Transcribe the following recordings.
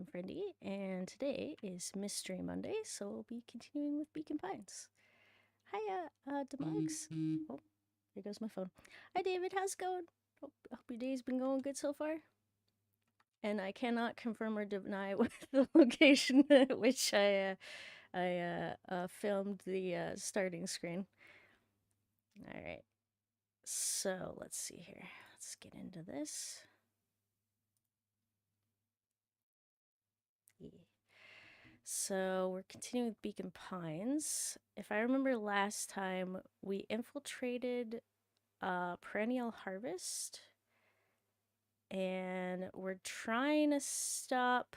I'm Friendy, and today is Mystery Monday, so we'll be continuing with Beacon Pines. Hiya, Demugs. Oh, there goes my phone. Hi, David. How's it going? Hope your day's been going good so far. And I cannot confirm or deny the location at which I filmed the starting screen. All right. So let's see here. Let's get into this. Yeah. So we're continuing with Beacon Pines. If I remember last time, we infiltrated Perennial Harvest. And we're trying to stop...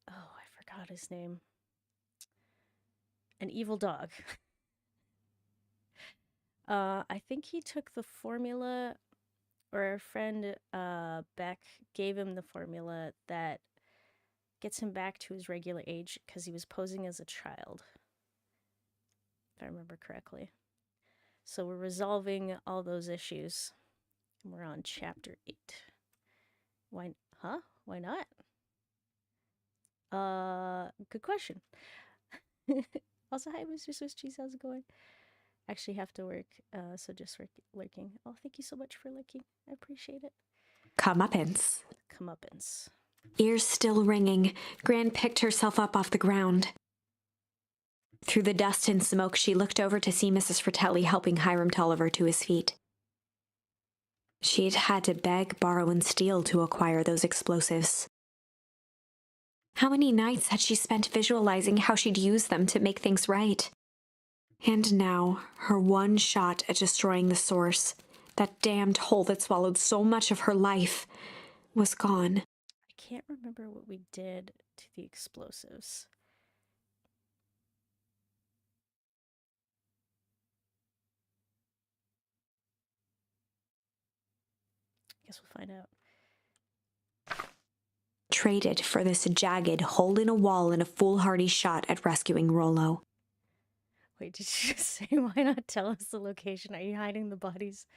Oh, I forgot his name. An evil dog. I think he took the formula, or our friend Beck gave him the formula that gets him back to his regular age because he was posing as a child, if I remember correctly. So we're resolving all those issues. We're on chapter 8. Why not? Good question. Also, hi, Mr. Swiss Cheese. How's it going? Actually have to work, so just lurking. Oh, thank you so much for lurking. I appreciate it. Comeuppance. Comeuppance. Ears still ringing, Gran picked herself up off the ground. Through the dust and smoke, she looked over to see Mrs. Fratelli helping Hiram Tolliver to his feet. She'd had to beg, borrow, and steal to acquire those explosives. How many nights had she spent visualizing how she'd use them to make things right? And now, her one shot at destroying the source, that damned hole that swallowed so much of her life, was gone. I can't remember what we did to the explosives. Guess we'll find out. Traded for this jagged hole in a wall and a foolhardy shot at rescuing Rollo. Wait, did you just say why not tell us the location? Are you hiding the bodies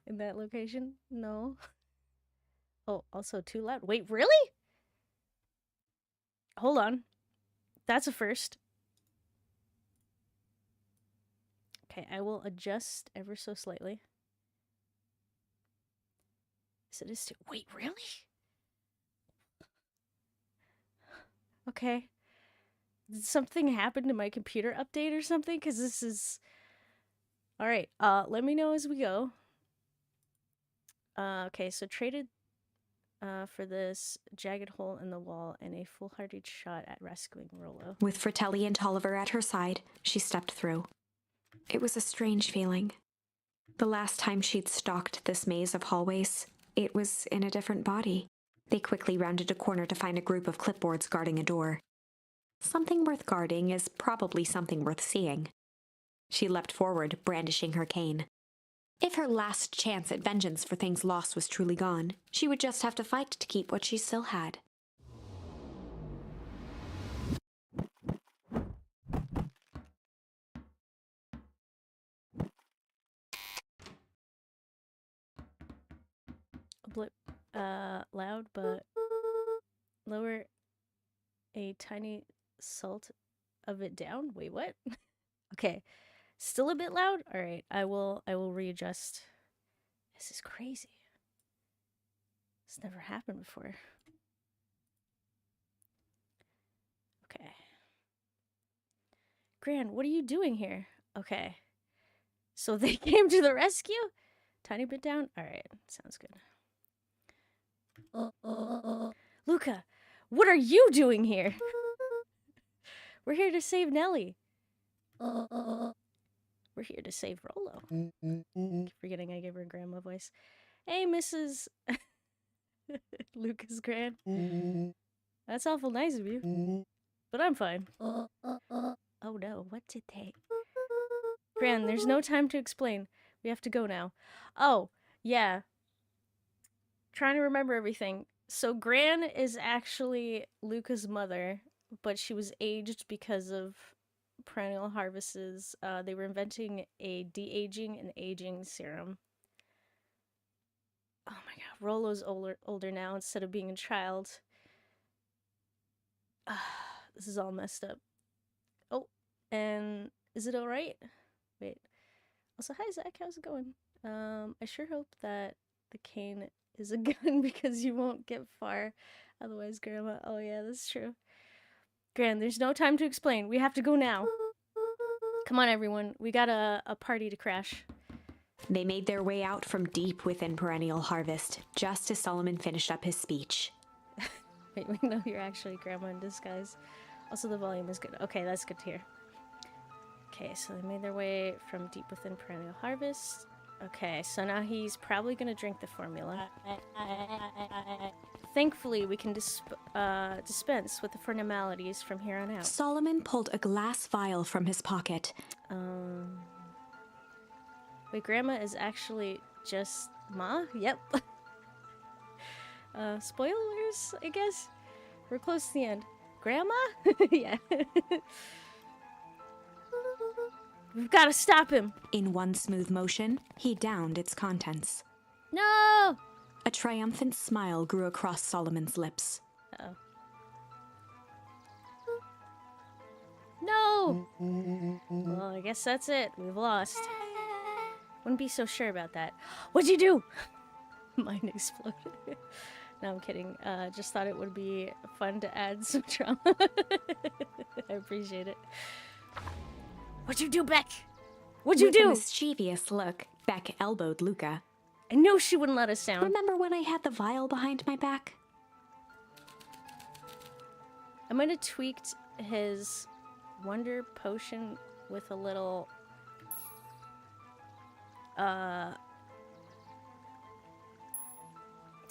in that location? No. Oh, also too loud. Wait, really? Hold on. That's a first. Okay, I will adjust ever so slightly. So it is too... Wait, really? Okay. Did something happen to my computer update or something? Because this is... Alright, let me know as we go. Okay, so traded for this jagged hole in the wall and a foolhardy shot at rescuing Rollo. With Fratelli and Tolliver at her side, she stepped through. It was a strange feeling. The last time she'd stalked this maze of hallways, it was in a different body. They quickly rounded a corner to find a group of clipboards guarding a door. Something worth guarding is probably something worth seeing. She leapt forward, brandishing her cane. If her last chance at vengeance for things lost was truly gone, she would just have to fight to keep what she still had. A blip, loud, but lower a tiny salt of it down. Wait, what? Okay, still a bit loud. All right, I will readjust. This is crazy. This never happened before. Okay. Gran, what are you doing here? Okay. So they came to the rescue? Tiny bit down? Alright, sounds good. Luca, what are you doing here? We're here to save Nellie. We're here to save Rollo. Keep forgetting I gave her a grandma voice. Hey, Mrs. Luca's Gran. That's awful nice of you. But I'm fine. Oh no, what did they... Gran, there's no time to explain. We have to go now. Oh, yeah. Trying to remember everything. So Gran is actually Luca's mother, but she was aged because of Perennial Harvest's. They were inventing a de-aging and aging serum. Oh my god, Rollo's older now instead of being a child. This is all messed up. Oh, and is it all right? Wait. Also, hi Zach, how's it going? I sure hope that the cane is a gun because you won't get far. Otherwise, Grandma. Oh yeah, that's true. Gran, there's no time to explain. We have to go now. Come on, everyone. We got a party to crash. They made their way out from deep within Perennial Harvest, just as Solomon finished up his speech. Wait, we know you're actually Grandma in disguise. Also, the volume is good. Okay, that's good to hear. Okay, so they made their way from deep within Perennial Harvest. Okay, so now he's probably gonna drink the formula. Thankfully, we can dispense with the formalities from here on out. Solomon pulled a glass vial from his pocket. Wait, Grandma is actually just Ma? Yep. Spoilers, I guess? We're close to the end. Grandma? Yeah. We've got to stop him. In one smooth motion, he downed its contents. No! A triumphant smile grew across Solomon's lips. Uh-oh. No! Well, I guess that's it. We've lost. Wouldn't be so sure about that. What'd you do? Mine exploded. No, I'm kidding. Just thought it would be fun to add some drama. I appreciate it. What'd you do, Beck? What'd you do? With a mischievous look, Beck elbowed Luca. I knew she wouldn't let us down. Remember when I had the vial behind my back? I might have tweaked his wonder potion with a little...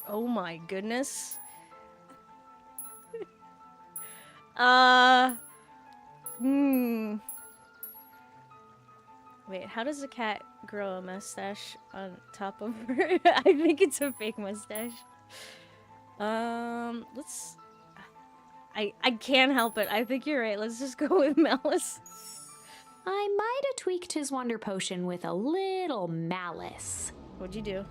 Oh my goodness. Wait, how does a cat grow a mustache on top of her? I think it's a fake mustache. Let's... I can't help it. I think you're right. Let's just go with Malice. I might have tweaked his wonder potion with a little malice. What'd you do?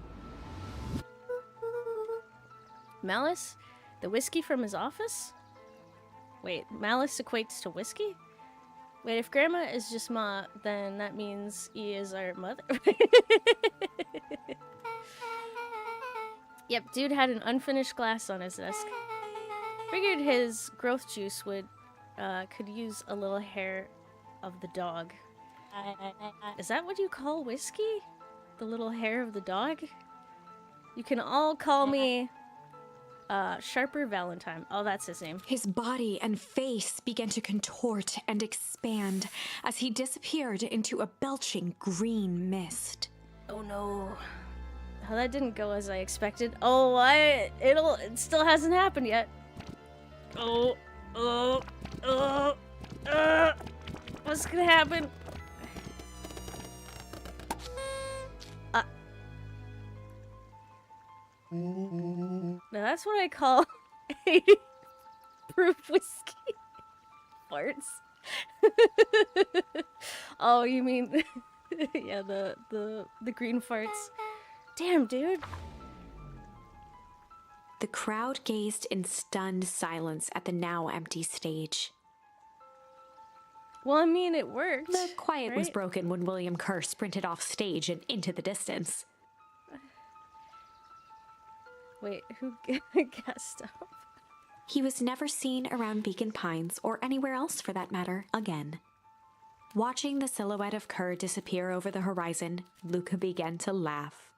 Malice? The whiskey from his office? Wait, Malice equates to whiskey? Wait, if Grandma is just Ma, then that means he is our mother. Yep, dude had an unfinished glass on his desk. Figured his growth juice would, could use a little hair of the dog. Is that what you call whiskey? The little hair of the dog? You can all call me... Sharper Valentine. Oh, that's his name. His body and face began to contort and expand as he disappeared into a belching green mist. Oh no. Oh, that didn't go as I expected. Oh, it still hasn't happened yet. What's gonna happen? Now that's what I call 80 proof whiskey. Farts. Oh, you mean yeah, the green farts. Damn, dude. The crowd gazed in stunned silence at the now empty stage. Well, I mean, it worked. The quiet was right? broken when William Kerr sprinted off stage and into the distance. Wait, who gassed up? He was never seen around Beacon Pines, or anywhere else for that matter, again. Watching the silhouette of Kerr disappear over the horizon, Luca began to laugh.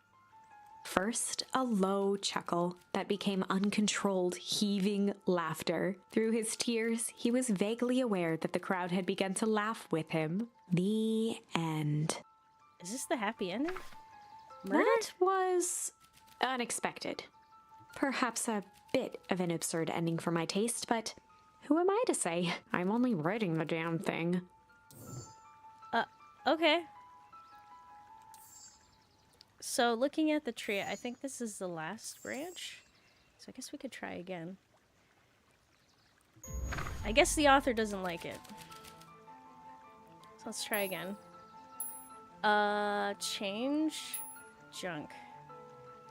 First, a low chuckle that became uncontrolled, heaving laughter. Through his tears, he was vaguely aware that the crowd had begun to laugh with him. The end. Is this the happy ending? Murder? That was unexpected. Perhaps a bit of an absurd ending for my taste, but who am I to say? I'm only writing the damn thing. Okay. So, looking at the tree, I think this is the last branch. So I guess we could try again. I guess the author doesn't like it. So let's try again. Change junk.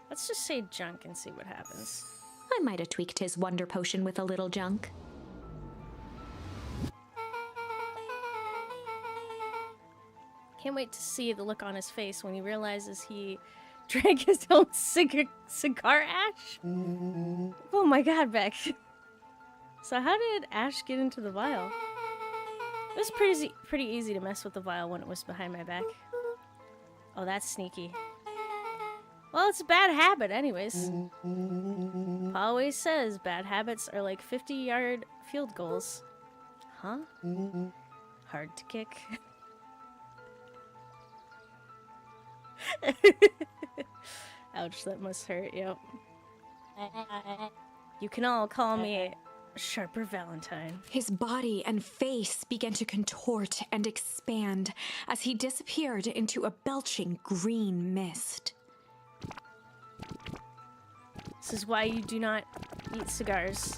Let's just say junk and see what happens. I might have tweaked his wonder potion with a little junk. can't wait to see the look on his face when he realizes he drank his own cigar ash. Oh my god, Beck. So how did ash get into the vial? It was pretty easy to mess with the vial when it was behind my back. Oh, that's sneaky. Well, it's a bad habit anyways. Pa always says bad habits are like 50-yard field goals. Huh? Hard to kick. Ouch, that must hurt, yep. You can all call me Sharper Valentine. His body and face began to contort and expand as he disappeared into a belching green mist. This is why you do not eat cigars.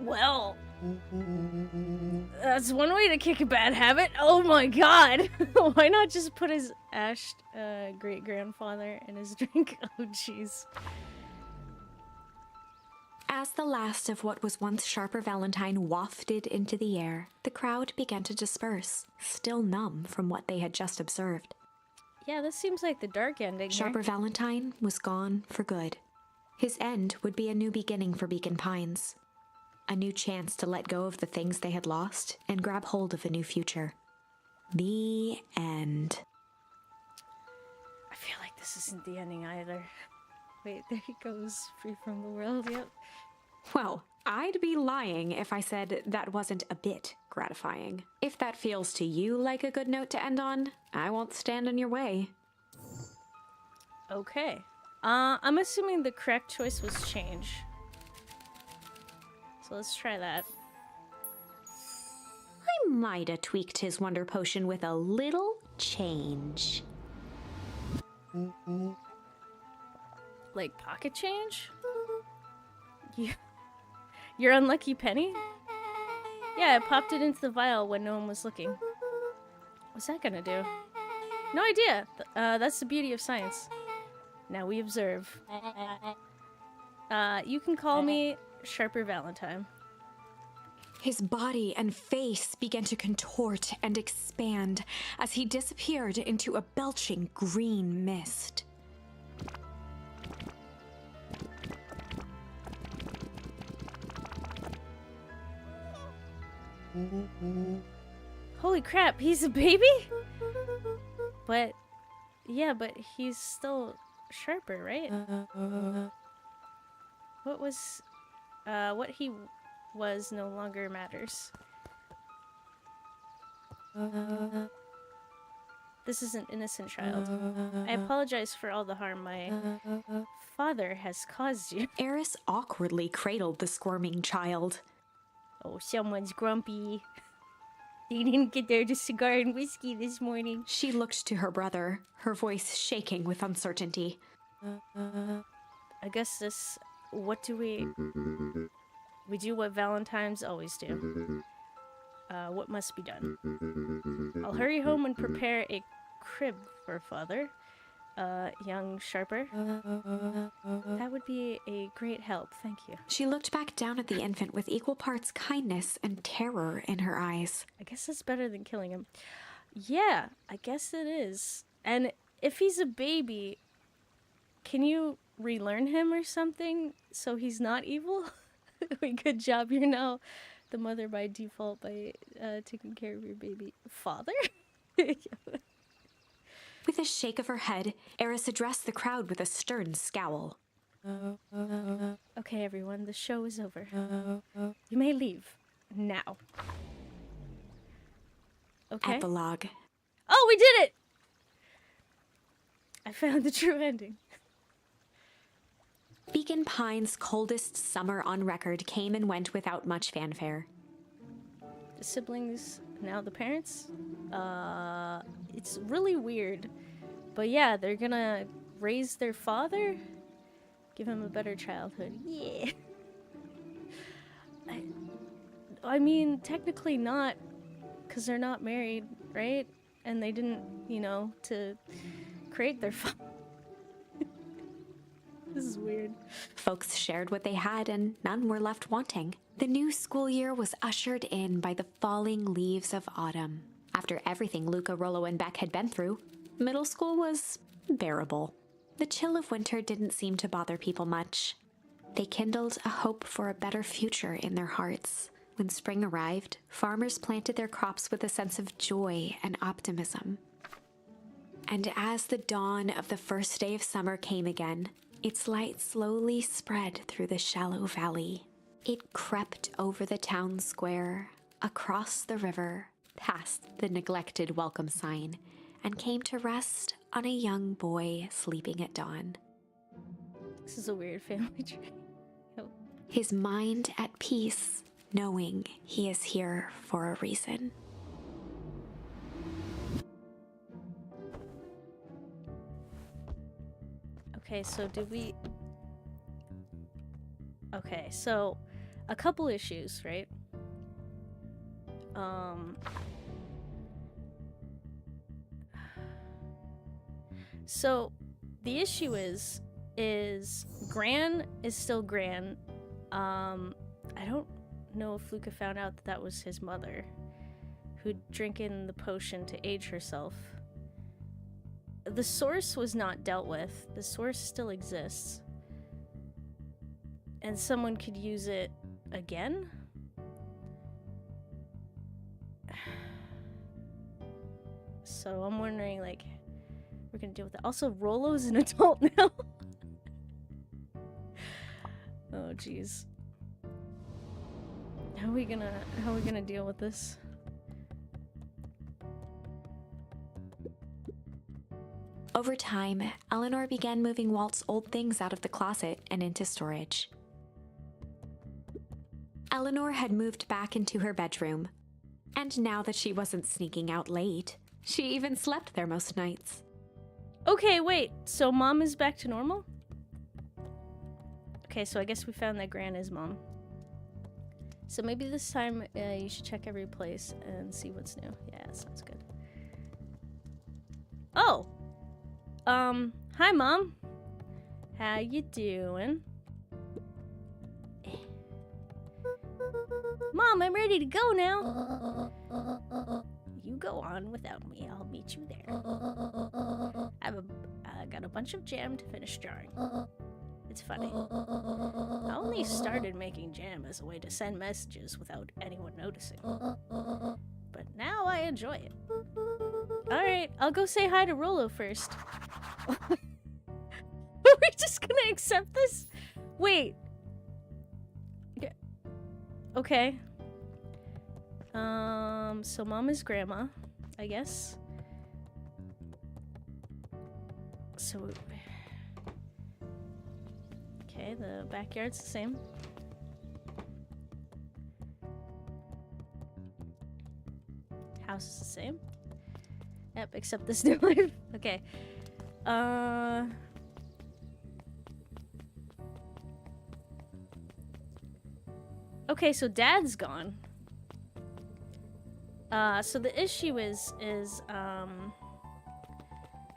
Well, that's one way to kick a bad habit. Oh my god! Why not just put his ashed great-grandfather in his drink? Oh jeez. As the last of what was once Sharper Valentine wafted into the air, the crowd began to disperse, still numb from what they had just observed. Yeah, this seems like the dark ending. Sharper Valentine was gone for good. His end would be a new beginning for Beacon Pines. A new chance to let go of the things they had lost and grab hold of a new future. The end. I feel like this isn't the ending either. Wait, there he goes, free from the world, yep. Well, I'd be lying if I said that wasn't a bit gratifying. If that feels to you like a good note to end on, I won't stand in your way. Okay. I'm assuming the correct choice was change. So let's try that. I might have tweaked his wonder potion with a little change. Like pocket change? Your unlucky penny? Yeah, I popped it into the vial when no one was looking. What's that gonna do? No idea. That's the beauty of science. Now we observe. You can call me Sharper Valentine. His body and face began to contort and expand as he disappeared into a belching green mist. Holy crap, he's a baby? But, yeah, but he's still Sharper, right? What he was no longer matters. This is an innocent child. I apologize for all the harm my father has caused you. Eris awkwardly cradled the squirming child. Oh, someone's grumpy. They didn't get their cigar and whiskey this morning. She looked to her brother, her voice shaking with uncertainty. I guess this... What do we... We do what Valentines always do. What must be done? I'll hurry home and prepare a crib for father. Young Sharper. That would be a great help, thank you. She looked back down at the infant with equal parts kindness and terror in her eyes. I guess that's better than killing him. Yeah, I guess it is. And if he's a baby, can you relearn him or something so he's not evil? Good job, you're now the mother by default by taking care of your baby father. With a shake of her head, Eris addressed the crowd with a stern scowl. Okay, everyone, the show is over. You may leave now. Okay. Epilogue. Oh, we did it! I found the true ending. Beacon Pines' coldest summer on record came and went without much fanfare. The siblings, now the parents. It's really weird. But yeah, they're gonna raise their father, give him a better childhood. Yeah. I mean, technically not, because they're not married, right? And they didn't, to create their father. weird. Folks shared what they had, and none were left wanting. The new school year was ushered in by the falling leaves of autumn. After everything Luca, Rollo, and Beck had been through, middle school was bearable. The chill of winter didn't seem to bother people much. They kindled a hope for a better future in their hearts. When spring arrived, farmers planted their crops with a sense of joy and optimism. And as the dawn of the first day of summer came again, its light slowly spread through the shallow valley. It crept over the town square, across the river, past the neglected welcome sign, and came to rest on a young boy sleeping at dawn. This is a weird family tree. His mind at peace, knowing he is here for a reason. Okay, so Okay, so a couple issues, right? So the issue is Gran is still Gran. I don't know if Luca found out that was his mother, who'd drinking the potion to age herself. The source was not dealt with. The source still exists. And someone could use it again? So I'm wondering, like, we're gonna deal with that. Also, Rollo's an adult now. Oh, jeez. How are we gonna deal with this? Over time, Eleanor began moving Walt's old things out of the closet and into storage. Eleanor had moved back into her bedroom, and now that she wasn't sneaking out late, she even slept there most nights. Okay, wait, so Mom is back to normal? Okay, so I guess we found that Gran is Mom. So maybe this time you should check every place and see what's new. Yeah, that sounds good. Oh! Hi, Mom. How you doing? Mom, I'm ready to go now. You go on without me. I'll meet you there. I got a bunch of jam to finish jarring. It's funny. I only started making jam as a way to send messages without anyone noticing. But now I enjoy it. Alright, I'll go say hi to Rollo first. Are we just gonna accept this? Wait. Yeah. Okay. So Mom is Grandma, I guess. So... Okay, the backyard's the same. House is the same. Yep, except this new life. Okay. Okay, so Dad's gone. So the issue is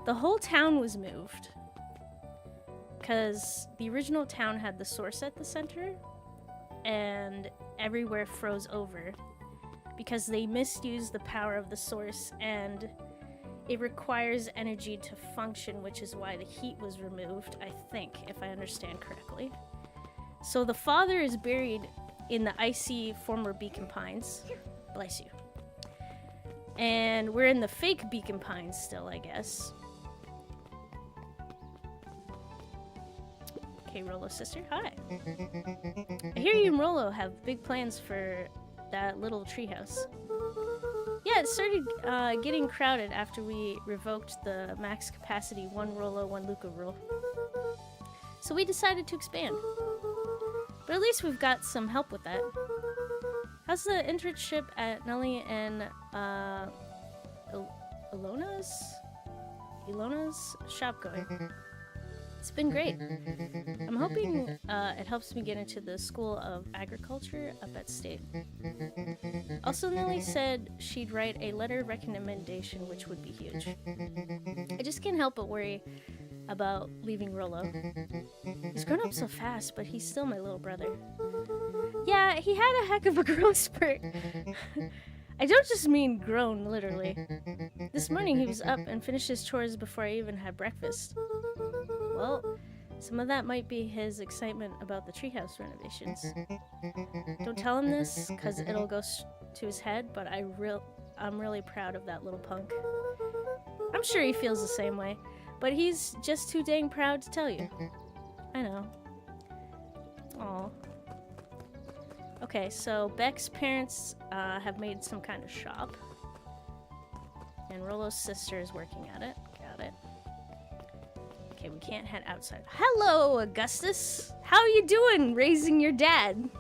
the whole town was moved. Because the original town had the source at the center, and everywhere froze over. Because they misused the power of the source, and it requires energy to function, which is why the heat was removed, I think, if I understand correctly. So the father is buried in the icy former Beacon Pines. Bless you. And we're in the fake Beacon Pines still, I guess. Okay, Rollo's sister, hi. I hear you and Rollo have big plans for that little treehouse. Yeah, it started getting crowded after we revoked the max capacity 1 Rollo, 1 Luca rule. So we decided to expand. But at least we've got some help with that. How's the internship at Nelly and Ilona's shop going? It's been great. I'm hoping it helps me get into the School of Agriculture up at State. Also, Nelly said she'd write a letter of recommendation, which would be huge. I just can't help but worry about leaving Rollo. He's grown up so fast, but he's still my little brother. Yeah, he had a heck of a growth spurt. I don't just mean grown, literally. This morning he was up and finished his chores before I even had breakfast. Well, some of that might be his excitement about the treehouse renovations. Don't tell him this, because it'll go to his head, but I'm really proud of that little punk. I'm sure he feels the same way, but he's just too dang proud to tell you. I know. Aw. Okay, so Beck's parents have made some kind of shop. And Rollo's sister is working at it. Got it. Okay, we can't head outside. Hello, Augustus! How you doing, raising your dad?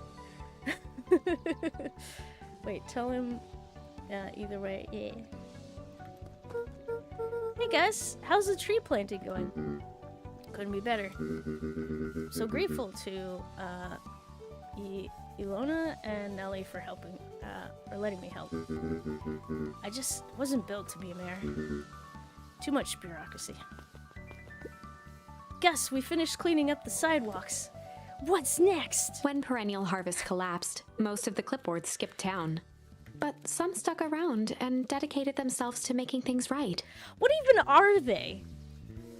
Wait, tell him either way. Yeah. Hey Gus, how's the tree planting going? Couldn't be better. So grateful to Ilona and Nellie for helping, or letting me help. I just wasn't built to be a mayor. Too much bureaucracy. Gus, we finished cleaning up the sidewalks. What's next? When Perennial Harvest collapsed, most of the clipboards skipped town. But some stuck around and dedicated themselves to making things right. What even are they?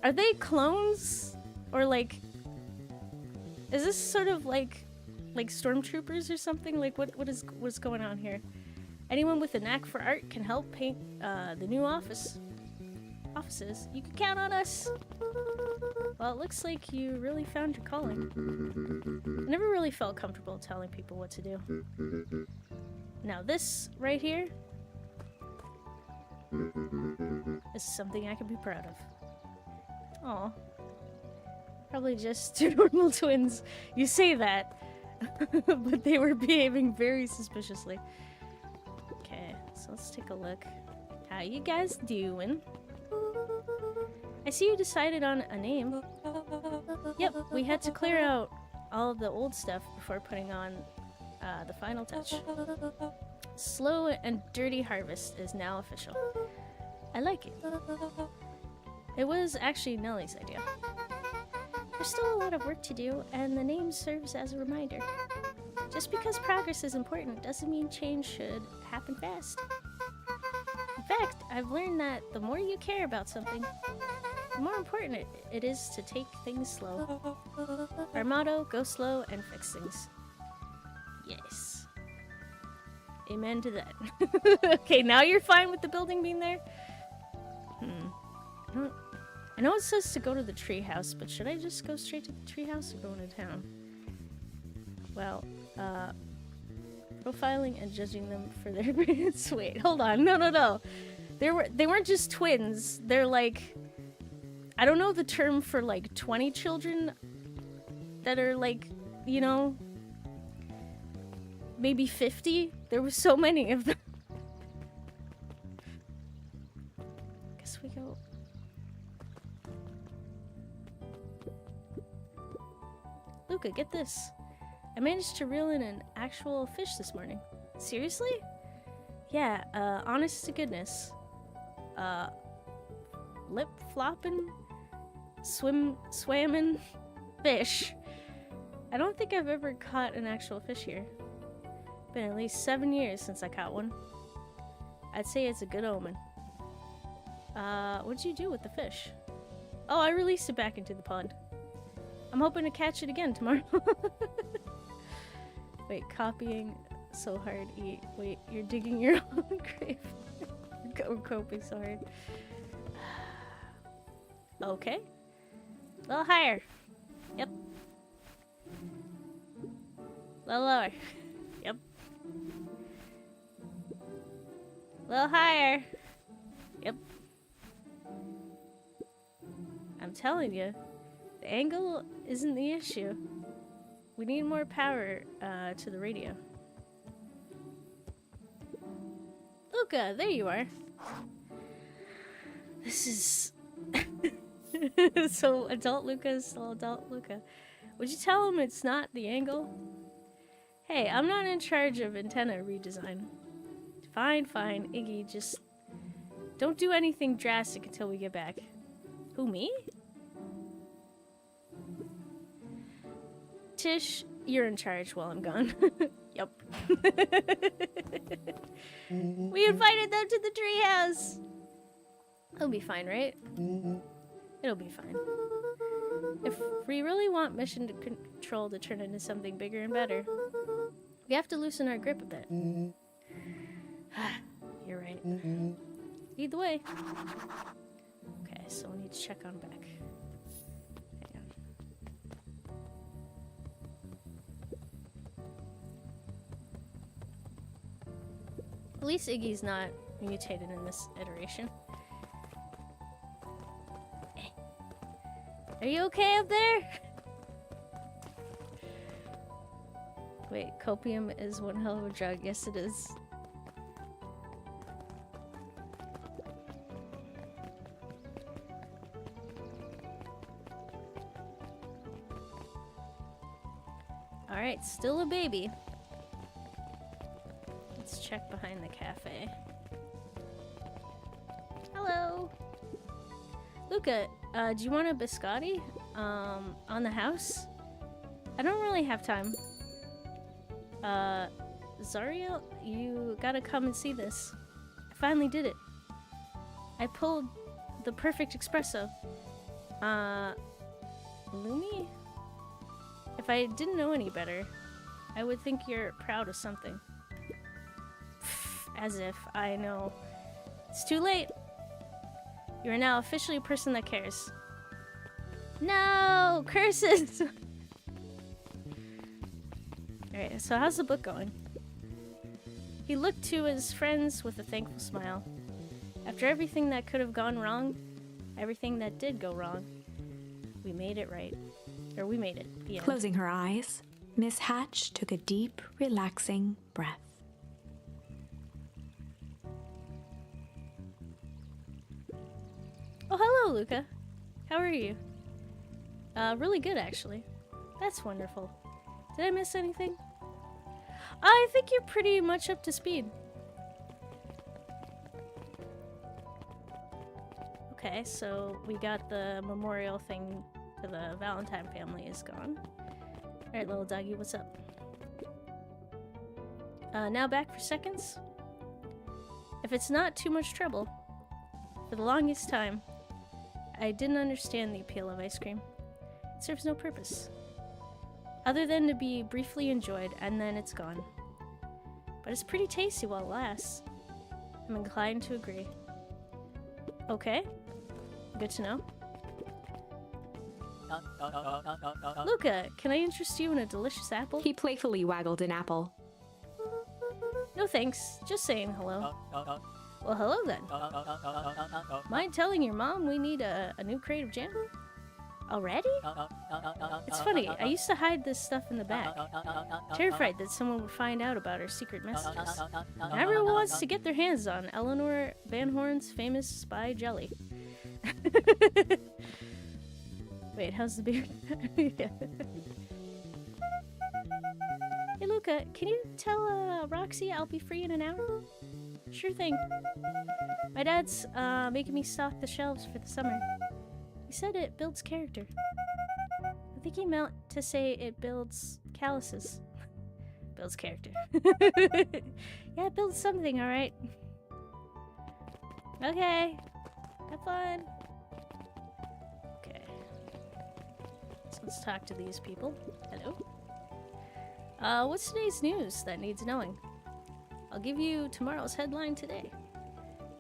Are they clones? Or like... Is this sort of like stormtroopers or something? Like what's going on here? Anyone with a knack for art can help paint the new offices. You can count on us. Well, it looks like you really found your calling. I never really felt comfortable telling people what to do. Now this right here is something I can be proud of. Aw. Probably just two normal twins. You say that, but they were behaving very suspiciously. Okay, so let's take a look. How you guys doing? I see you decided on a name. Yep, we had to clear out all of the old stuff before putting on the final touch. Slow and Dirty Harvest is now official. I like it. It was actually Nellie's idea. There's still a lot of work to do, and the name serves as a reminder. Just because progress is important doesn't mean change should happen fast. In fact, I've learned that the more you care about something, the more important it is to take things slow. Our motto, go slow and fix things. Yes. Amen to that. Okay, now you're fine with the building being there? I know it says to go to the treehouse, but should I just go straight to the treehouse or go into town? Well, profiling and judging them for their appearance. Wait, hold on. No. They weren't just twins. They're like, I don't know the term for like 20 children that are like, you know, maybe 50. There were so many of them. Guess we go. Luca, get this. I managed to reel in an actual fish this morning. Seriously? Yeah, honest to goodness. Lip flopping, swamming fish. I don't think I've ever caught an actual fish here. Been at least 7 years since I caught one. I'd say it's a good omen. What'd you do with the fish? Oh, I released it back into the pond. I'm hoping to catch it again tomorrow. Wait, copying so hard. Wait, you're digging your own grave. We're coping so hard. Okay. A little higher. Yep. A little lower. Yep. A little higher. Yep. I'm telling you, the angle isn't the issue. We need more power to the radio. Luca, there you are. This is... So adult Luca is still adult Luca. Would you tell him it's not the angle? Hey, I'm not in charge of antenna redesign. Fine, Iggy, just don't do anything drastic until we get back. Who, me? Tish, you're in charge while I'm gone. Yup. We invited them to the treehouse. It'll be fine, right? It'll be fine. If we really want mission to control to turn into something bigger and better, we have to loosen our grip a bit. You're right. Lead the way. Okay, so we need to check on Beck. Hang on. At least Iggy's not mutated in this iteration. Are you okay up there? Wait, copium is one hell of a drug. Yes, it is. Alright, still a baby. Let's check behind the cafe. Hello! Luca, do you want a biscotti? On the house? I don't really have time. Zariel, you gotta come and see this. I finally did it. I pulled the perfect espresso. Lumi? If I didn't know any better, I would think you're proud of something. As if I know. It's too late. You are now officially a person that cares. No! Curses! Alright, so how's the book going? He looked to his friends with a thankful smile. After everything that could have gone wrong, everything that did go wrong, we made it right. Or we made it. The end. Closing her eyes, Miss Hatch took a deep, relaxing breath. Oh, hello, Luca. How are you? Really good, actually. That's wonderful. Did I miss anything? I think you're pretty much up to speed. Okay, so we got the memorial thing to the Valentine family is gone. Alright, little doggy, what's up? Now back for seconds? If it's not too much trouble. For the longest time, I didn't understand the appeal of ice cream. It serves no purpose, other than to be briefly enjoyed and then it's gone. But it's pretty tasty while it lasts. I'm inclined to agree. Okay, good to know. Luca, can I interest you in a delicious apple? He playfully waggled an apple. No thanks, just saying hello. Well, hello then. Mind telling your mom we need a new crate of jam? Already? It's funny, I used to hide this stuff in the back, terrified that someone would find out about our secret messages. And everyone wants to get their hands on Eleanor Van Horn's famous spy jelly. Wait, how's the beer? Yeah. Hey Luca, can you tell Roxy I'll be free in an hour? Sure thing. My dad's making me stock the shelves for the summer. He said it builds character. I think he meant to say it builds calluses. Builds character. Yeah, it builds something, alright. Okay. Have fun. Okay. So let's talk to these people. Hello. What's today's news that needs knowing? I'll give you tomorrow's headline today.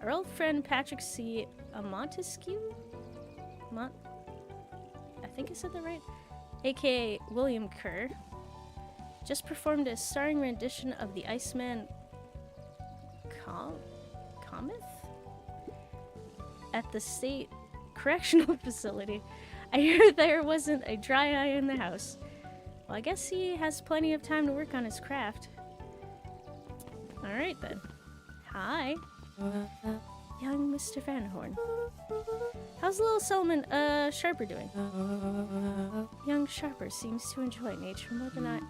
Our old friend Patrick C. Montesquieu? I think I said that right? AKA William Kerr, just performed a starring rendition of the Iceman Cometh at the State Correctional Facility. I heard there wasn't a dry eye in the house. Well, I guess he has plenty of time to work on his craft. Alright then. Hi. Young Mr. Van Horn. How's little Solomon, Sharper doing? Young Sharper seems to enjoy nature more than I.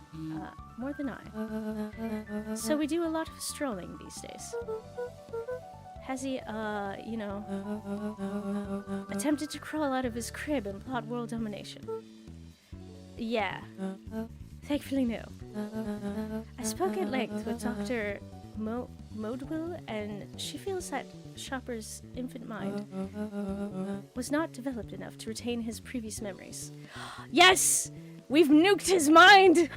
So we do a lot of strolling these days. Has he, attempted to crawl out of his crib and plot world domination? Yeah. Thankfully, no. I spoke at length with Dr. Modewell, and she feels that Chopper's infant mind was not developed enough to retain his previous memories. Yes! We've nuked his mind!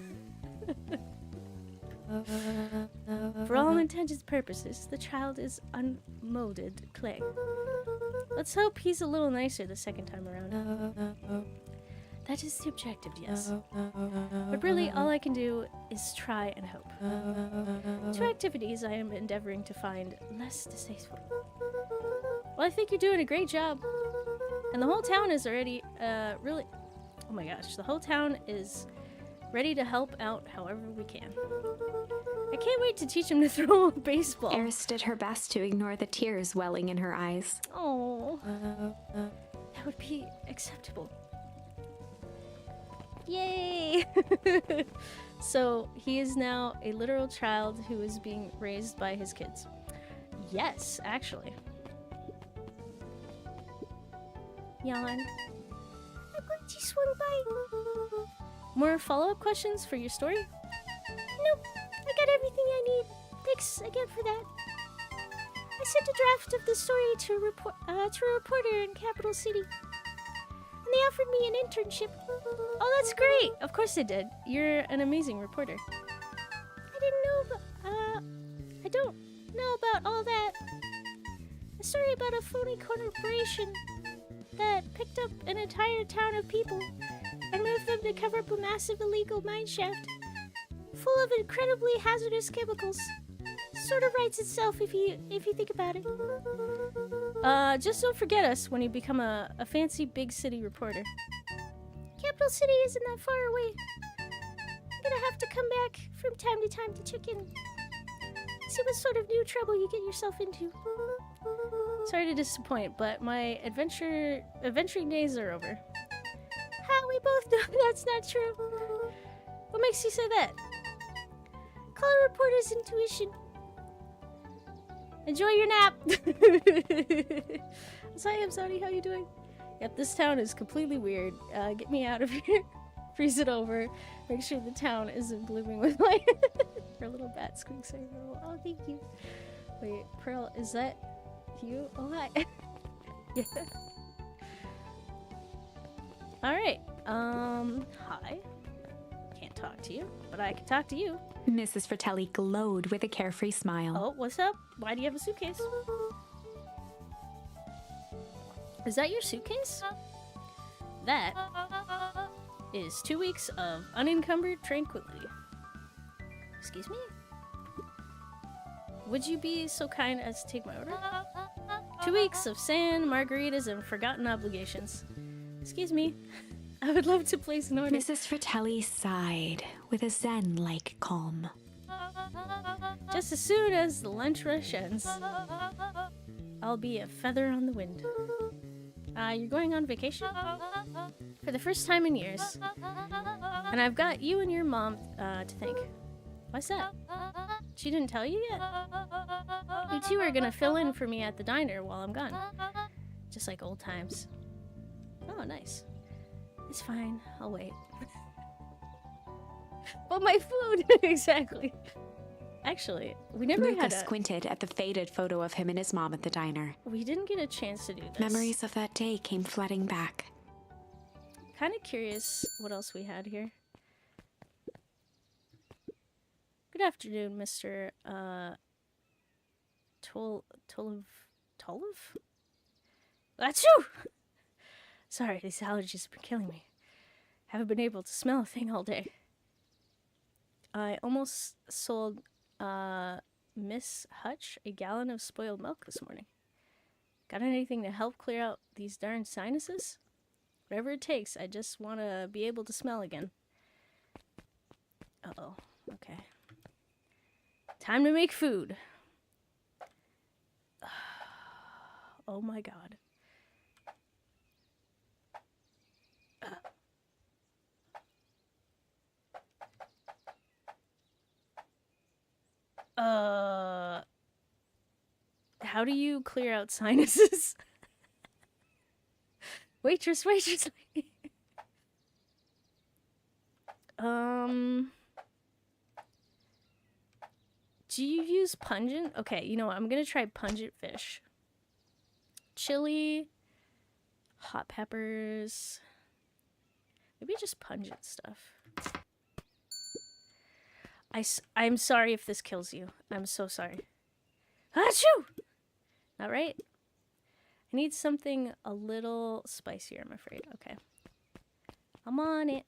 For all intended purposes, the child is unmolded clay. Let's hope he's a little nicer the second time around. That is the objective, yes. But really, all I can do is try and hope. 2 activities I am endeavoring to find less distasteful. Well, I think you're doing a great job. And the whole town is already, really... Oh my gosh, the whole town is ready to help out however we can. I can't wait to teach him to throw a baseball. Eris did her best to ignore the tears welling in her eyes. Oh, that would be acceptable. Yay! So he is now a literal child who is being raised by his kids. Yes, actually. Yawn. I'm going to swing by. More follow-up questions for your story? Nope, I got everything I need. Thanks again for that. I sent a draft of the story to a reporter in Capital City. And they offered me an internship. Oh, that's great! Of course they did. You're an amazing reporter. I don't know about all that. A story about a phony corporation that picked up an entire town of people and moved them to cover up a massive illegal mine shaft full of incredibly hazardous chemicals. Sort of writes itself if you think about it. Just don't forget us when you become a fancy big city reporter. Capital City isn't that far away. I'm gonna have to come back from time to time to check in. See what sort of new trouble you get yourself into. Sorry to disappoint, but my adventuring days are over. Ha, we both know that's not true. What makes you say that? Call a reporter's intuition. Enjoy your nap! Hi, I'm Sonny, how you doing? Yep, this town is completely weird. Get me out of here. Freeze it over. Make sure the town isn't blooming with light. Her little bat squeaks. Oh, thank you. Wait, Pearl, is that you? Oh, hi. Yeah. Alright, hi. Can't talk to you, but I can talk to you. Mrs. Fratelli glowed with a carefree smile. Oh, what's up? Why do you have a suitcase? Is that your suitcase? That is 2 weeks of unencumbered tranquility. Excuse me? Would you be so kind as to take my order? 2 weeks of sand, margaritas, and forgotten obligations. Excuse me. I would love to place an order. Mrs. Fratelli sighed with a zen-like calm. Just as soon as the lunch rush ends, I'll be a feather on the wind. You're going on vacation? For the first time in years. And I've got you and your mom to thank. What's that? She didn't tell you yet? You two are gonna fill in for me at the diner while I'm gone. Just like old times. Oh, nice. It's fine. I'll wait. But my food! Exactly. Actually, we never Luca had squinted at the faded photo of him and his mom at the diner. We didn't get a chance to do this. Memories of that day came flooding back. Kind of curious what else we had here. Good afternoon, Mr. Tolov? Achoo! Sorry, these allergies have been killing me. Haven't been able to smell a thing all day. I almost sold Miss Hutch a gallon of spoiled milk this morning. Got anything to help clear out these darn sinuses? Whatever it takes, I just want to be able to smell again. Uh-oh, okay. Time to make food. Oh my god. How do you clear out sinuses? Waitress. Do you use pungent? Okay, you know what? I'm gonna try pungent fish. Chili, hot peppers, maybe just pungent stuff. I'm sorry if this kills you. I'm so sorry. Achoo! Not right? I need something a little spicier, I'm afraid. Okay. I'm on it.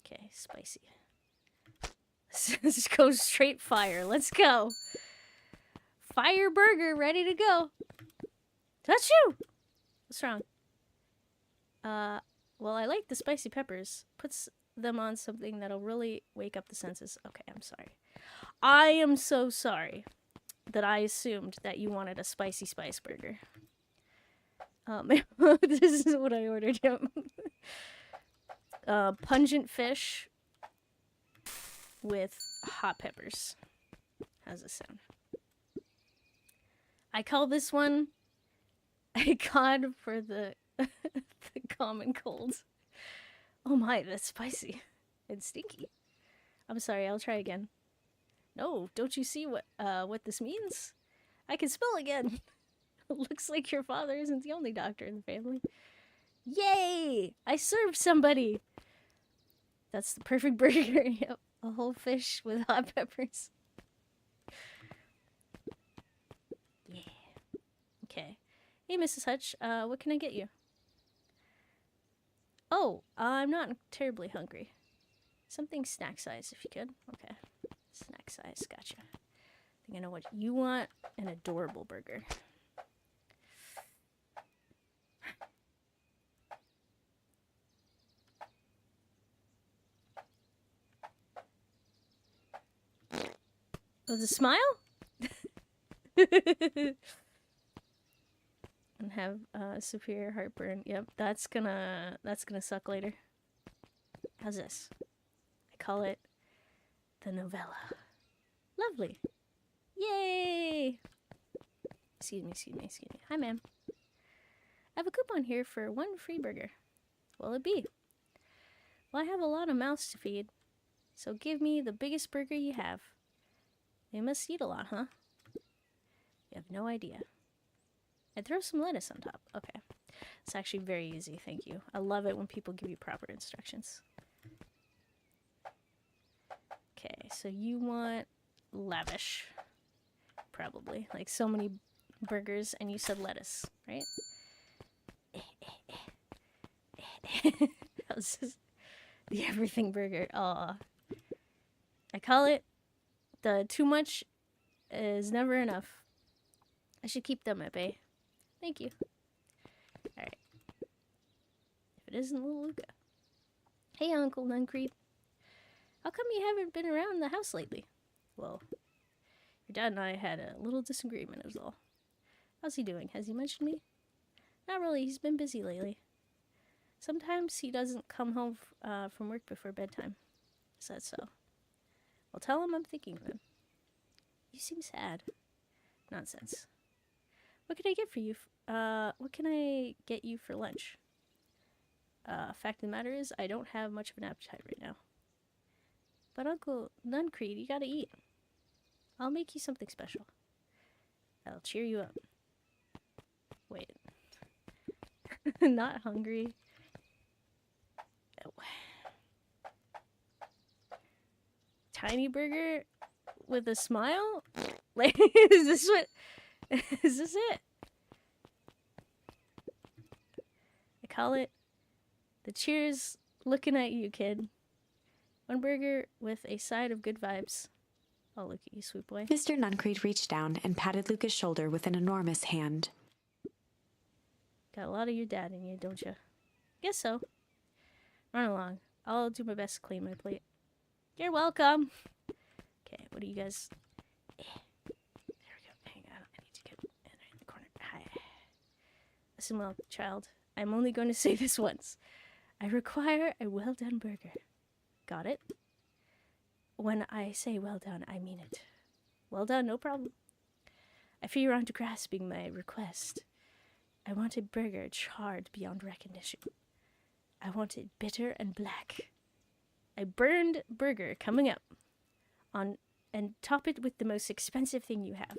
Okay, spicy. Let's go straight fire. Let's go. Fire burger ready to go. Touch you! What's wrong? Well, I like the spicy peppers. Puts them on something that'll really wake up the senses. Okay, I'm sorry. I am so sorry that I assumed that you wanted a spicy spice burger. This is what I ordered him. Pungent fish with hot peppers. How's this sound? I call this one a god for the the common cold. Oh my, that's spicy and stinky. I'm sorry, I'll try again. No, don't you see what this means? I can spell again. Looks like your father isn't the only doctor in the family. Yay! I served somebody! That's the perfect burger. Yep, a whole fish with hot peppers. Yeah. Okay. Hey, Mrs. Hutch, what can I get you? Oh, I'm not terribly hungry. Something snack size, if you could. Okay. Snack size, gotcha. I think I know what you want. An adorable burger. With a smile? And have superior heartburn. Yep, that's gonna suck later. How's this? I call it the novella. Lovely. Yay! Excuse me. Hi, ma'am. I have a coupon here for 1 free burger. What will it be? Well, I have a lot of mouths to feed, so give me the biggest burger you have. They must eat a lot, huh? You have no idea. I'd throw some lettuce on top. Okay. It's actually very easy, thank you. I love it when people give you proper instructions. Okay, so you want lavish. Probably. Like so many burgers, and you said lettuce, right? How's this? The everything burger. Aw. I call it the too much is never enough. I should keep them at bay. Thank you. Alright. If it isn't little Luca. Hey, Uncle Nuncreed. How come you haven't been around the house lately? Well, your dad and I had a little disagreement, is all. How's he doing? Has he mentioned me? Not really. He's been busy lately. Sometimes he doesn't come home from work before bedtime. Is that so? Well, tell him I'm thinking of him. You seem sad. Nonsense. What can I get for you? What can I get you for lunch? Fact of the matter is, I don't have much of an appetite right now. But Uncle Nuncreed, you gotta eat. I'll make you something special. That'll cheer you up. Wait. Not hungry. Oh. Tiny burger with a smile? Like, is this it? I call it the cheers looking at you, kid. 1 burger with a side of good vibes. Oh, look at you, sweet boy. Mr. Nuncreed reached down and patted Luca's shoulder with an enormous hand. Got a lot of your dad in you, don't you? Guess so. Run along. I'll do my best to clean my plate. You're welcome. Okay, what do you guys... There we go. Hang on. I need to get in the corner. Hi. Listen well, child. I'm only going to say this once. I require a well-done burger. Got it? When I say well done, I mean it. Well done, no problem. I fear you're onto grasping my request. I want a burger charred beyond recognition. I want it bitter and black. A burned burger coming up on, and top it with the most expensive thing you have.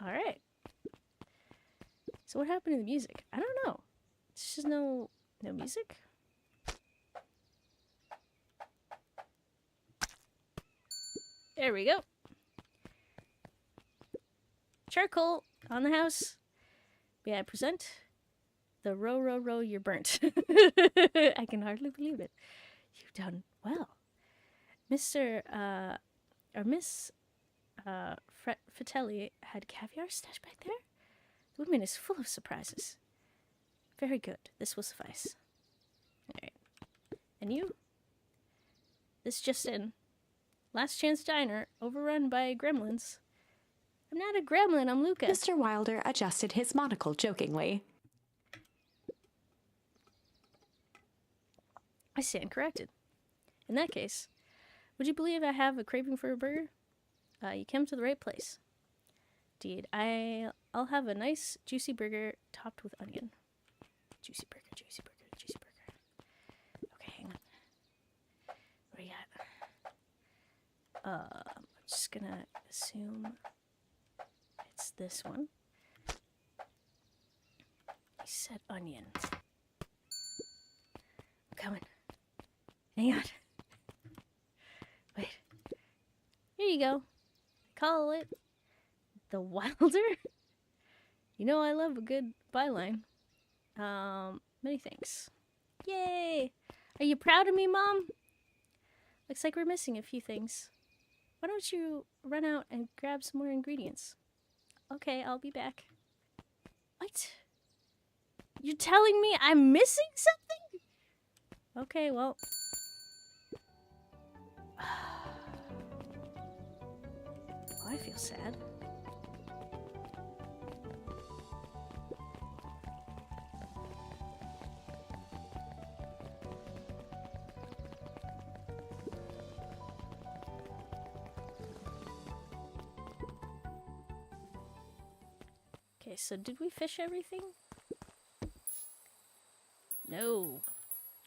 All right. So what happened to the music? I don't know. It's just no music. There we go. Charcoal on the house. May I present the row, you're burnt. I can hardly believe it. You've done well. Mr. or Miss Fratelli had caviar stashed back there? The woman is full of surprises. Very good. This will suffice. Alright. And you? This just in. Last chance diner, overrun by gremlins. I'm not a gremlin, I'm Luca. Mr. Wilder adjusted his monocle jokingly. I stand corrected. In that case, would you believe I have a craving for a burger? You came to the right place. Indeed, I'll have a nice juicy burger topped with onion. Juicy burger, juicy burger, juicy burger. Okay, hang on. What do you got? I'm just gonna assume it's this one. He said onion. I'm coming. Hang on. Wait. Here you go. Call it the Wilder. You know I love a good byline. Many thanks. Yay! Are you proud of me, Mom? Looks like we're missing a few things. Why don't you run out and grab some more ingredients? Okay, I'll be back. What? You're telling me I'm missing something? Okay, well. Oh, I feel sad. Okay, so did we fish everything? No.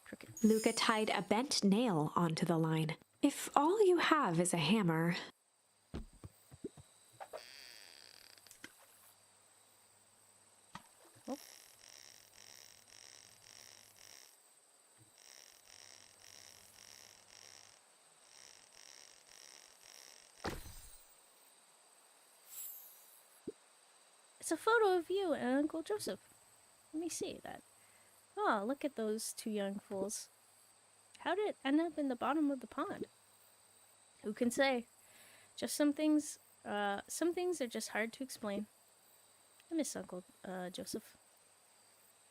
Crooked. Luca tied a bent nail onto the line. If all you have is a hammer... Oh. It's a photo of you and Uncle Joseph. Let me see that. Oh, look at those two young fools. How did it end up in the bottom of the pond? Who can say? Just some things are just hard to explain. I miss Uncle Joseph.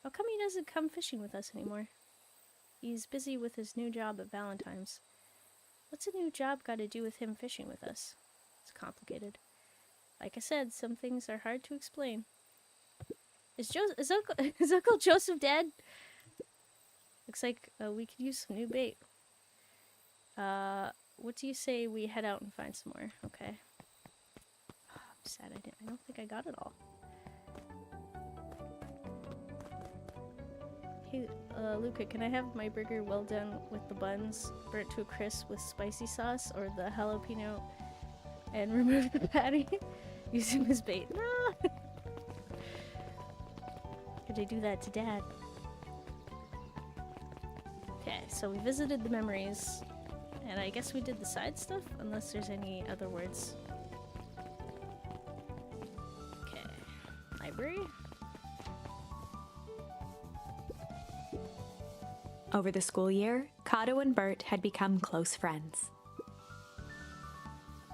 How come he doesn't come fishing with us anymore? He's busy with his new job at Valentine's. What's a new job got to do with him fishing with us? It's complicated. Like I said, some things are hard to explain. Is Uncle Joseph dead? Looks like we could use some new bait. What do you say we head out and find some more? Okay. Oh, I'm sad I don't think I got it all. Hey, Luca, can I have my burger well done with the buns burnt to a crisp with spicy sauce, or the jalapeno and remove the patty? Use him as bait. No! Could I do that to Dad? Okay, so we visited the memories, and I guess we did the side stuff, unless there's any other words. Okay, library. Over the school year, Kato and Bert had become close friends.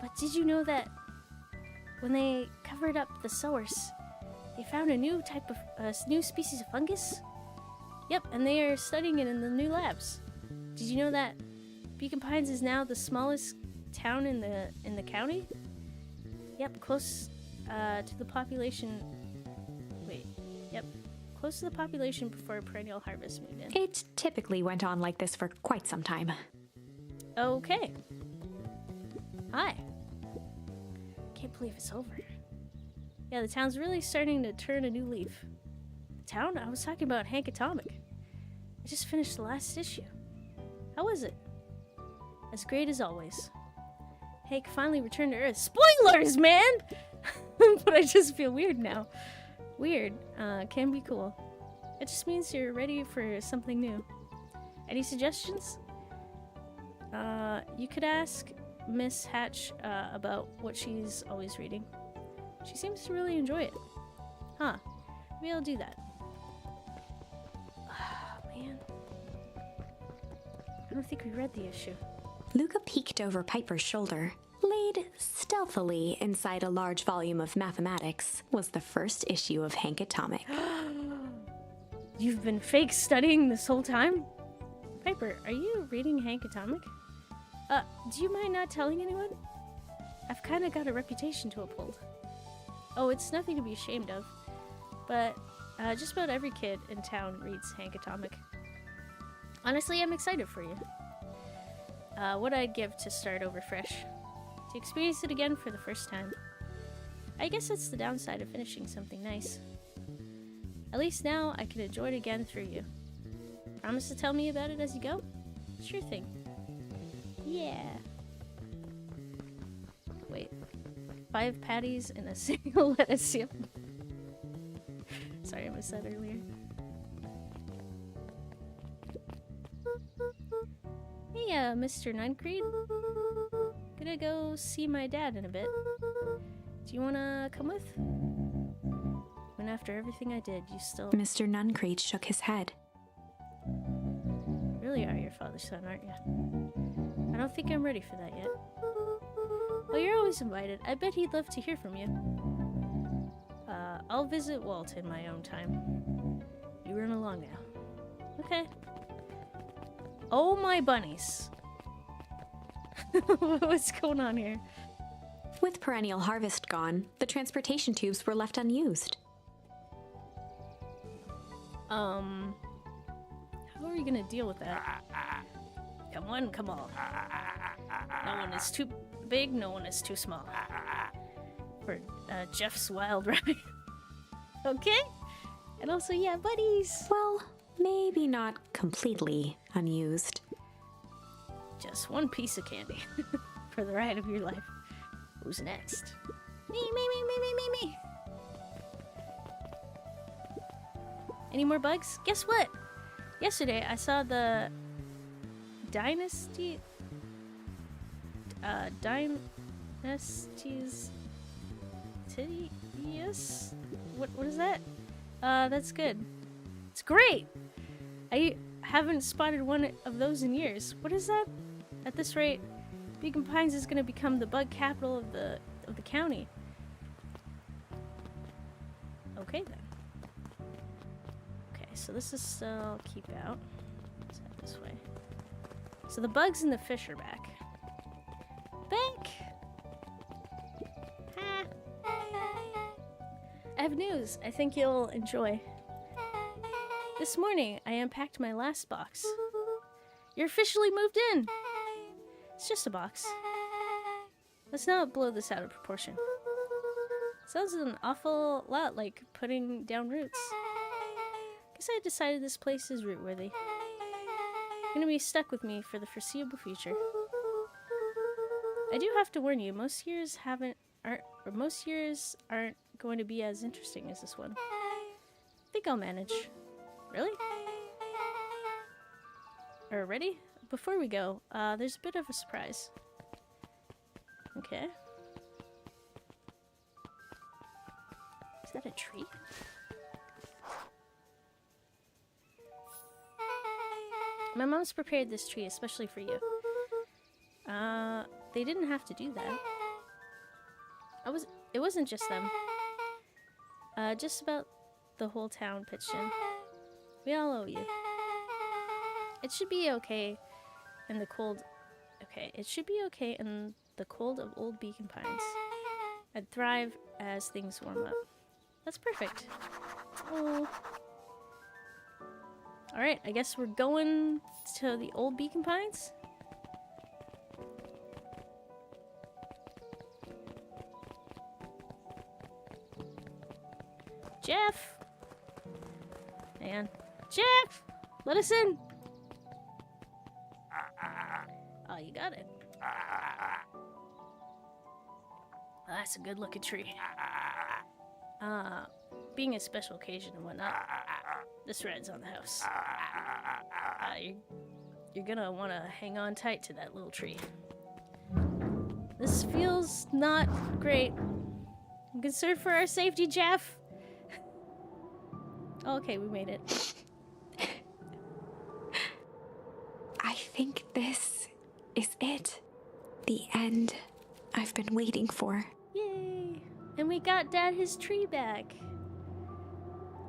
But did you know that when they covered up the sewers, they found a new type of, new species of fungus? Yep, and they are studying it in the new labs. Did you know that Beacon Pines is now the smallest town in the county? Yep, close to the population. Wait, yep, close to the population before perennial harvest moved in. It typically went on like this for quite some time. Okay. Hi. Can't believe it's over. Yeah, the town's really starting to turn a new leaf. The town? I was talking about Hank Atomic. I just finished the last issue. How was it? As great as always. Hank finally returned to Earth. Spoilers, man! But I just feel weird now. Weird. Can be cool. It just means you're ready for something new. Any suggestions? You could ask Miss Hatch about what she's always reading. She seems to really enjoy it. Huh. Maybe I'll do that. Man. I don't think we read the issue. Luca peeked over Piper's shoulder. Laid stealthily inside a large volume of mathematics was the first issue of Hank Atomic. You've been fake studying this whole time? Piper, are you reading Hank Atomic? Do you mind not telling anyone? I've kind of got a reputation to uphold. Oh, it's nothing to be ashamed of. But just about every kid in town reads Hank Atomic. Honestly, I'm excited for you. What I'd give to start over fresh. To experience it again for the first time. I guess that's the downside of finishing something nice. At least now I can enjoy it again through you. Promise to tell me about it as you go? Sure thing. Yeah. Wait. 5 patties and a single lettuce. Yep. Sorry, I missed that earlier. Hey, Mr. Nuncreed. Gonna go see my dad in a bit. Do you wanna come with? When after everything I did, you still... Mr. Nuncreed shook his head. Really are your father's son, aren't you? I don't think I'm ready for that yet. Oh, you're always invited. I bet he'd love to hear from you. I'll visit Walt in my own time. You run along now. Okay. Oh my bunnies. What's going on here? With perennial harvest gone, the transportation tubes were left unused. How are we gonna deal with that? Come on, come on. No one is too big, no one is too small. For Jeff's wild ride. Okay? And also, yeah, buddies. Well, maybe not completely unused. Just one piece of candy for the ride of your life. Who's next? Me. Any more bugs? Guess what? Yesterday I saw the Dynasty's Tidius? What is that? That's good. It's great! I haven't spotted one of those in years. What is that? At this rate, Beacon Pines is gonna become the bug capital of the county. Okay then. Okay, so this is still keep out. Let's head this way. So the bugs and the fish are back. Back! Ha! I have news I think you'll enjoy. This morning, I unpacked my last box. You're officially moved in! It's just a box. Let's not blow this out of proportion. Sounds an awful lot like putting down roots. Guess I decided this place is root worthy. Gonna be stuck with me for the foreseeable future. I do have to warn you, most years aren't going to be as interesting as this one. I think I'll manage. Really? Ready? Before we go, there's a bit of a surprise. Okay. Is that a tree? My mom's prepared this tree especially for you. They didn't have to do that. It wasn't just them. Just about the whole town pitched in. We all owe you. It should be okay in the cold... Okay, it should be okay in the cold of old Beacon Pines. I'd thrive as things warm up. That's perfect. Oh. Alright, I guess we're going to the old Beacon Pines? Jeff! Man. Jeff! Let us in! Oh, you got it. Oh, that's a good looking tree. Being a special occasion and whatnot, this ride's on the house. You're gonna wanna hang on tight to that little tree. This feels not great. I'm concerned for our safety, Jeff. Oh, okay, we made it. I think this is it. The end I've been waiting for. Yay! And we got Dad his tree back.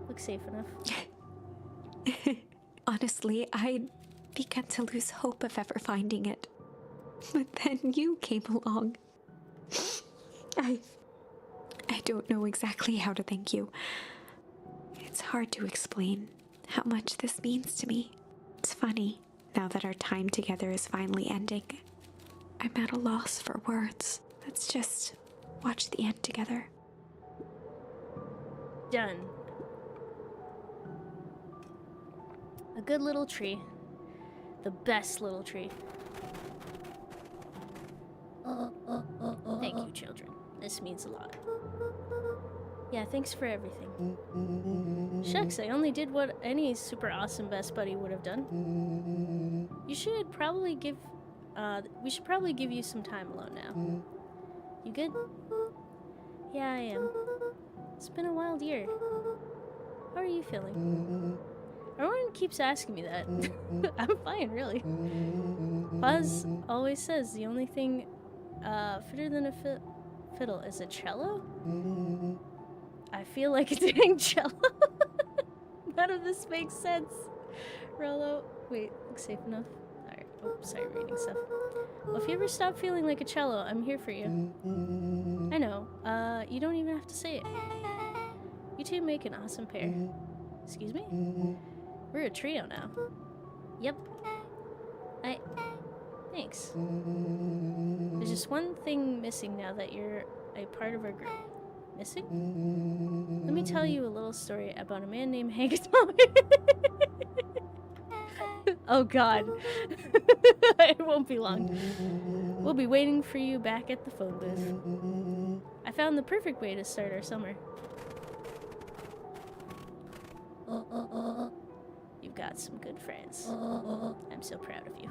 Looks safe enough. Honestly, I'd begun to lose hope of ever finding it. But then you came along. I don't know exactly how to thank you. It's hard to explain how much this means to me. It's funny, now that our time together is finally ending. I'm at a loss for words. Let's just watch the end together. Done. A good little tree. The best little tree. Thank you, children. This means a lot. Yeah, thanks for everything. Shucks, I only did what any super awesome best buddy would have done. You should probably give... we should probably give you some time alone now. You good? Yeah, I am. It's been a wild year. How are you feeling? Everyone keeps asking me that. I'm fine, really. Buzz always says the only thing fitter than a fiddle is a cello? I feel like it's dang cello. None of this makes sense. Rollo, wait, looks safe enough. Alright, oh, sorry, reading stuff. Well, if you ever stop feeling like a cello, I'm here for you. I know, you don't even have to say it. You two make an awesome pair. Excuse me? We're a trio now. Yep. Thanks. There's just one thing missing now that you're a part of our group. Missing? Let me tell you a little story about a man named Hank. Oh god. It won't be long. We'll be waiting for you back at the phone booth. I found the perfect way to start our summer. You've got some good friends. I'm so proud of you.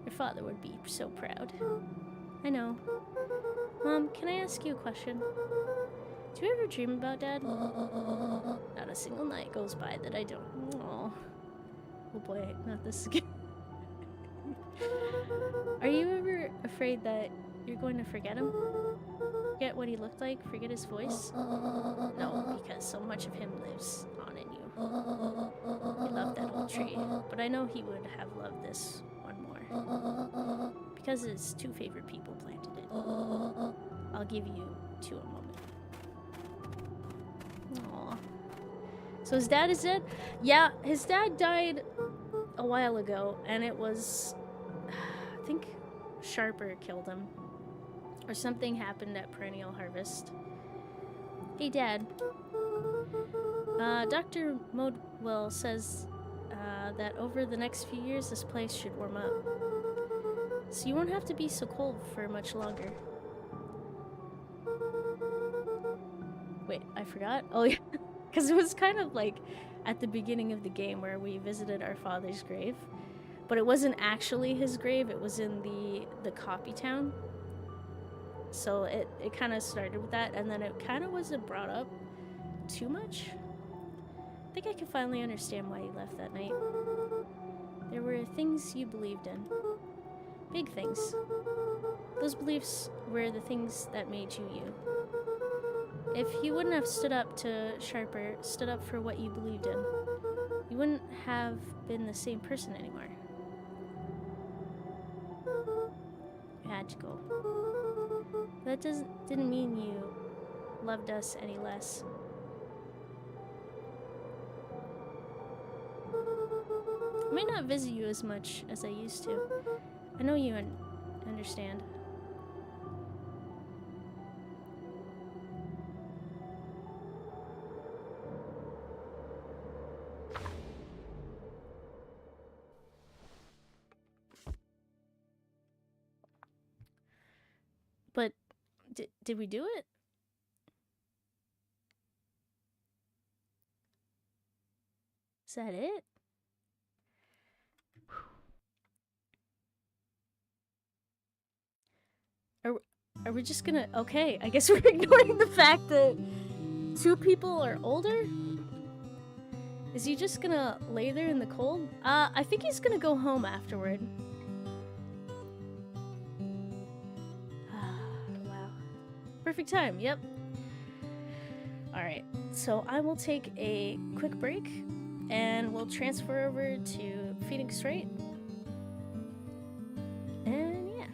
Your father would be so proud. I know. Mom, can I ask you a question? Do you ever dream about Dad? Not a single night goes by that I don't. Aww. Oh boy, not this again. Are you ever afraid that you're going to forget him? Forget what he looked like? Forget his voice? No, because so much of him lives on in you. He loved that old tree, but I know he would have loved this one more. Because his two favorite people planted it. I'll give you two a moment. Aww. So his dad is dead? Yeah, his dad died a while ago, and it was... I think Sharper killed him. Or something happened at Perennial Harvest. Hey, Dad. Dr. Modwell says that over the next few years this place should warm up. So you won't have to be so cold for much longer. Wait, I forgot? Oh, yeah. Because it was kind of like at the beginning of the game where we visited our father's grave. But it wasn't actually his grave, it was in the copy town. So it kind of started with that, and then it kind of wasn't brought up too much. I think I can finally understand why you left that night. There were things you believed in. Big things. Those beliefs were the things that made you you. If you wouldn't have stood up to Sharper, stood up for what you believed in, you wouldn't have been the same person anymore. You had to go. That didn't mean you loved us any less. I may not visit you as much as I used to. I know you understand. Did we do it? Is that it? Are we just gonna... Okay, I guess we're ignoring the fact that 2 people are older? Is he just gonna lay there in the cold? I think he's gonna go home afterward. Wow. Perfect time, yep. Alright, so I will take a quick break, and we'll transfer over to Phoenix Wright. And yeah,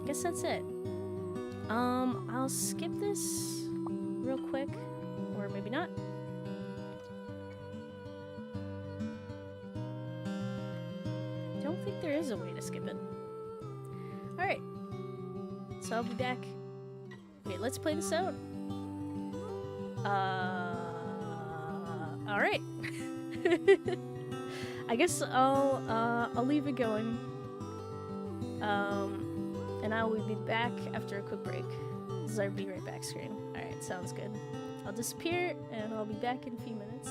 I guess that's it. I'll skip this real quick, or maybe not. I don't think there is a way to skip it. Alright, so I'll be back. Wait, let's play this out. Alright. I guess I'll leave it going. And I will be back after a quick break. This is our Be Right Back screen. Alright, sounds good. I'll disappear, and I'll be back in a few minutes.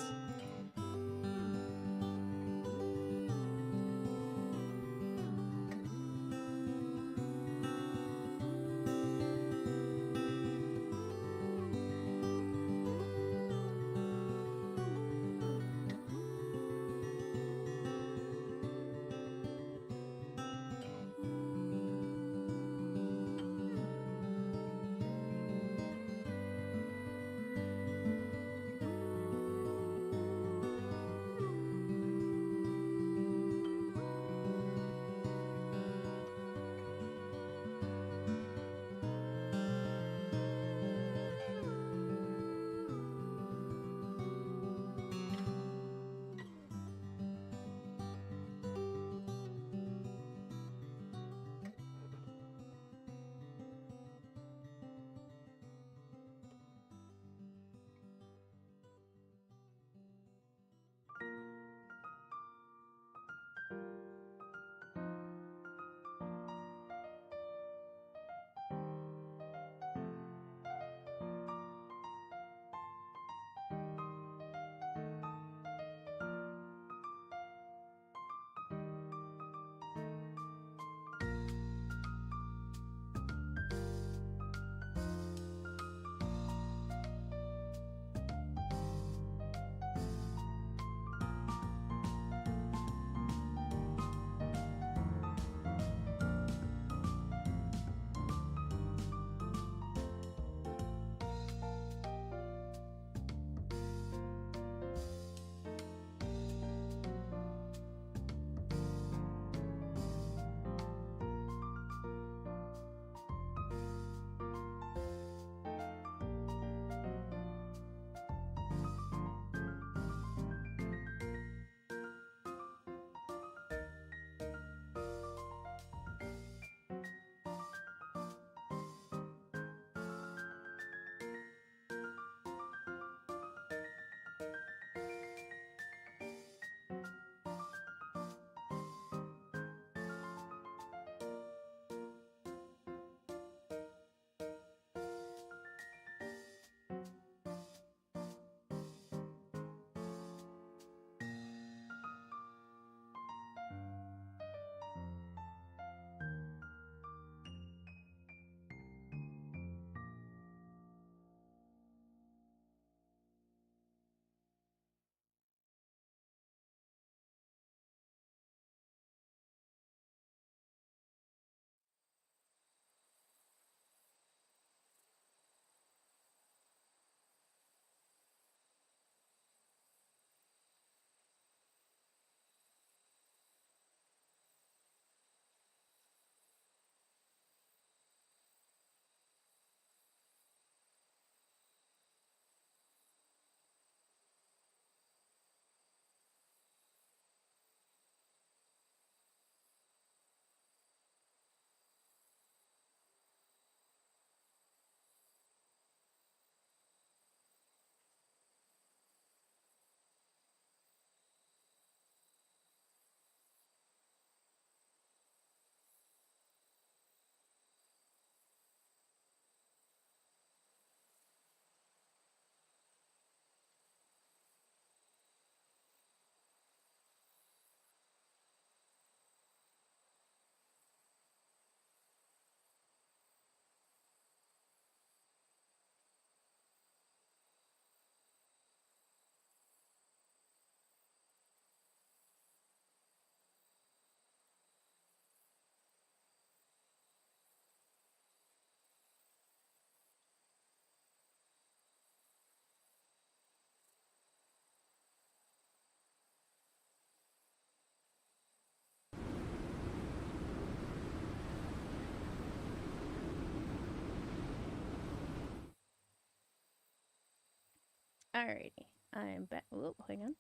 Alrighty, I'm back. Oh, hang on.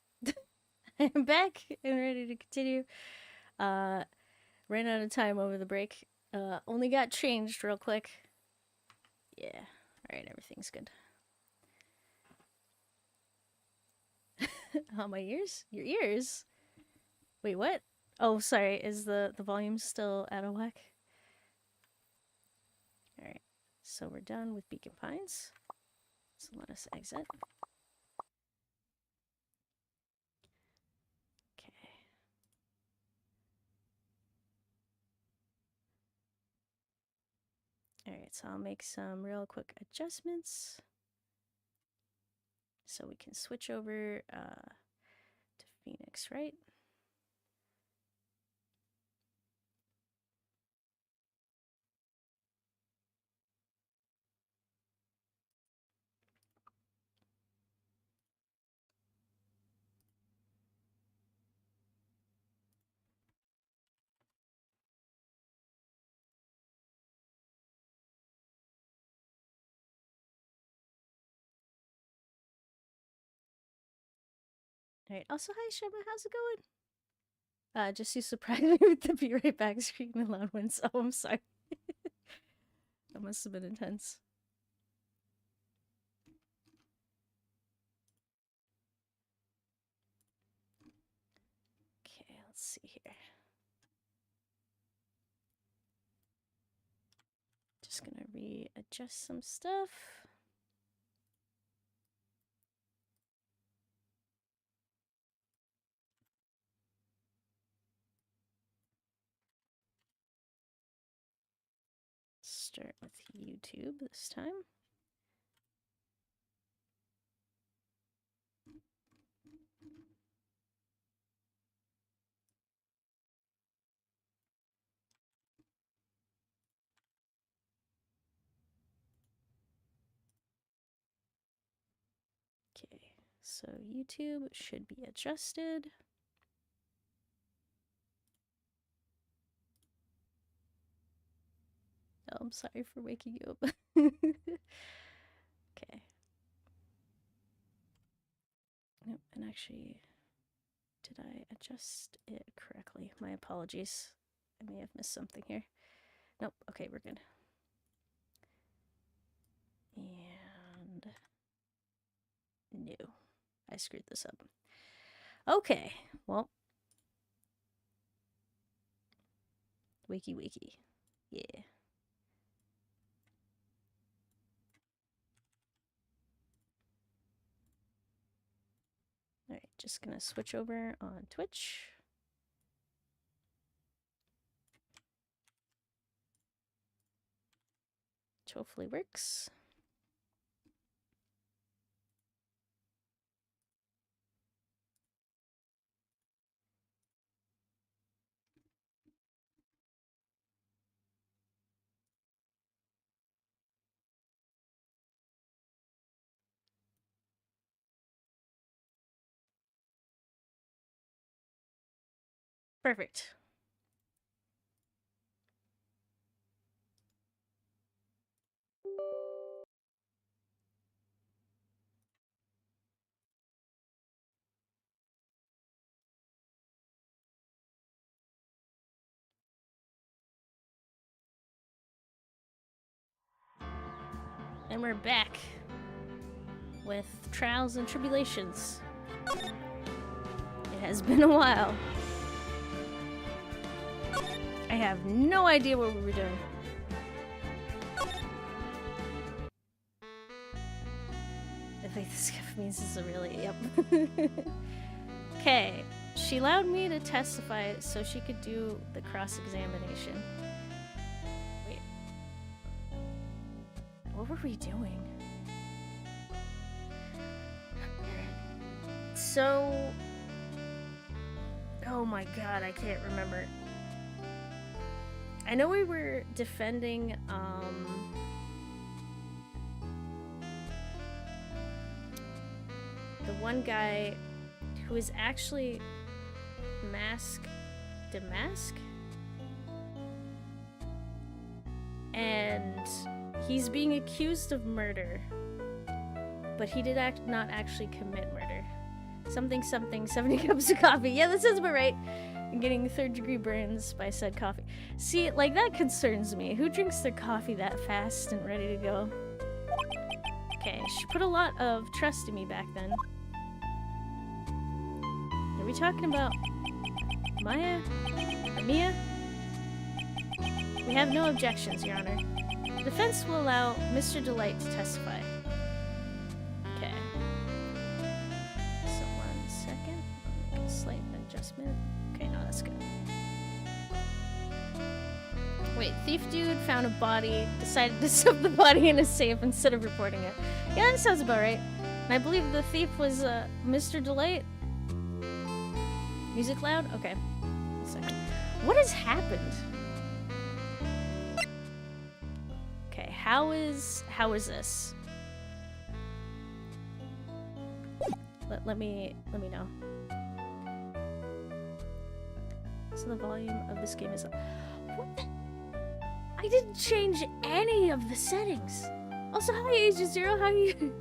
I'm back and ready to continue. Ran out of time over the break. Only got changed real quick. Yeah. Alright, everything's good. My ears? Your ears? Wait, what? Oh, sorry. Is the volume still out of whack? Alright. So we're done with Beacon Pines. So let us exit. Okay. Alright, so I'll make some real quick adjustments. So we can switch over to Phoenix, right? Alright, also, hi Shema, how's it going? Just you surprised me with the be right back scream and loud winds. Oh, I'm sorry. That must have been intense. Okay, let's see here. Just gonna readjust some stuff. Start with YouTube this time. Okay, so YouTube should be adjusted. Oh, I'm sorry for waking you up. Okay. Nope, and actually, did I adjust it correctly? My apologies. I may have missed something here. Nope, okay, we're good. And no, I screwed this up. Okay, well, wakey wakey, yeah. All right, just gonna switch over on Twitch. Which hopefully works. Perfect. And we're back with Trials and Tribulations. It has been a while. I have no idea what we were doing. I think this means this is really, yep. Okay, she allowed me to testify so she could do the cross-examination. Wait. What were we doing? So... Oh my god, I can't remember. I know we were defending, the one guy who is actually Damask? And he's being accused of murder. but he did not actually commit murder. Something, 70 cups of coffee. Yeah, that sounds about right. And getting third-degree burns by said coffee. See, like, that concerns me. Who drinks their coffee that fast and ready to go? Okay, she put a lot of trust in me back then. Are we talking about Maya? Or Mia? We have no objections, Your Honor. The defense will allow Mr. Delight to testify. Okay. So 1 second. Make a slight adjustment. Okay, no, that's good. Wait, thief dude found a body, decided to stuff the body in a safe instead of reporting it. Yeah, that sounds about right. And I believe the thief was Mr. Delight. Music loud? Okay. 1 second. What has happened? Okay, how is this? Let me know. So the volume of this game is up. What the? I didn't change any of the settings. Also, hi Agent Zero, how you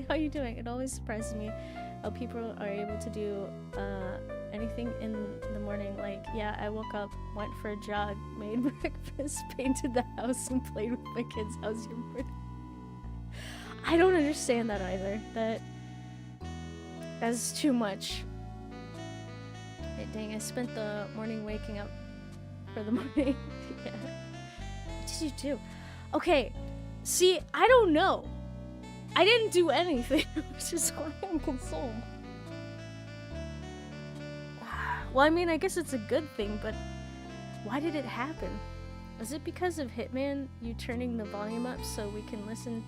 how you doing? It always surprises me how people are able to do anything in the morning. Like, yeah, I woke up, went for a jog, made breakfast, painted the house, and played with my kids. How's your morning? I don't understand that either. That's too much. Hey, dang, I spent the morning waking up for the morning. Yeah. What did you do? Okay, see, I don't know. I didn't do anything, which is why I'm concerned. Well, I mean, I guess it's a good thing, but why did it happen? Was it because of Hitman, you turning the volume up so we can listen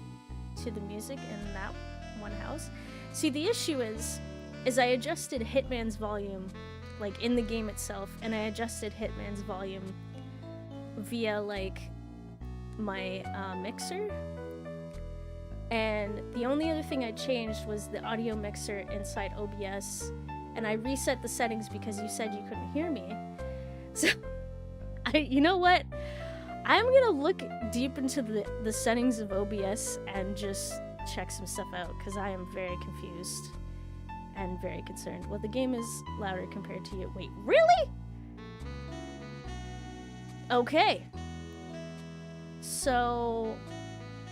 to the music in that one house? See, the issue is I adjusted Hitman's volume, like, in the game itself, and I adjusted Hitman's volume via, like, my mixer. And the only other thing I changed was the audio mixer inside OBS, and I reset the settings because you said you couldn't hear me. So, you know what? I'm gonna look deep into the settings of OBS and just check some stuff out, because I am very confused and very concerned. Well, the game is louder compared to you. Wait, really? Okay. So,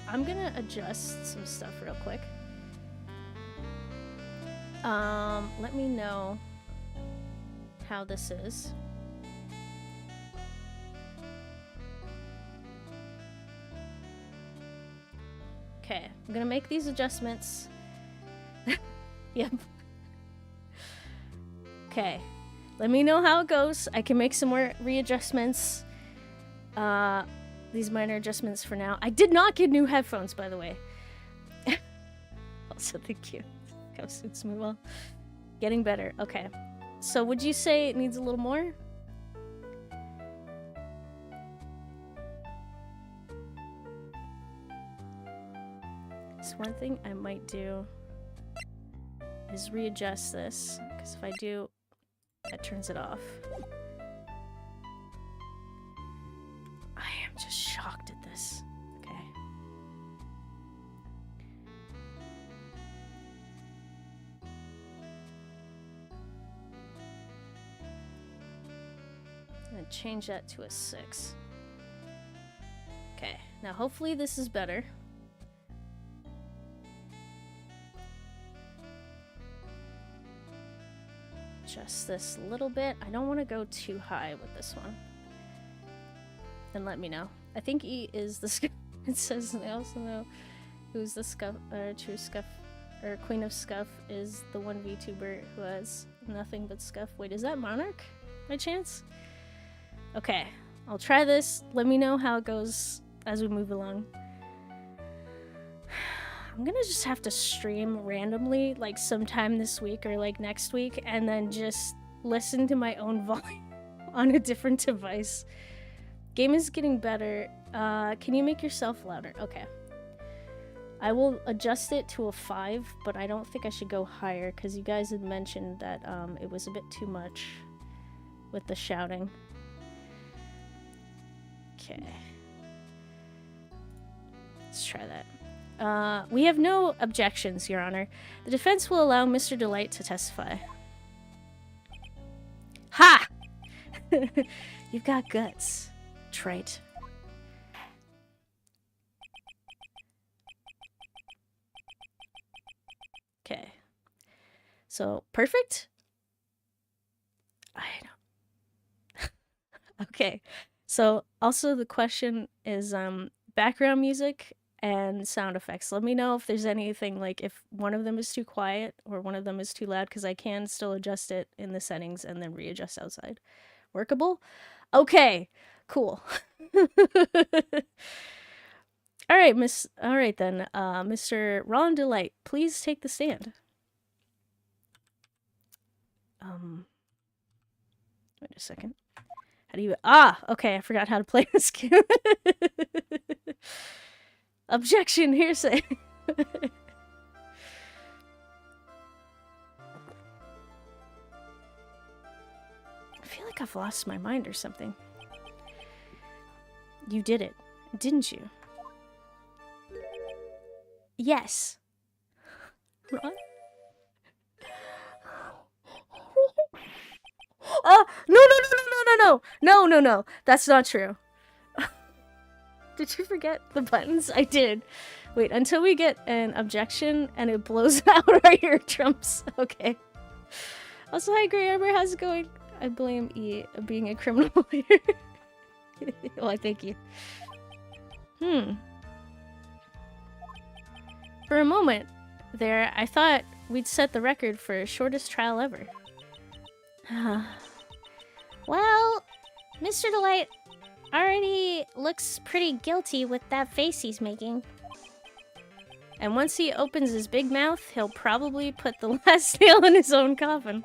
I'm gonna adjust some stuff real quick. Let me know how this is. Okay, I'm gonna make these adjustments. Yep. Okay, let me know how it goes. I can make some more readjustments. These minor adjustments for now. I did not get new headphones, by the way. Also, thank you. That suits me well. Getting better. Okay. So would you say it needs a little more? So one thing I might do is readjust this, because if I do, that turns it off. I am just shocked at this. Okay. I'm gonna change that to a 6. Okay, now hopefully this is better. Adjust this a little bit. I don't want to go too high with this one. Then let me know. I think E is the scuff. It says, and I also know who's the scuff, true scuff, or Queen of Scuff is the one VTuber who has nothing but scuff. Wait, is that Monarch by chance? Okay, I'll try this. Let me know how it goes as we move along. I'm gonna just have to stream randomly, like sometime this week or like next week, and then just listen to my own volume on a different device. Game is getting better. Can you make yourself louder? Okay. I will adjust it to a 5, but I don't think I should go higher because you guys had mentioned that it was a bit too much with the shouting. Okay. Let's try that. We have no objections, Your Honor. The defense will allow Mr. Delight to testify. Ha! You've got guts. Trite. Okay. So, perfect? I don't... Okay. So, also the question is, background music and sound effects. Let me know if there's anything, like, if one of them is too quiet or one of them is too loud, because I can still adjust it in the settings and then readjust outside. Workable? Okay. Cool. Alright, then, Mr. Ron Delight, please take the stand. Wait a second. How do you... okay, I forgot how to play this game. Objection, hearsay. I feel like I've lost my mind or something. You did it, didn't you? Yes. Ron? No. That's not true. Did you forget the buttons? I did. Wait, until we get an objection and it blows out our eardrums. Okay. Also, hi, Grey Armor. How's it going? I blame E being a criminal lawyer. Well, thank you. For a moment there, I thought we'd set the record for shortest trial ever. Well, Mr. Delight already looks pretty guilty with that face he's making. And once he opens his big mouth, he'll probably put the last nail in his own coffin.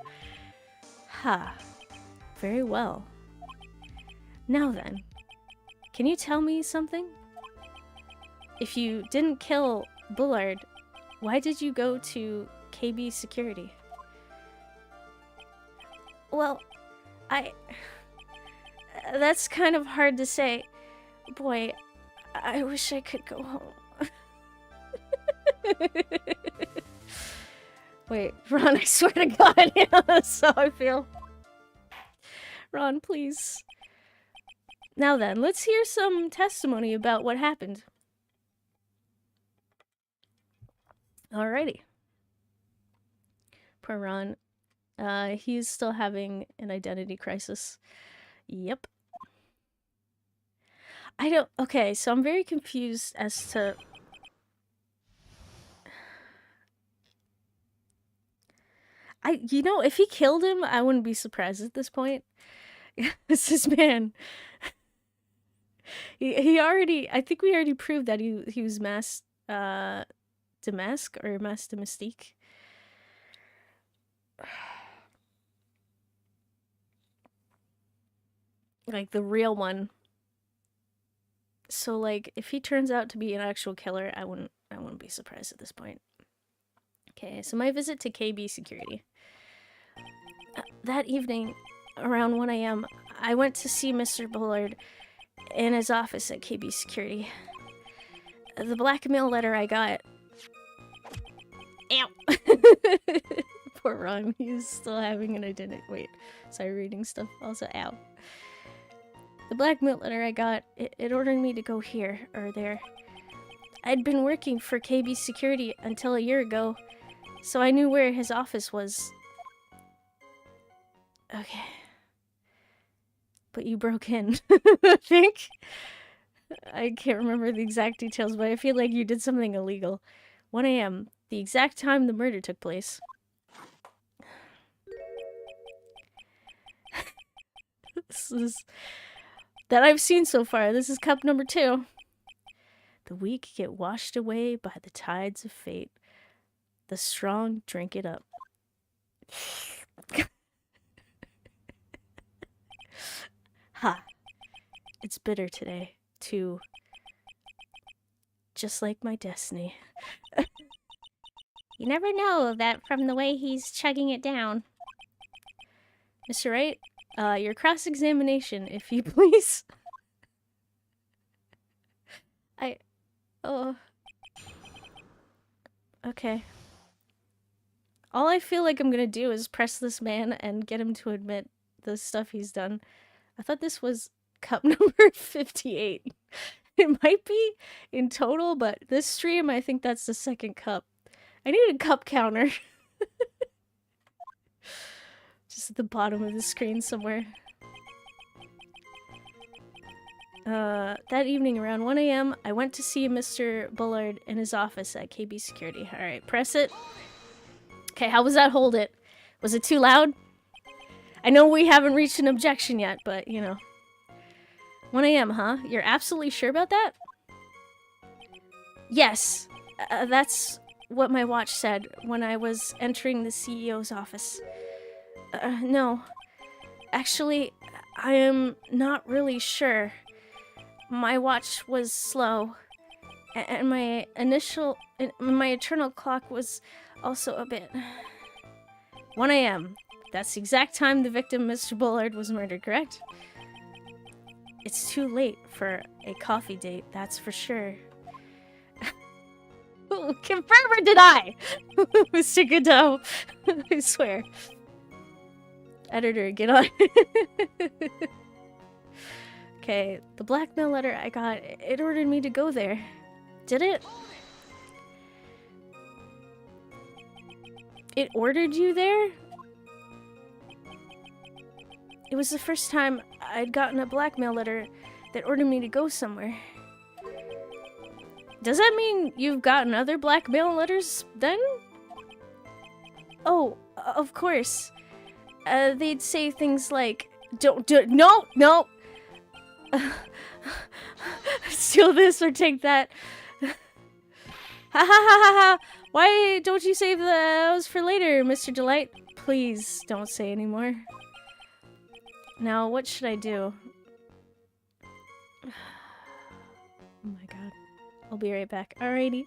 Very well. Now then, can you tell me something? If you didn't kill Bullard, why did you go to KB Security? Well, that's kind of hard to say. Boy, I wish I could go home. Wait, Ron, I swear to God, yeah, that's how I feel. Ron, please. Now then, let's hear some testimony about what happened. Alrighty. Poor Ron. He's still having an identity crisis. Yep. Okay, so I'm very confused as to... You know, if he killed him, I wouldn't be surprised at this point. This man... He already... I think we already proved that he was masked, Damask or Mask de Mystique. Like the real one. So like if he turns out to be an actual killer, I wouldn't be surprised at this point. Okay, so my visit to KB Security. That evening, around 1 a.m., I went to see Mr. Bullard in his office at KB Security. The blackmail letter I got... Ow! Poor Ron, he's still having an identity... Wait, sorry, reading stuff. Also, ow. The blackmail letter I got, it ordered me to go here, or there. I'd been working for KB Security until a year ago, so I knew where his office was. Okay. But you broke in, I think? I can't remember the exact details, but I feel like you did something illegal. 1 a.m., the exact time the murder took place. This is... that I've seen so far. This is cup number 2. The weak get washed away by the tides of fate. The strong drink it up. Ha. It's bitter today, too. Just like my destiny. You never know that from the way he's chugging it down. Mr. Wright, your cross-examination, if you please. Okay. All I feel like I'm gonna do is press this man and get him to admit the stuff he's done. I thought this was cup number 58. It might be in total, but this stream, I think that's the second cup. I need a cup counter. Just at the bottom of the screen somewhere. That evening around 1 a.m., I went to see Mr. Bullard in his office at KB Security. Alright, press it. Okay, how was that? Hold it. Was it too loud? I know we haven't reached an objection yet, but, you know. 1 a.m., huh? You're absolutely sure about that? Yes. That's what my watch said when I was entering the CEO's office. No. Actually, I am not really sure. My watch was slow, and my internal clock was also a bit. 1 a.m. That's the exact time the victim, Mr. Bullard, was murdered, correct? It's too late for a coffee date, that's for sure. Confirm or deny? Mr. Godot. I swear. Editor, get on. Okay, the blackmail letter I got, it ordered me to go there. Did it? It ordered you there? It was the first time I'd gotten a blackmail letter that ordered me to go somewhere. Does that mean you've gotten other blackmail letters then? Oh, of course. They'd say things like, don't do it. No! Steal this or take that. Ha ha ha ha ha! Why don't you save those for later, Mr. Delight? Please don't say anymore. Now, what should I do? Oh my god. I'll be right back. Alrighty.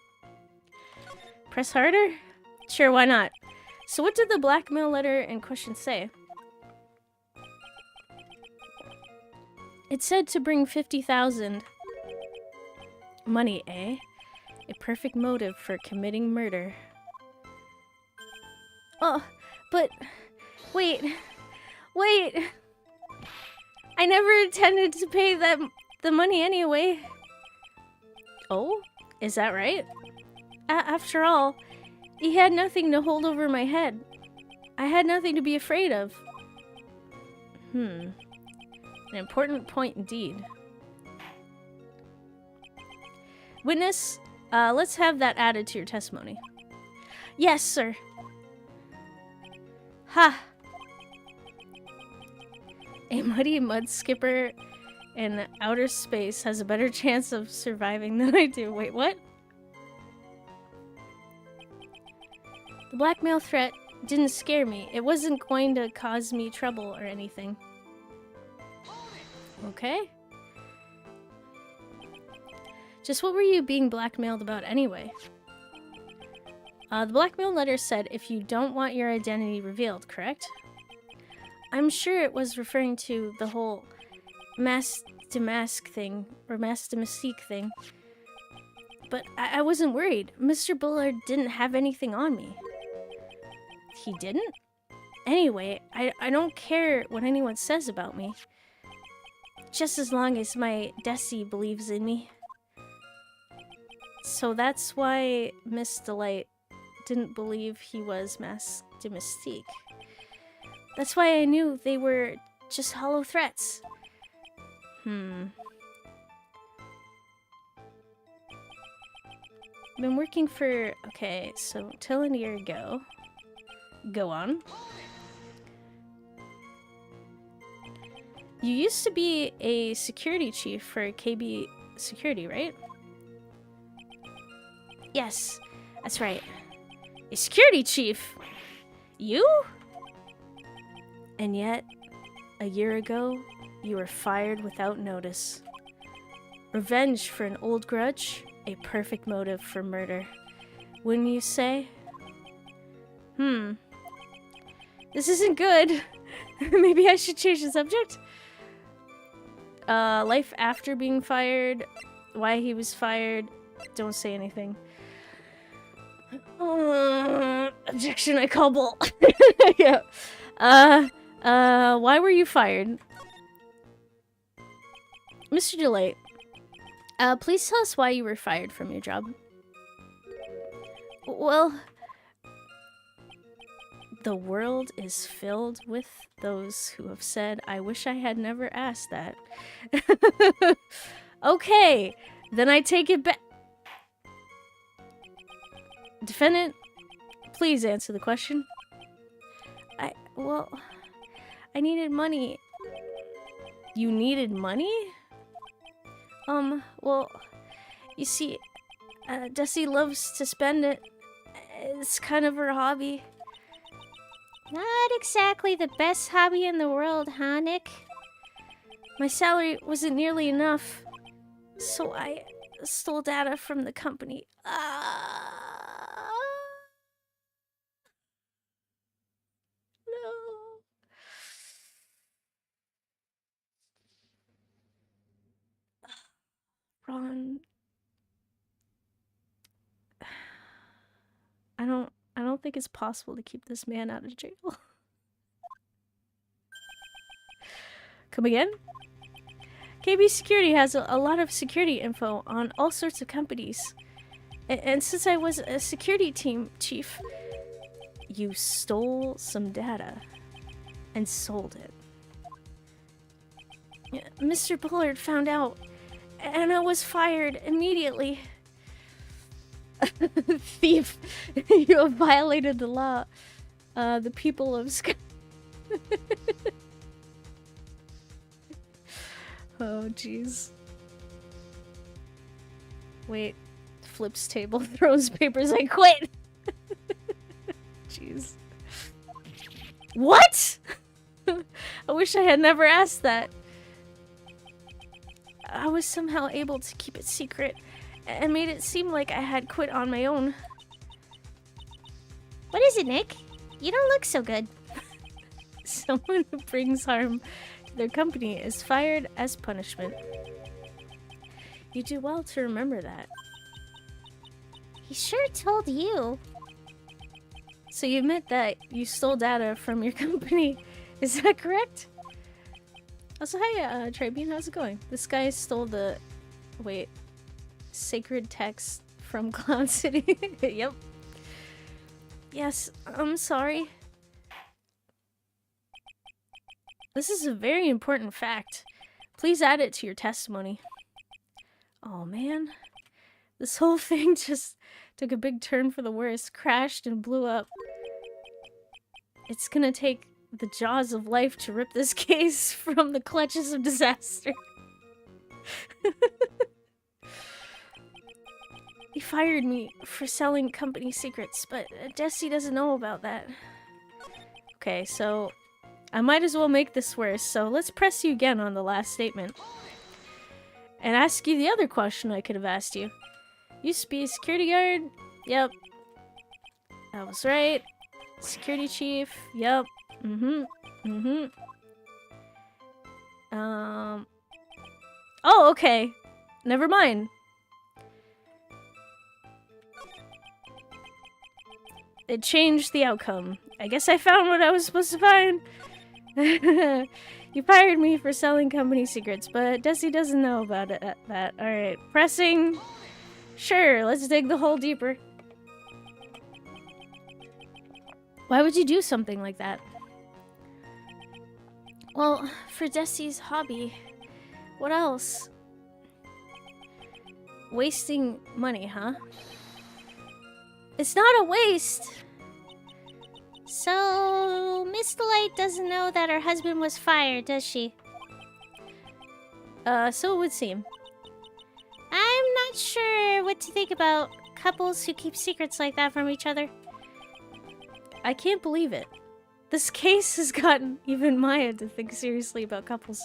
Press harder? Sure, why not? So what did the blackmail letter in question say? It said to bring 50,000. Money, eh? A perfect motive for committing murder. Oh, but... Wait. I never intended to pay the money anyway. Oh? Is that right? After all, he had nothing to hold over my head. I had nothing to be afraid of. An important point indeed. Witness, let's have that added to your testimony. Yes, sir. Ha! A muddy mud skipper in outer space has a better chance of surviving than I do. Wait, what? The blackmail threat didn't scare me. It wasn't going to cause me trouble or anything. Okay. Just what were you being blackmailed about anyway? The blackmail letter said if you don't want your identity revealed, correct? I'm sure it was referring to the whole mask to mask thing, or mask to mystique thing. But I wasn't worried. Mr. Bullard didn't have anything on me. He didn't? Anyway, I don't care what anyone says about me. Just as long as my Desi believes in me. So that's why Miss Delight didn't believe he was masked to mystique. That's why I knew they were just hollow threats. Been working for... Okay, so till a year ago. Go on. You used to be a security chief for KB Security, right? Yes, that's right. A security chief? You? And yet, a year ago, you were fired without notice. Revenge for an old grudge? A perfect motive for murder. Wouldn't you say? This isn't good. Maybe I should change the subject? Life after being fired. Why he was fired. Don't say anything. Objection, I call bull. Yeah. Why were you fired? Mr. Delight, please tell us why you were fired from your job. Well, the world is filled with those who have said, I wish I had never asked that. Okay, then I take it back. Defendant, please answer the question. Well, I needed money. You needed money? Well, you see, Desi loves to spend it. It's kind of her hobby. Not exactly the best hobby in the world, huh, Nick? My salary wasn't nearly enough, so I stole data from the company. No. Ron. I don't think it's possible to keep this man out of jail. Come again? KB Security has a lot of security info on all sorts of companies. And since I was a security team chief, you stole some data and sold it. Mr. Bullard found out, and I was fired immediately. Thief, you have violated the law. The people of Oh, jeez. Wait. Flips table, throws papers, I quit! Jeez. What?! I wish I had never asked that. I was somehow able to keep it secret and made it seem like I had quit on my own. What is it, Nick? You don't look so good. Someone who brings harm to their company is fired as punishment. You do well to remember that. He sure told you. So you admit that you stole data from your company, is that correct? Also, hi, Tribune, how's it going? This guy stole the... wait. Sacred text from Cloud City. Yep. Yes, I'm sorry. This is a very important fact. Please add it to your testimony. Oh, man. This whole thing just took a big turn for the worse, crashed and blew up. It's gonna take the jaws of life to rip this case from the clutches of disaster. He fired me for selling company secrets, but Desi doesn't know about that. Okay, so I might as well make this worse, so let's press you again on the last statement. And ask you the other question I could have asked you. Used to be a security guard? Yep. That was right. Security chief? Yep. Oh, okay. Never mind. It changed the outcome. I guess I found what I was supposed to find. You fired me for selling company secrets, but Desi doesn't know about it. That. Alright. Pressing. Sure, let's dig the hole deeper. Why would you do something like that? Well, for Desi's hobby. What else? Wasting money, huh? It's not a waste! So, Miss Delight doesn't know that her husband was fired, does she? So it would seem. I'm not sure what to think about couples who keep secrets like that from each other. I can't believe it. This case has gotten even Maya to think seriously about couples.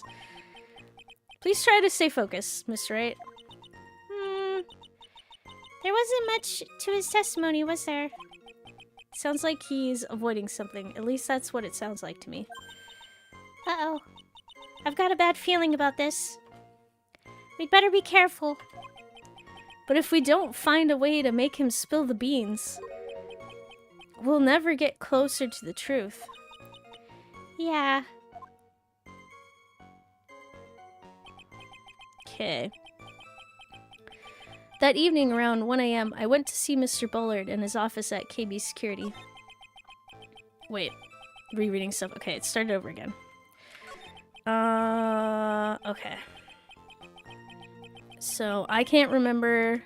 Please try to stay focused, Mr. Wright. There wasn't much to his testimony, was there? Sounds like he's avoiding something. At least that's what it sounds like to me. Uh-oh. I've got a bad feeling about this. We'd better be careful. But if we don't find a way to make him spill the beans, we'll never get closer to the truth. Yeah. Okay. That evening around 1 a.m., I went to see Mr. Bullard in his office at KB Security. Wait. Rereading stuff. Okay, it started over again. Okay. So, I can't remember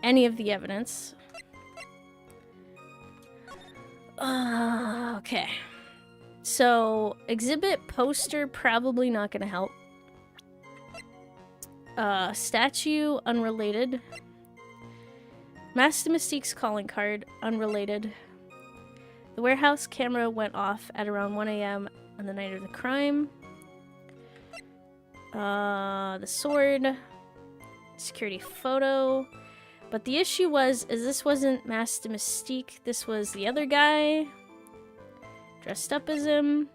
any of the evidence. Okay. So, exhibit poster probably not gonna help. Statue, unrelated. Master Mystique's calling card, unrelated. The warehouse camera went off at around 1 a.m. on the night of the crime. The sword. Security photo. But the issue is this wasn't Master Mystique, this was the other guy. Dressed up as him.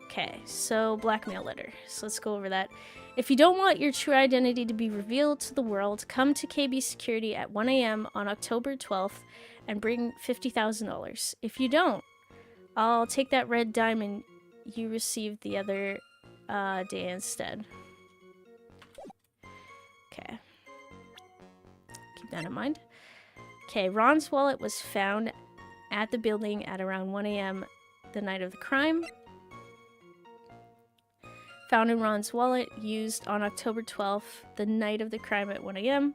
Okay, so blackmail letter. So let's go over that. If you don't want your true identity to be revealed to the world, come to KB Security at 1 a.m. on October 12th and bring $50,000. If you don't, I'll take that red diamond you received the other day instead. Okay. Keep that in mind. Okay, Ron's wallet was found at the building at around 1 a.m. the night of the crime. Found in Ron's wallet, used on October 12th, the night of the crime at 1 a.m.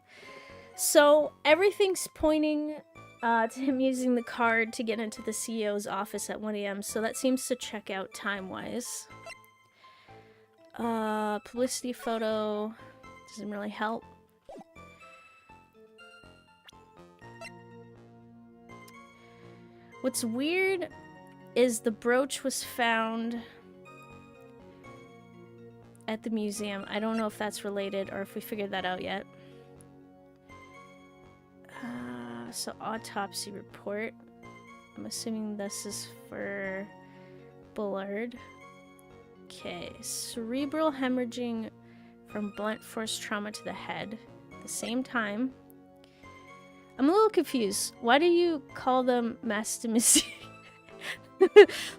So everything's pointing to him using the card to get into the CEO's office at 1 a.m. So that seems to check out time-wise. Publicity photo doesn't really help. What's weird is the brooch was found at the museum. I don't know if that's related or if we figured that out yet. So autopsy report. I'm assuming this is for Bullard. Okay, cerebral hemorrhaging from blunt force trauma to the head at the same time. I'm a little confused. Why do you call them Master Mystique?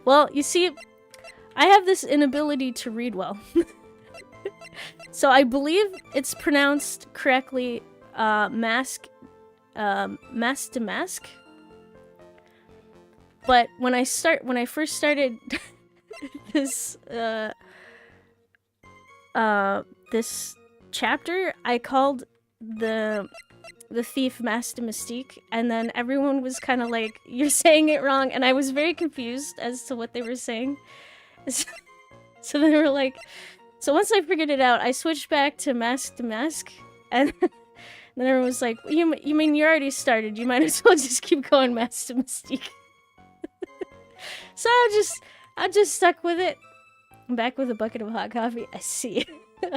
Well, you see, I have this inability to read well. So I believe it's pronounced correctly, mask to mask. But when I first started this this chapter, I called the thief Master Mystique, and then everyone was kind of like, "You're saying it wrong," and I was very confused as to what they were saying. So they were like, so once I figured it out, I switched back to mask, and then everyone was like, "You mean you already started? You might as well just keep going Master Mystique." So I just stuck with it. I'm back with a bucket of hot coffee. I see.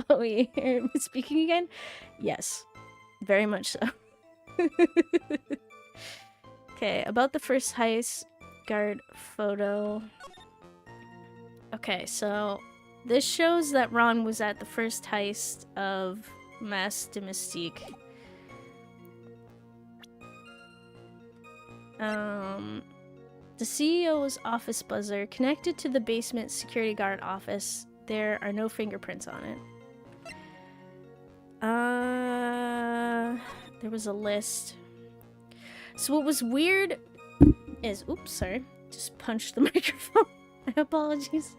Oh, you're speaking again? Yes, very much so. Okay, about the first heist guard photo. Okay, so this shows that Ron was at the first heist of Master Mystique. The CEO's office buzzer connected to the basement security guard office. There are no fingerprints on it. There was a list. So what was weird is, oops, sorry, just punched the microphone. Apologies.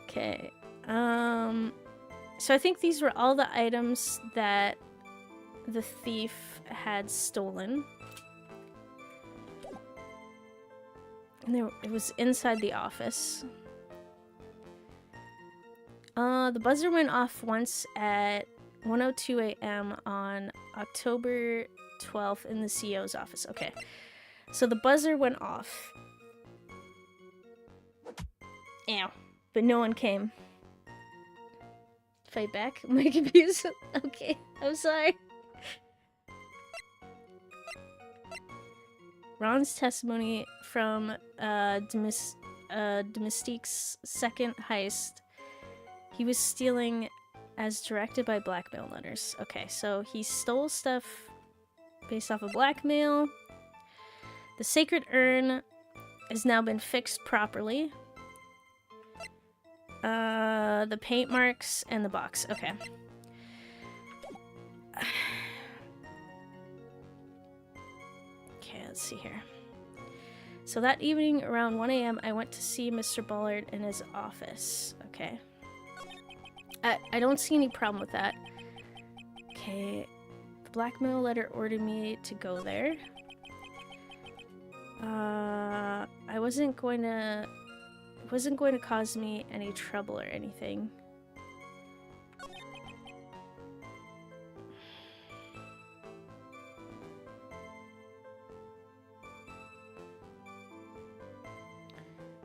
Okay. So I think these were all the items that the thief had stolen. And it was inside the office. The buzzer went off once at 1:02 a.m. on October 12th in the CEO's office. Okay. So the buzzer went off. Ow. But no one came. Fight back? Am I confused? Okay, I'm sorry. Ron's testimony from Mystique's second heist. He was stealing as directed by blackmail letters. Okay, so he stole stuff based off of blackmail. The sacred urn has now been fixed properly. The paint marks and the box. Okay. Okay, let's see here. So that evening around 1 a.m. I went to see Mr. Bullard in his office. Okay. I don't see any problem with that. Okay. The blackmail letter ordered me to go there. It wasn't going to cause me any trouble or anything.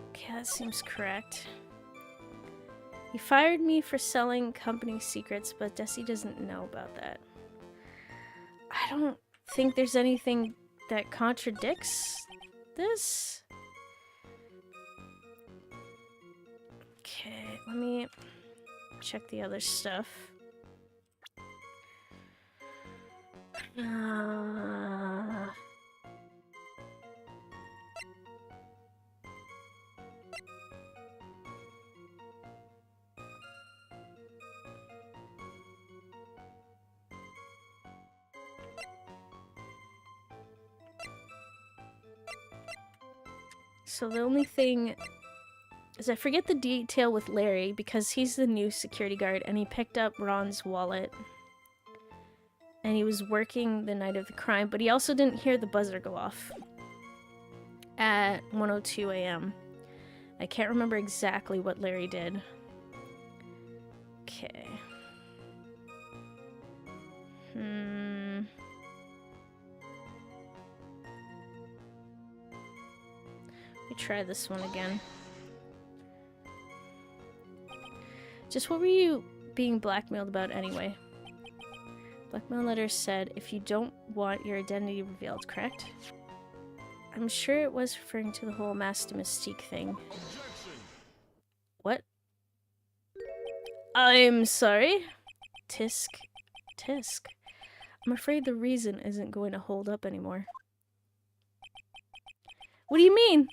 Okay, that seems correct. He fired me for selling company secrets, but Desi doesn't know about that. I don't think there's anything that contradicts this. Okay, let me check the other stuff. So the only thing is I forget the detail with Larry because he's the new security guard and he picked up Ron's wallet. And he was working the night of the crime, but he also didn't hear the buzzer go off at 1:02 a.m. I can't remember exactly what Larry did. Okay. Let me try this one again. Just what were you being blackmailed about anyway? Blackmail letter said if you don't want your identity revealed, correct? I'm sure it was referring to the whole Master Mystique thing. What? I'm sorry? Tisk. I'm afraid the reason isn't going to hold up anymore. What do you mean?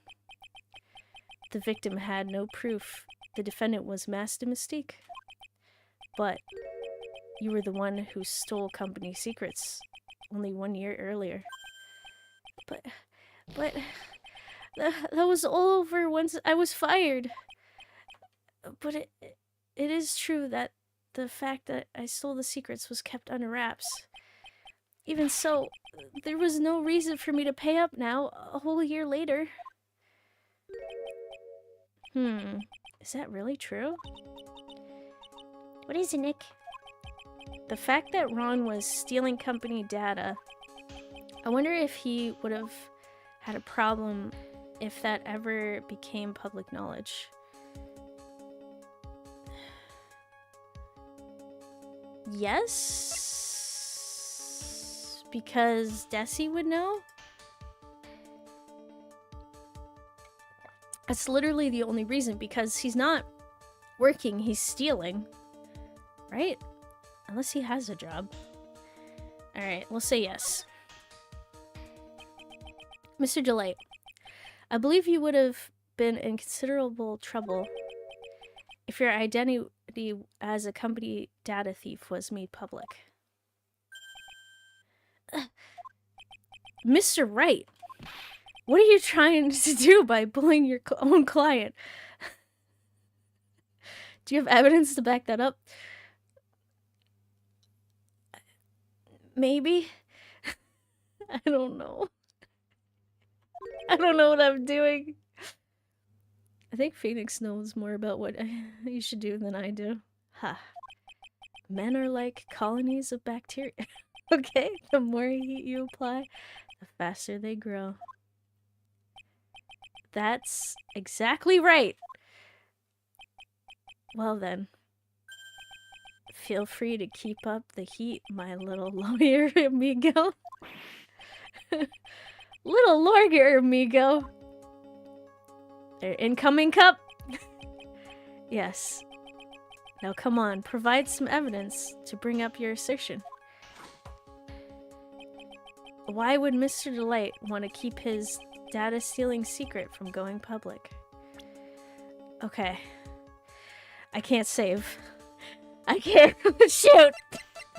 The victim had no proof the defendant was Master Mystique. But you were the one who stole company secrets only 1 year earlier. But that was all over once I was fired. But it is true that the fact that I stole the secrets was kept under wraps. Even so, there was no reason for me to pay up now, a whole year later. Is that really true? What is it, Nick? The fact that Ron was stealing company data, I wonder if he would have had a problem if that ever became public knowledge. Yes? Because Desi would know? That's literally the only reason, because he's not working, he's stealing. Right? Unless he has a job. Alright, we'll say yes. Mr. Delight, I believe you would have been in considerable trouble if your identity as a company data thief was made public. Mr. Wright, what are you trying to do by bullying your own client? Do you have evidence to back that up? Maybe? I don't know. I don't know what I'm doing. I think Phoenix knows more about what you should do than I do. Ha. Men are like colonies of bacteria. Okay? The more heat you apply, the faster they grow. That's exactly right. Well then. Feel free to keep up the heat, my little lawyer amigo. Little lawyer amigo. Their incoming cup. Yes. Now come on, provide some evidence to bring up your assertion. Why would Mr. Delight want to keep his data stealing secret from going public? Okay. I can't save. I can't. Shoot!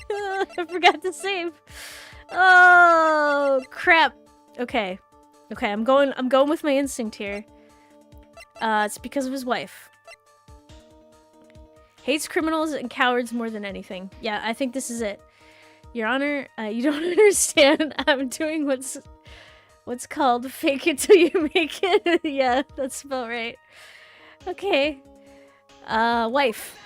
I forgot to save. Oh, crap. Okay. Okay, I'm going with my instinct here. It's because of his wife. Hates criminals and cowards more than anything. Yeah, I think this is it. Your Honor, you don't understand. I'm doing what's called fake it till you make it. Yeah, that's about right. Okay. Wife.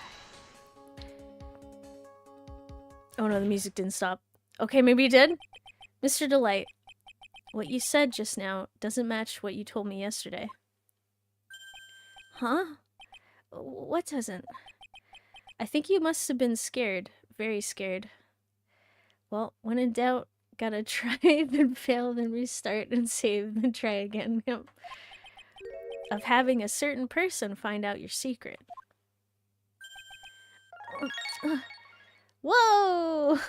Oh no, the music didn't stop. Okay, maybe it did? Mr. Delight, what you said just now doesn't match what you told me yesterday. Huh? What doesn't? I think you must have been scared. Very scared. Well, when in doubt, gotta try, then fail, then restart, and save, then try again. Yep. Of having a certain person find out your secret. Whoa!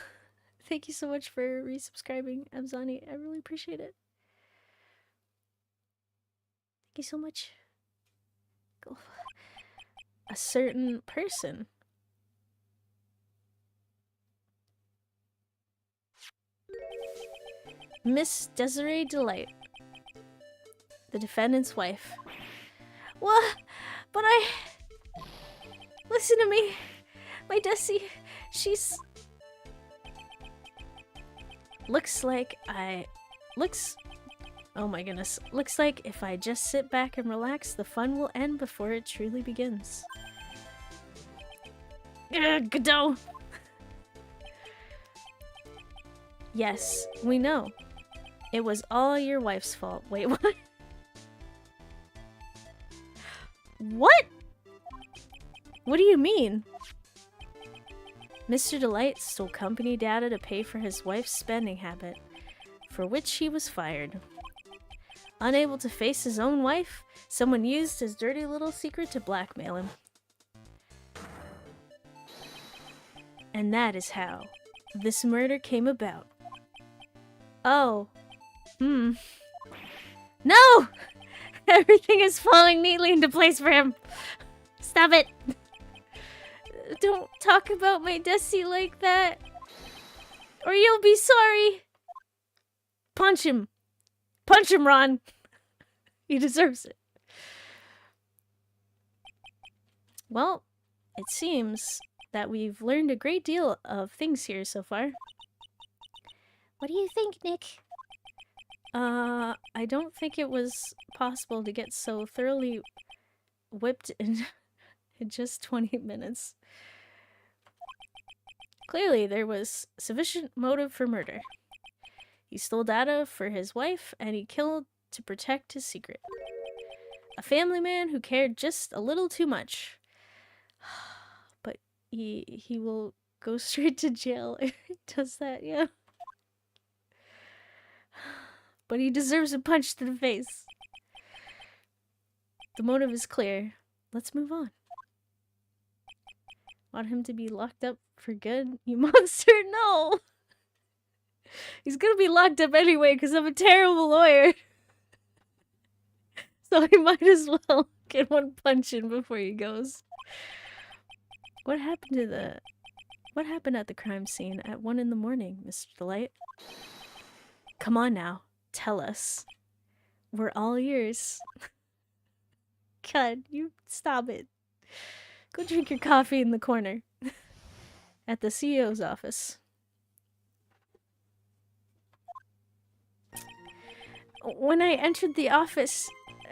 Thank you so much for resubscribing, Abzani. I really appreciate it. Thank you so much. Go. A certain person. Miss Desiree Delight. The defendant's wife. What? But I... Listen to me. My Desi, she's... Looks like oh my goodness. Looks like if I just sit back and relax, the fun will end before it truly begins. Godot! Yes, we know. It was all your wife's fault. Wait, what? What? What do you mean? Mr. Delight stole company data to pay for his wife's spending habit, for which he was fired. Unable to face his own wife, someone used his dirty little secret to blackmail him. And that is how this murder came about. Oh. No! Everything is falling neatly into place for him. Stop it. Don't talk about my Desi like that, or you'll be sorry. Punch him. Punch him, Ron. He deserves it. Well, it seems that we've learned a great deal of things here so far. What do you think, Nick? I don't think it was possible to get so thoroughly whipped in just 20 minutes. Clearly, there was sufficient motive for murder. He stole data for his wife, and he killed to protect his secret. A family man who cared just a little too much. But he will go straight to jail if he does that, yeah. But he deserves a punch to the face. The motive is clear. Let's move on. Want him to be locked up for good? You monster, no! He's gonna be locked up anyway because I'm a terrible lawyer. So he might as well get one punch in before he goes. What happened at the crime scene at 1 in the morning, Mr. Delight? Come on now, tell us. We're all ears. God, you stop it. Go drink your coffee in the corner. At the CEO's office. When I entered the office,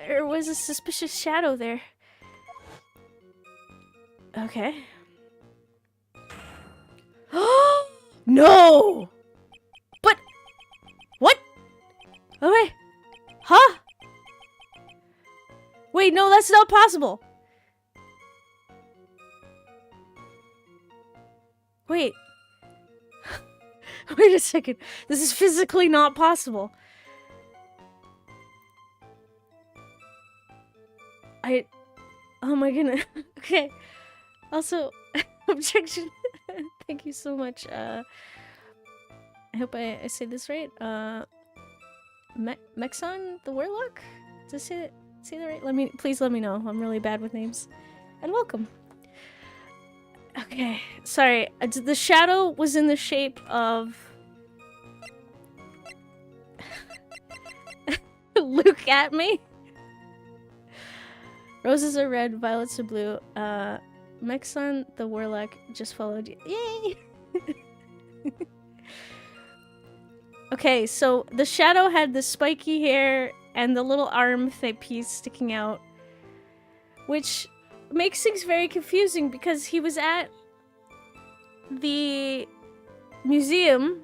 there was a suspicious shadow there. Okay. No! But... What? Okay. Huh? Wait, no, that's not possible. Wait. Wait a second. This is physically not possible. Oh my goodness. Okay. Also, objection. Thank you so much. I hope I say this right. Mexon the Warlock? Did I say that right? Please let me know. I'm really bad with names. And welcome. Okay, sorry. The shadow was in the shape of... Look at me. Roses are red, violets are blue. Mexon the Warlock just followed you. Yay! Okay, so the shadow had the spiky hair and the little arm piece sticking out, which makes things very confusing because he was at the museum,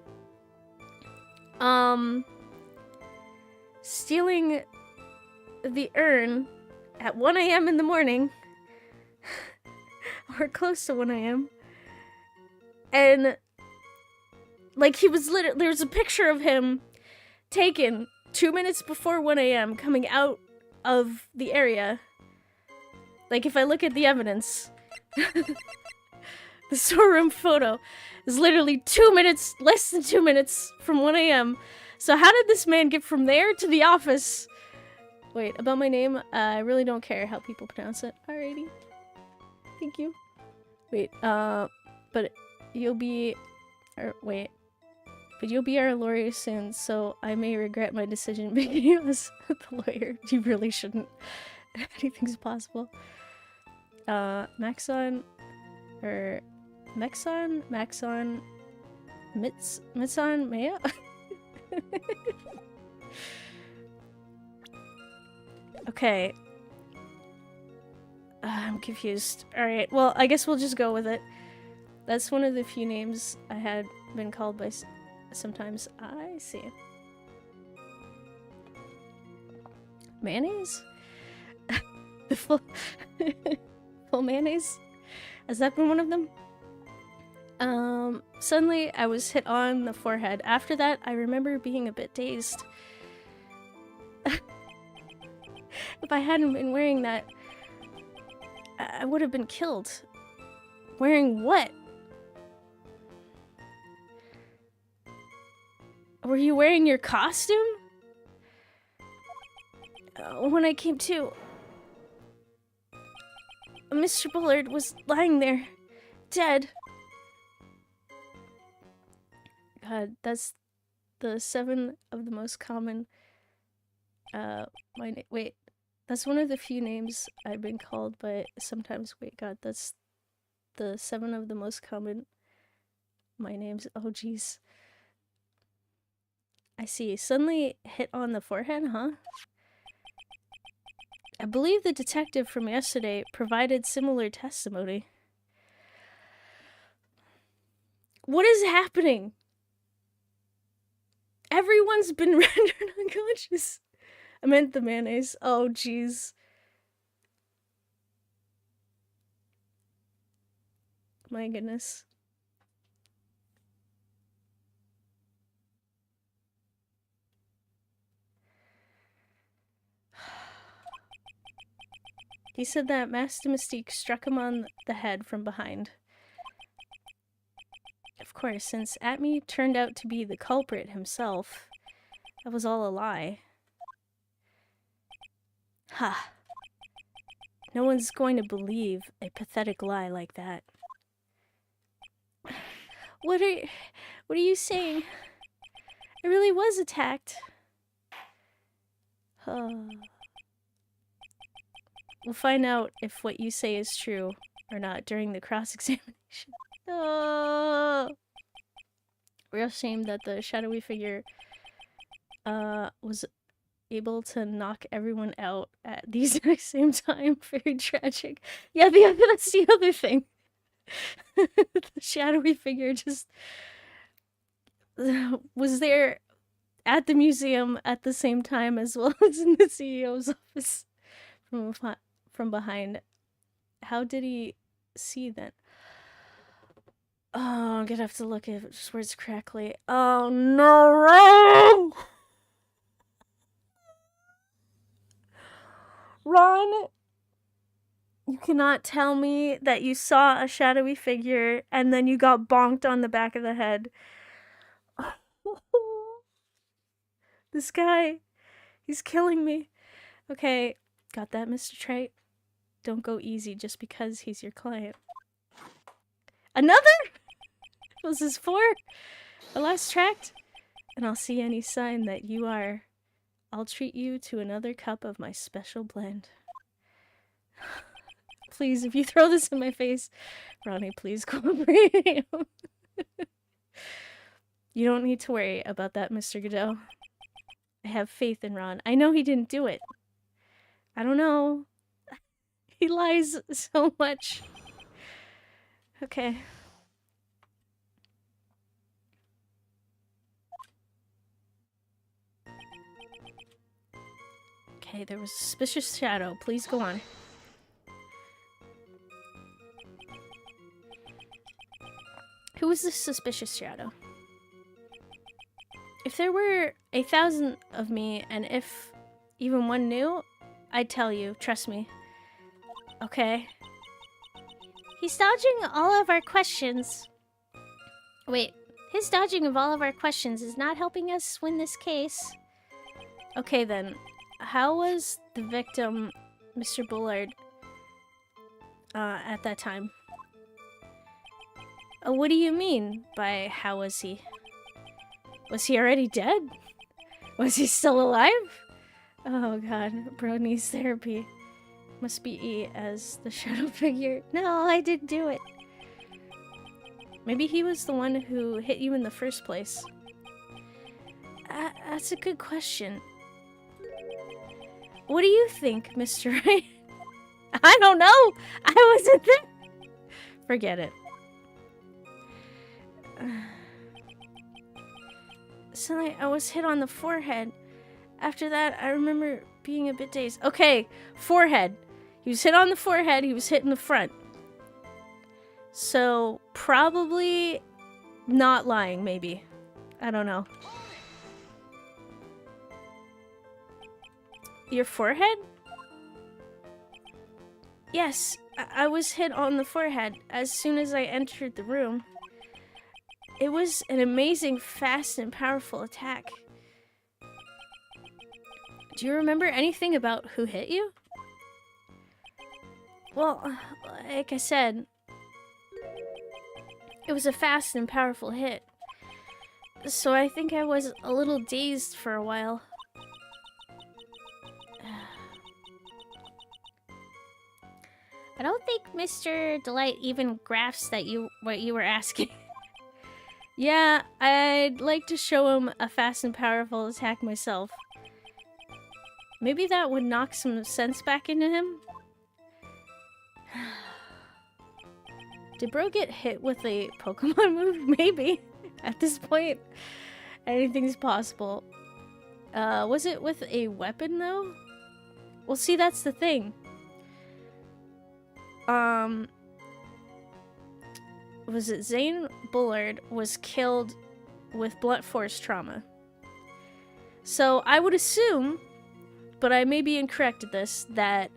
stealing the urn at 1 a.m. in the morning, or close to 1 a.m. And like he was there was a picture of him taken 2 minutes before 1 a.m. coming out of the area. Like if I look at the evidence, the storeroom photo is literally 2 minutes, less than 2 minutes from 1 a.m. So how did this man get from there to the office? Wait, about my name, I really don't care how people pronounce it. Alrighty. Thank you. Wait, but you'll be... But you'll be our lawyer soon, so I may regret my decision making you as the lawyer. You really shouldn't. Anything's possible. Maxon... Mitson Maya? Okay. I'm confused. Alright, well, I guess we'll just go with it. That's one of the few names I had been called by sometimes. I see. Mayonnaise? The full... full mayonnaise? Has that been one of them? Suddenly I was hit on the forehead. After that, I remember being a bit dazed. If I hadn't been wearing that, I would have been killed. Wearing what? Were you wearing your costume? When I came to, Mr. Bullard was lying there, dead. God, that's the 7 of the most common, wait, that's one of the few names I've been called, but sometimes, wait, God, that's the 7 of the most common, my name's, oh jeez. I see, suddenly hit on the forehead, huh? I believe the detective from yesterday provided similar testimony. What is happening? Everyone's been rendered unconscious. I meant the mayonnaise. Oh, jeez. My goodness. He said that Master Mystique struck him on the head from behind. Of course, since Atme turned out to be the culprit himself, that was all a lie. Ha! No one's going to believe a pathetic lie like that. What are you saying? I really was attacked. We'll find out if what you say is true or not during the cross-examination. Oh! Real shame that the shadowy figure was able to knock everyone out at the exact same time. Very tragic. Yeah, that's the other thing. The shadowy figure just was there at the museum at the same time as well as in the CEO's office from behind. How did he see that? Oh, I'm gonna have to look at just where it's crackly. Oh no, Ron! You cannot tell me that you saw a shadowy figure and then you got bonked on the back of the head. This guy, he's killing me. Okay, got that, Mr. Trite? Don't go easy just because he's your client. Another? Was this 4? A last tract? And I'll see any sign that you are. I'll treat you to another cup of my special blend. Please, if you throw this in my face, Ronnie, please cooperate. You don't need to worry about that, Mr. Godot. I have faith in Ron. I know he didn't do it. I don't know. He lies so much. Okay. Okay, there was a suspicious shadow. Please go on. Who was this suspicious shadow? If there were 1,000 of me, and if even one knew, I'd tell you. Trust me. Okay. He's dodging all of our questions. Wait, his dodging of all of our questions is not helping us win this case. Okay then. How was the victim, Mr. Bullard, at that time? What do you mean by how was he? Was he already dead? Was he still alive? Oh god, bro needs therapy. Must be E as the shadow figure. No, I didn't do it. Maybe he was the one who hit you in the first place. That's a good question. What do you think, Mr. Wright? I don't know! I wasn't there! Forget it. So I was hit on the forehead. After that, I remember being a bit dazed. Okay, forehead. He was hit on the forehead, he was hit in the front. So, probably not lying, maybe. I don't know. Your forehead? Yes, I was hit on the forehead as soon as I entered the room. It was an amazing, fast, and powerful attack. Do you remember anything about who hit you? Well, like I said, it was a fast and powerful hit. So I think I was a little dazed for a while. I don't think Mr. Delight even grasps that what you were asking. Yeah, I'd like to show him a fast and powerful attack myself. Maybe that would knock some sense back into him? Did bro get hit with a Pokemon move? Maybe. At this point, anything's possible. Was it with a weapon, though? Well, see, that's the thing. Was it Zane Bullard was killed with blunt force trauma? So I would assume, but I may be incorrect at this, that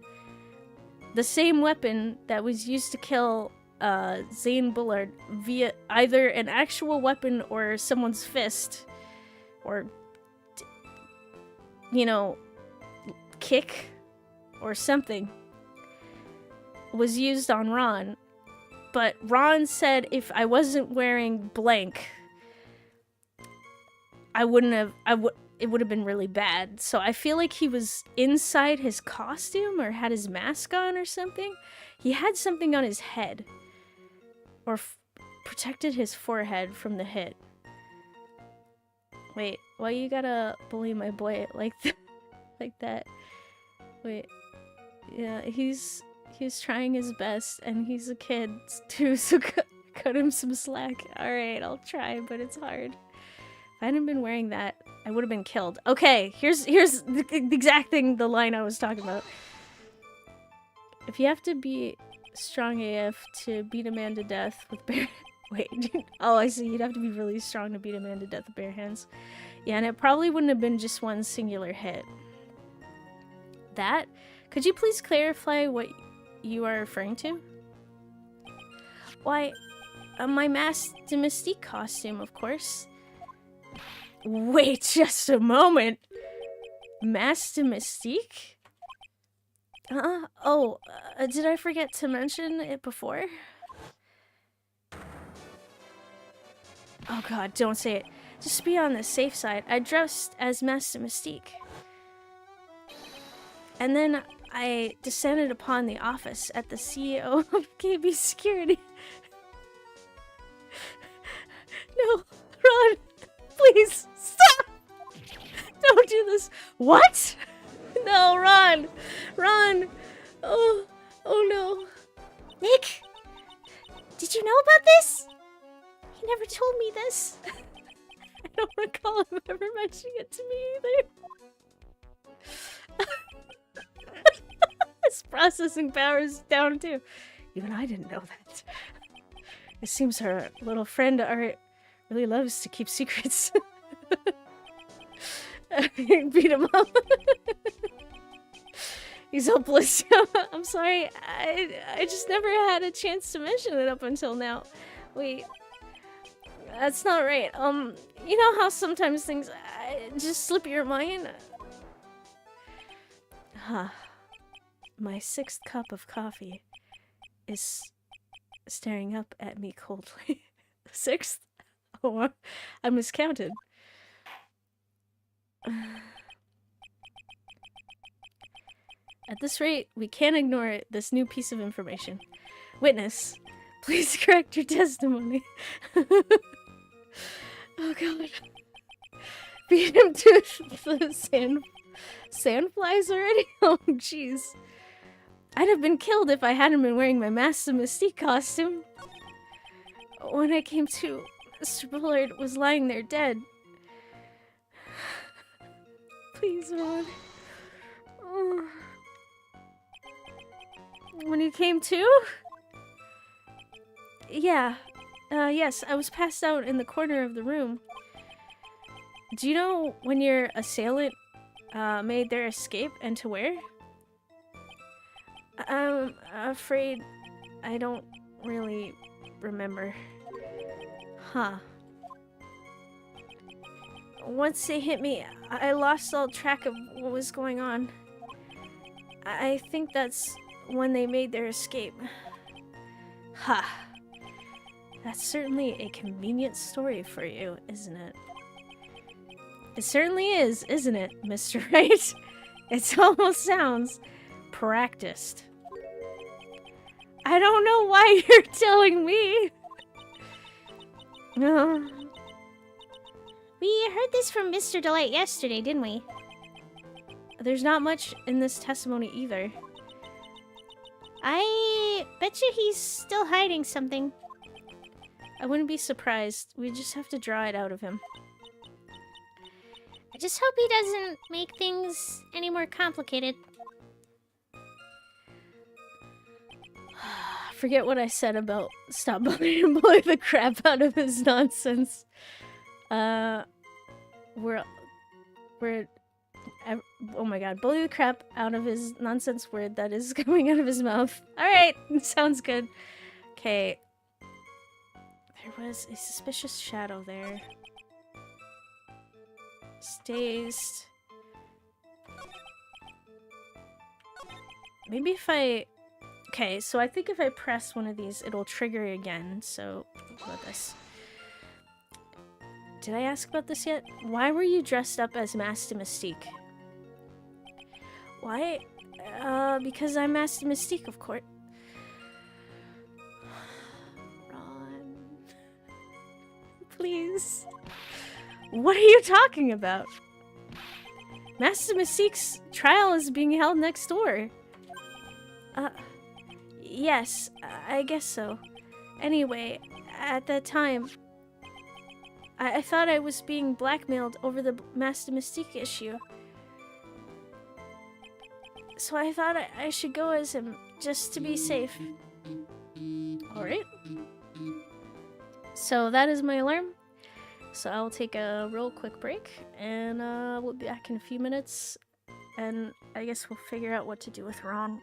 the same weapon that was used to kill Zane Bullard via either an actual weapon or someone's fist, or, you know, kick or something, was used on Ron. But Ron said if I wasn't wearing blank, it would have been really bad. So I feel like he was inside his costume or had his mask on or something. He had something on his head. Or protected his forehead from the hit. Wait, why you gotta bully my boy like like that? Wait, yeah, he's trying his best, and he's a kid too, so cut him some slack. Alright, I'll try, but it's hard. If I hadn't been wearing that, I would have been killed. Okay, here's the exact thing, the line I was talking about. If you have to be strong AF to beat a man to death with bare... Wait, oh, I see, you'd have to be really strong to beat a man to death with bare hands. Yeah, and it probably wouldn't have been just one singular hit. That? Could you please clarify what you are referring to? Why, my masked Mystique costume, of course. Wait just a moment. Master Mystique? Did I forget to mention it before? Oh god, don't say it. Just be on the safe side. I dressed as Master Mystique. And then I descended upon the office at the CEO of KB Security. No, Ron, please, stop! Don't do this. What? No, Ron! Ron! Oh no. Nick! Did you know about this? He never told me this. I don't recall him ever mentioning it to me either. His processing power is down too. Even I didn't know that. It seems our little friend Art really loves to keep secrets. Beat him up. He's hopeless. I'm sorry. I just never had a chance to mention it up until now. Wait. That's not right. You know how sometimes things just slip your mind? Huh. My 6th cup of coffee is staring up at me coldly. 6th? Oh, I miscounted. At this rate, we can't ignore this new piece of information. Witness, please correct your testimony. Oh god. Beat him to the sandflies already? Oh jeez. I'd have been killed if I hadn't been wearing my Master Mystique costume. When I came to, Mr. Bullard was lying there dead. Please, Ron. Oh. When you came to? Yeah. Yes, I was passed out in the corner of the room. Do you know when your assailant made their escape and to where? I'm afraid I don't really remember. Huh. Once they hit me, I lost all track of what was going on. I think that's when they made their escape. Ha. That's certainly a convenient story for you, isn't it? It certainly is, isn't it, Mr. Wright? It almost sounds practiced. I don't know why you're telling me. We heard this from Mr. Delight yesterday, didn't we? There's not much in this testimony either. I bet you he's still hiding something. I wouldn't be surprised. We just have to draw it out of him. I just hope he doesn't make things any more complicated. Forget what I said about stop bullying the crap out of his nonsense. Oh my god, bully the crap out of his nonsense word that is coming out of his mouth. Alright, sounds good. Okay. There was a suspicious shadow there. Stazed. Maybe if I... Okay, so I think if I press one of these, it'll trigger again. So, what about this? Did I ask about this yet? Why were you dressed up as Master Mystique? Why? Because I'm Master Mystique, of course. Ron. Please. What are you talking about? Master Mystique's trial is being held next door. Yes, I guess so. Anyway, at that time, I thought I was being blackmailed over the Master Mystique issue. So I thought I should go as him, just to be safe. Alright. So that is my alarm. So I'll take a real quick break, and we'll be back in a few minutes, and I guess we'll figure out what to do with Ron.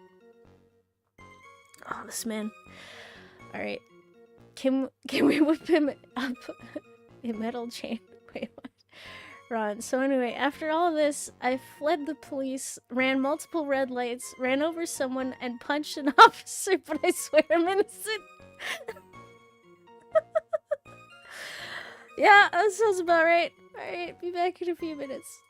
Oh, this man. Alright. Can we whip him up a metal chain? Wait, what? Ron. So anyway, after all this, I fled the police, ran multiple red lights, ran over someone, and punched an officer, but I swear I'm innocent. Yeah, that sounds about right. Alright, be back in a few minutes.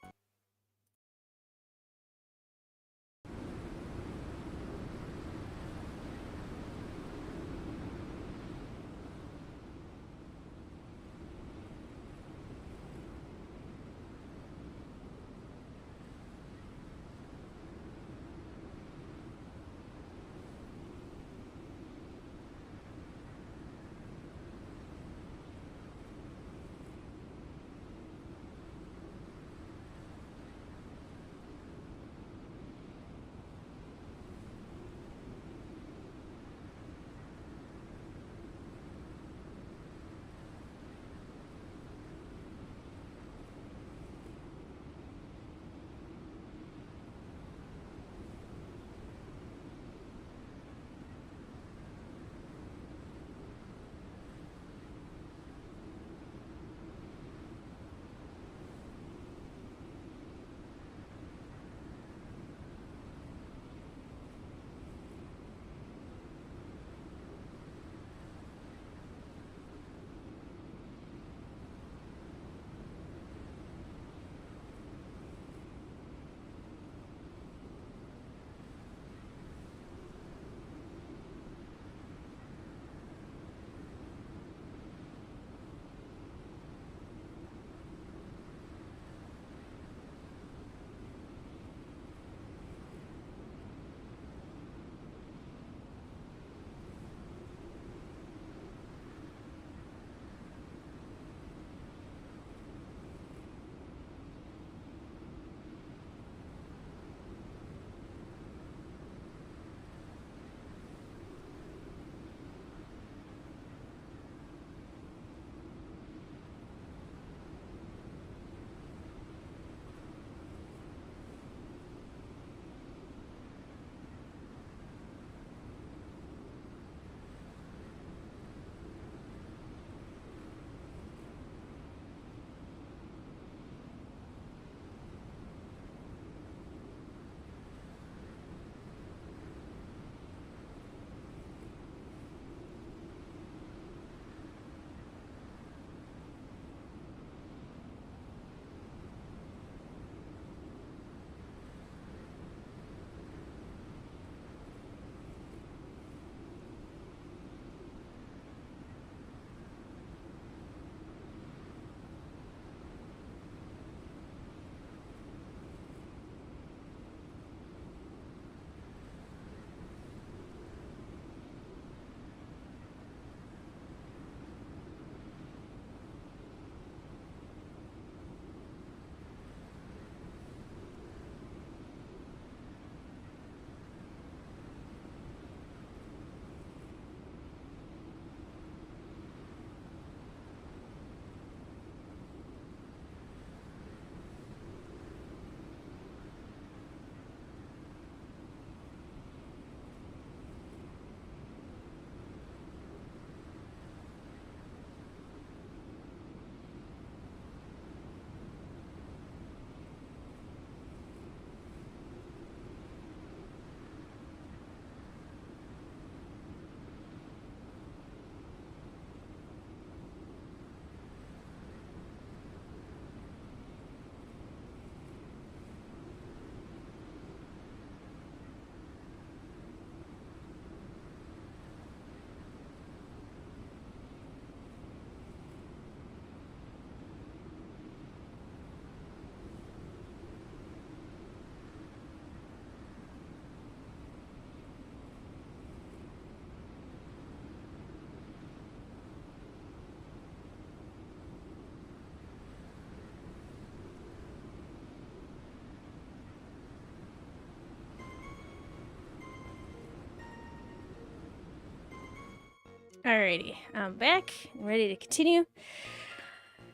Alrighty, I'm back, ready to continue.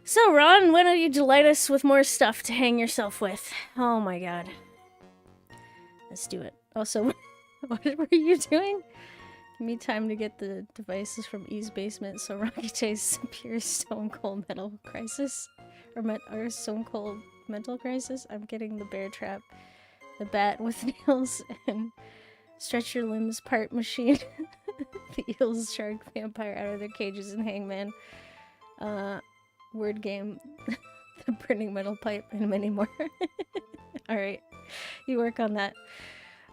So, Ron, why don't you delight us with more stuff to hang yourself with? Oh my god. Let's do it. Also, what were you doing? Give me time to get the devices from E's basement so Rocky Chase pure stone cold metal crisis. or Stone Cold mental crisis. I'm getting the bear trap, the bat with nails, and stretch your limbs part machine, the eels, shark, vampire out of their cages, and hangman. Word game, the burning metal pipe, and many more. Alright, you work on that.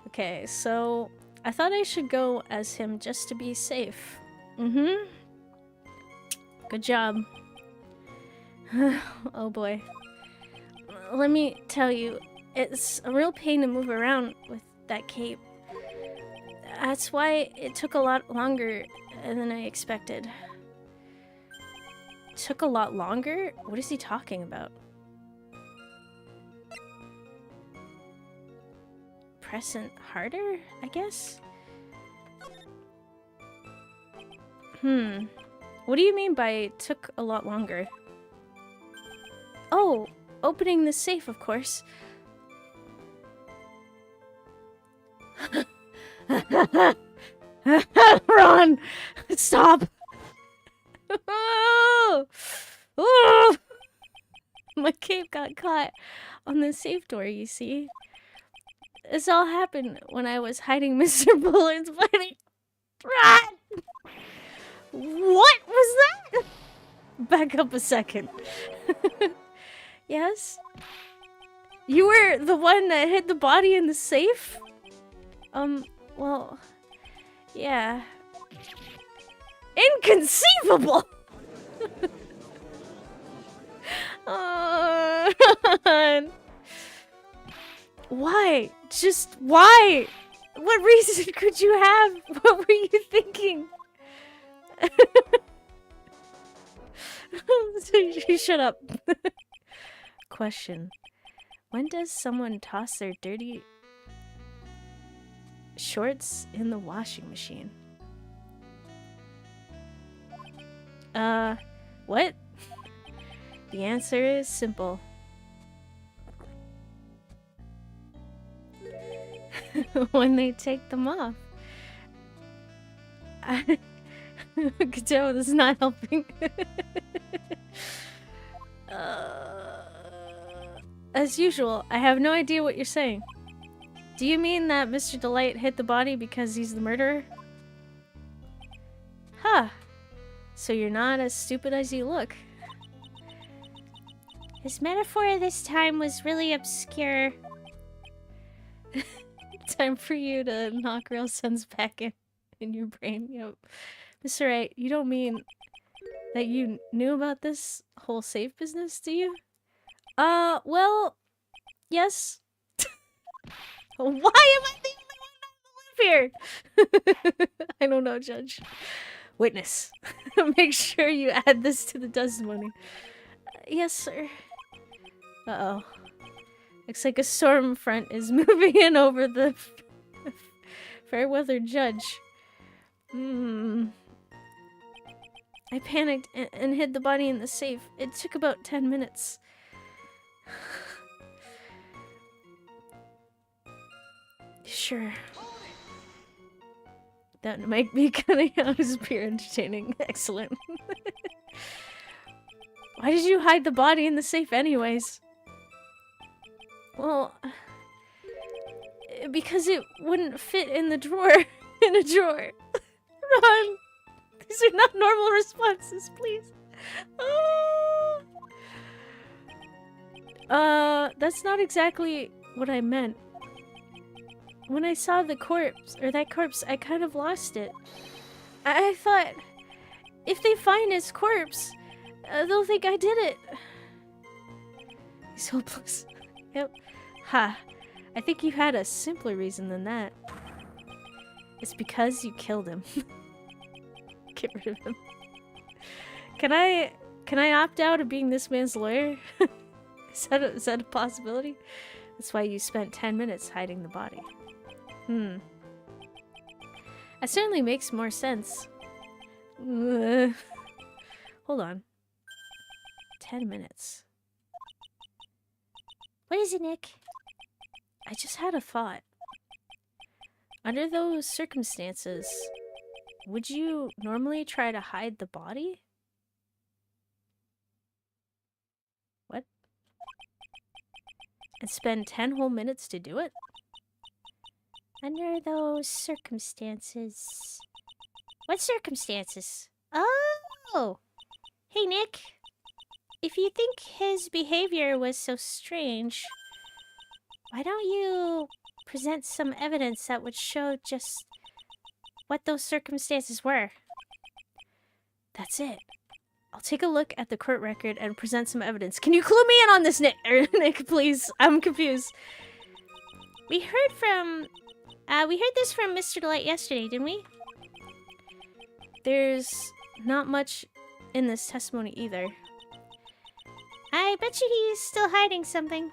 Okay, so I thought I should go as him just to be safe. Mm-hmm. Good job. Oh boy. Let me tell you, it's a real pain to move around with that cape. That's why it took a lot longer than I expected. Took a lot longer? What is he talking about? Pressing harder, I guess? What do you mean by took a lot longer? Oh, opening the safe, of course. Ron! Stop! Oh! Oh! My cape got caught on the safe door, you see. This all happened when I was hiding Mr. Bullard's body. Ron! What was that? Back up a second. Yes? You were the one that hid the body in the safe? Well, yeah. Inconceivable! Ron. Why? Just why? What reason could you have? What were you thinking? Shut up. Question. When does someone toss their dirty shorts in the washing machine? What? The answer is simple. When they take them off. Joe, this is not helping. As usual, I have no idea what you're saying. Do you mean that Mr. Delight hit the body because he's the murderer? Huh. So you're not as stupid as you look. His metaphor this time was really obscure. Time for you to knock real sense back in your brain. Yep. Mr. Wright, you don't mean that you knew about this whole safe business, do you? Well, yes. Why am I the only one that live here? I don't know, Judge. Witness. Make sure you add this to the testimony. Yes, sir. Uh-oh. Looks like a storm front is moving in over the fair-weather judge. I panicked and hid the body in the safe. It took about 10 minutes. Sure. That might be coming out as pure entertaining. Excellent. Why did you hide the body in the safe anyways? Well, because it wouldn't fit in the drawer. In a drawer. Ron! These are not normal responses, please. That's not exactly what I meant. When I saw the corpse, or that corpse, I kind of lost it. I thought, if they find his corpse, they'll think I did it. He's hopeless. Yep. Ha. I think you had a simpler reason than that. It's because you killed him. Get rid of him. Can I opt out of being this man's lawyer? Is that a possibility? That's why you spent 10 minutes hiding the body. That certainly makes more sense. Hold on. 10 minutes. What is it, Nick? I just had a thought. Under those circumstances, would you normally try to hide the body? What? and spend 10 whole minutes to do it? Under those circumstances... What circumstances? Oh! Hey, Nick. If you think his behavior was so strange, why don't you present some evidence that would show just what those circumstances were? That's it. I'll take a look at the court record and present some evidence. Can you clue me in on this, Nick? Nick, please. I'm confused. We heard this from Mr. Delight yesterday, didn't we? There's not much in this testimony either. I bet you he's still hiding something.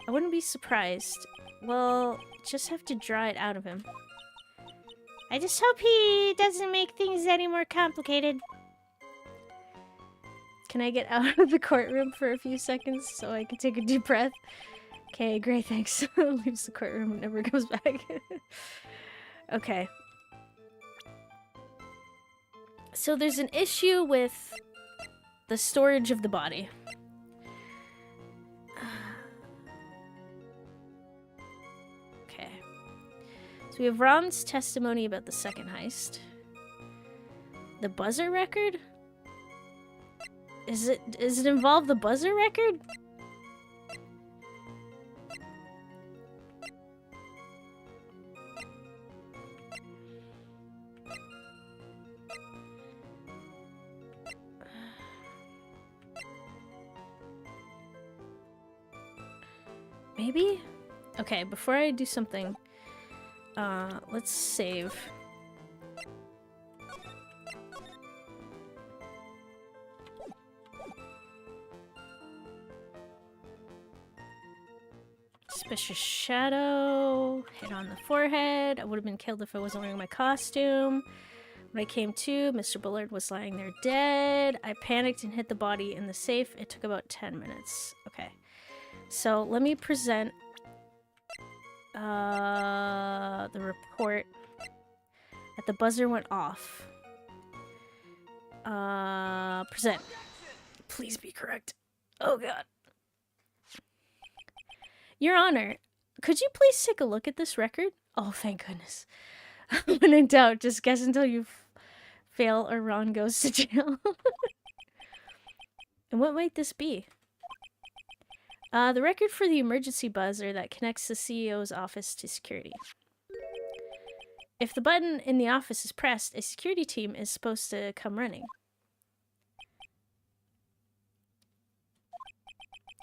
I wouldn't be surprised. Well, just have to draw it out of him. I just hope he doesn't make things any more complicated. Can I get out of the courtroom for a few seconds so I can take a deep breath? Okay, great, thanks. Leaves the courtroom and never goes back. Okay. So there's an issue with the storage of the body. Okay. So we have Rom's testimony about the second heist. The buzzer record? Does it involve the buzzer record? Maybe? Okay, before I do something, let's save. Suspicious shadow, hit on the forehead. I would have been killed if I wasn't wearing my costume. When I came to, Mr. Bullard was lying there dead. I panicked and hid the body in the safe. It took about 10 minutes. Okay. So let me present the report that the buzzer went off. Present. Please be correct. Oh god. Your Honor, could you please take a look at this record? Oh, thank goodness. When in doubt, just guess until you fail or Ron goes to jail. And what might this be? The record for the emergency buzzer that connects the CEO's office to security. If the button in the office is pressed, a security team is supposed to come running.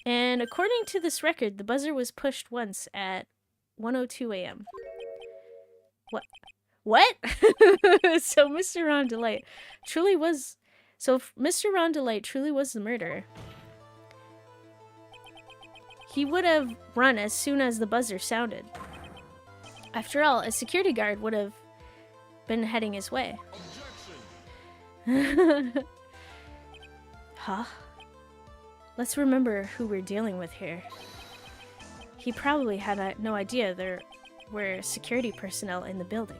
And according to this record, the buzzer was pushed once at 1:02 a.m. What? So Mr. Ron Delight truly was... So if Mr. Ron Delight truly was the murderer, he would have run as soon as the buzzer sounded. After all, a security guard would have been heading his way. Huh? Let's remember who we're dealing with here. He probably had no idea there were security personnel in the building.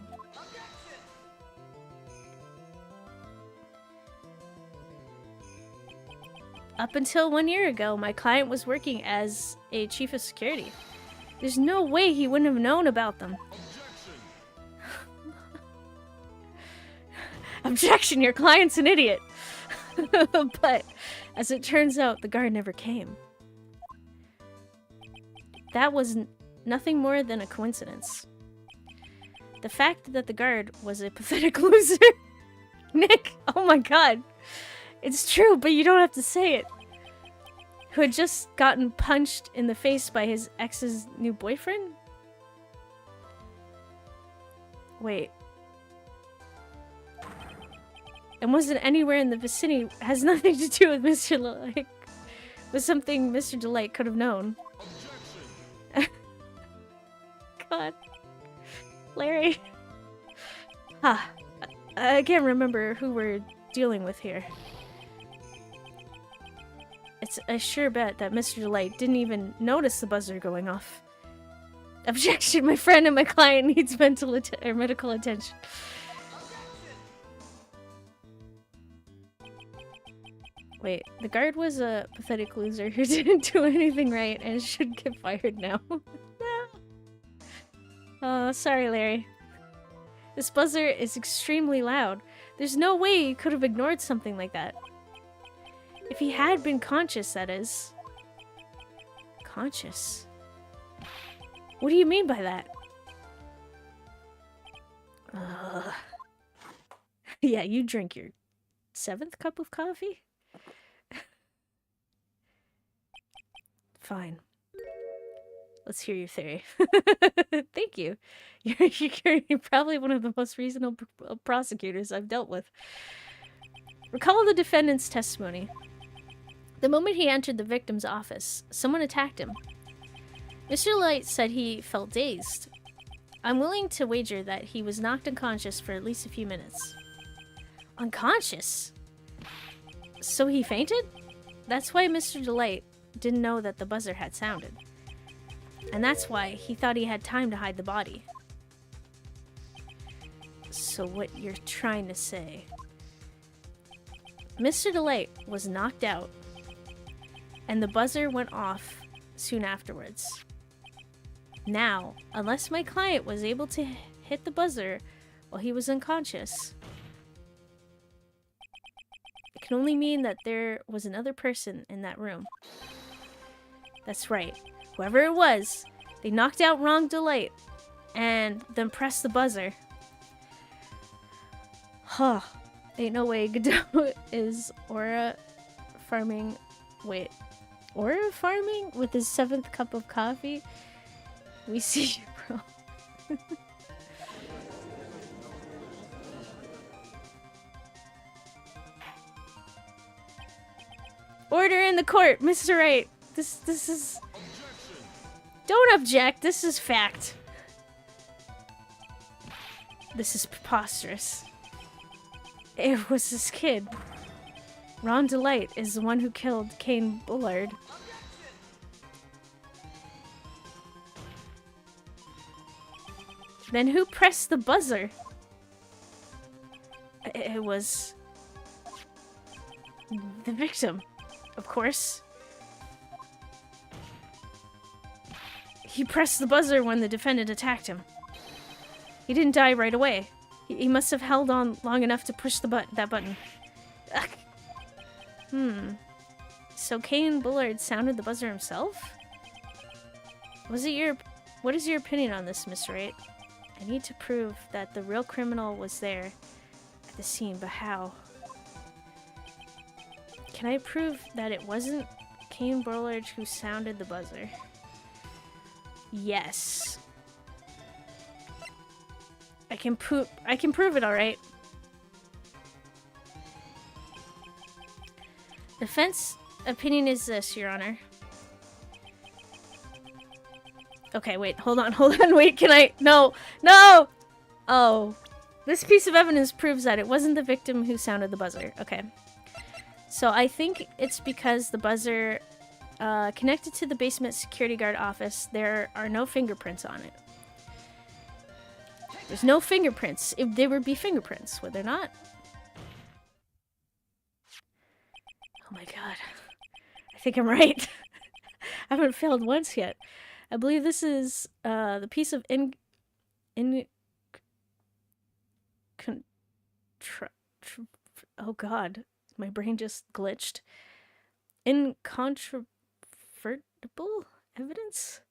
Up until 1 year ago, my client was working as a chief of security. There's no way he wouldn't have known about them. Objection, your client's an idiot. But as it turns out, the guard never came. That was nothing more than a coincidence. The fact that the guard was a pathetic loser. Nick, oh my god. It's true, but you don't have to say it. Who had just gotten punched in the face by his ex's new boyfriend? Wait. And wasn't anywhere in the vicinity. Has nothing to do with Mr. Delight. Was something Mr. Delight could have known. God. Larry. I can't remember who we're dealing with here. It's a sure bet that Mr. Delight didn't even notice the buzzer going off. Objection, my friend and my client needs medical attention. Wait, the guard was a pathetic loser who didn't do anything right and should get fired now. Oh, sorry, Larry. This buzzer is extremely loud. There's no way he could have ignored something like that. If he had been conscious, that is. Conscious? What do you mean by that? Yeah, you drink your 7th cup of coffee? Fine. Let's hear your theory. Thank you. You're probably one of the most reasonable prosecutors I've dealt with. Recall the defendant's testimony. The moment he entered the victim's office, someone attacked him. Mr. Light said he felt dazed. I'm willing to wager that he was knocked unconscious for at least a few minutes. Unconscious? So he fainted? That's why Mr. Delight didn't know that the buzzer had sounded. And that's why he thought he had time to hide the body. So what you're trying to say... Mr. Delight was knocked out, and the buzzer went off soon afterwards. Now, unless my client was able to hit the buzzer while he was unconscious, it can only mean that there was another person in that room. That's right. Whoever it was, they knocked out wrong Delight and then pressed the buzzer. Huh. Ain't no way Godot is aura farming. Wait. Aura farming with his 7th cup of coffee? We see you, bro. Order in the court, Mr. Wright. This is... Don't object, this is fact. This is preposterous. It was this kid. Ron Delight is the one who killed Kane Bullard. Then who pressed the buzzer? It was... the victim, of course. He pressed the buzzer when the defendant attacked him. He didn't die right away. He must have held on long enough to push that button. Ugh. So Kane Bullard sounded the buzzer himself? What is your opinion on this, Mr. Wright? I need to prove that the real criminal was there at the scene, but how? Can I prove that it wasn't Kane Bullard who sounded the buzzer? Yes. I can prove it, all right. Defense opinion is this, Your Honor. Okay, wait, hold on, wait, can I? No! Oh. This piece of evidence proves that it wasn't the victim who sounded the buzzer. Okay. So I think it's because the buzzer connected to the basement security guard office, there are no fingerprints on it. There's no fingerprints. If there would be fingerprints, would there not? Oh my god. I think I'm right. I haven't failed once yet. I believe this is the piece of oh god. My brain just glitched. Incontrovertible evidence?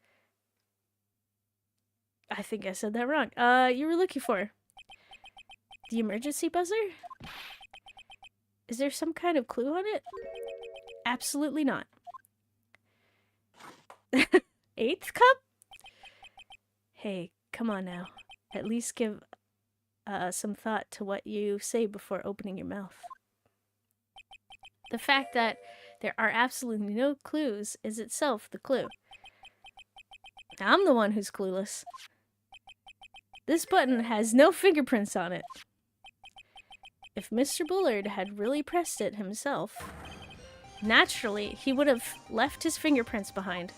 I think I said that wrong. You were looking for the emergency buzzer? Is there some kind of clue on it? Absolutely not. 8th cup? Hey, come on now. At least give some thought to what you say before opening your mouth. The fact that there are absolutely no clues is itself the clue. I'm the one who's clueless. This button has no fingerprints on it. If Mr. Bullard had really pressed it himself, naturally, he would have left his fingerprints behind.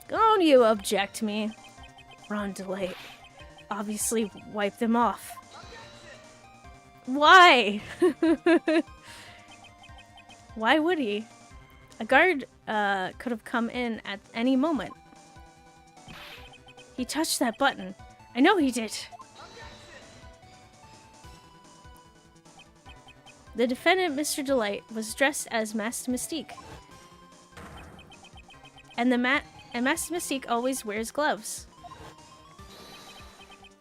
Don't you object me, Ron Delight. obviously wipe them off. Why? Why would he? A guard could have come in at any moment. He touched that button. I know he did. The defendant, Mr. Delight, was dressed as Master Mystique. And Master Mystique always wears gloves.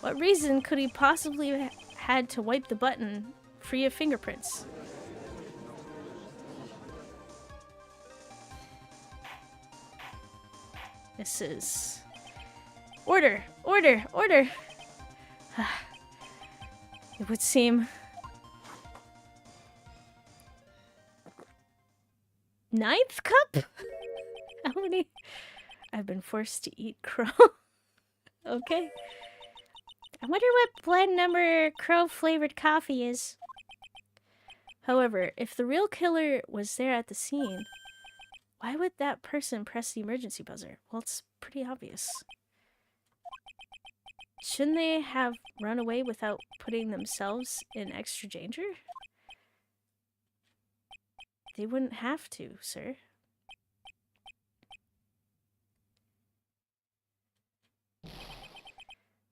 What reason could he possibly have had to wipe the button free of fingerprints? This is... Order! Order! Order! It would seem... Ninth cup? How many? I've been forced to eat crow. Okay. I wonder what blend number crow-flavored coffee is. However, if the real killer was there at the scene, why would that person press the emergency buzzer? Well, it's pretty obvious. Shouldn't they have run away without putting themselves in extra danger? They wouldn't have to, sir.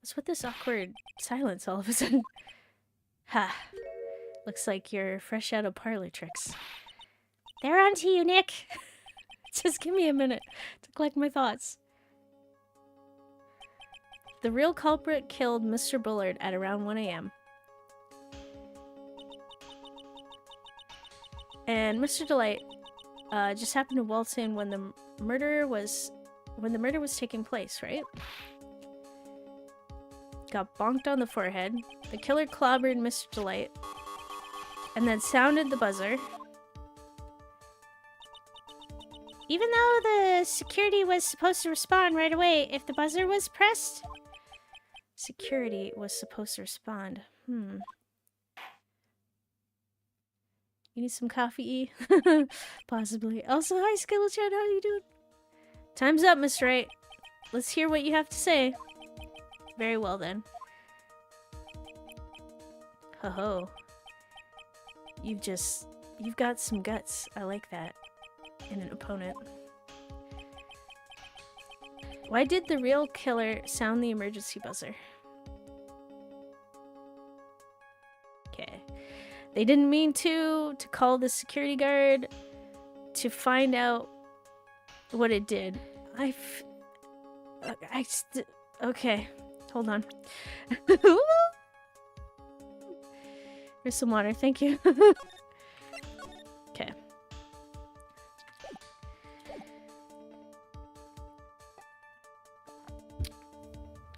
What's with this awkward silence all of a sudden? Ha. Looks like you're fresh out of parlor tricks. They're on to you, Nick. Just give me a minute to collect my thoughts. The real culprit killed Mr. Bullard at around 1 a.m. And Mr. Delight just happened to waltz in when the murder was taking place, right? Got bonked on the forehead. The killer clobbered Mr. Delight and then sounded the buzzer. Even though the security was supposed to respond right away if the buzzer was pressed? Security was supposed to respond. You need some coffee? Possibly. Also, hi, Skittlechat. How you doing? Time's up, Miss Wright. Let's hear what you have to say. Very well, then. Ho-ho. You've got some guts. I like that. In an opponent. Why did the real killer sound the emergency buzzer? Okay. They didn't mean to call the security guard to find out what it did. Okay. Hold on. Here's some water. Thank you. Okay.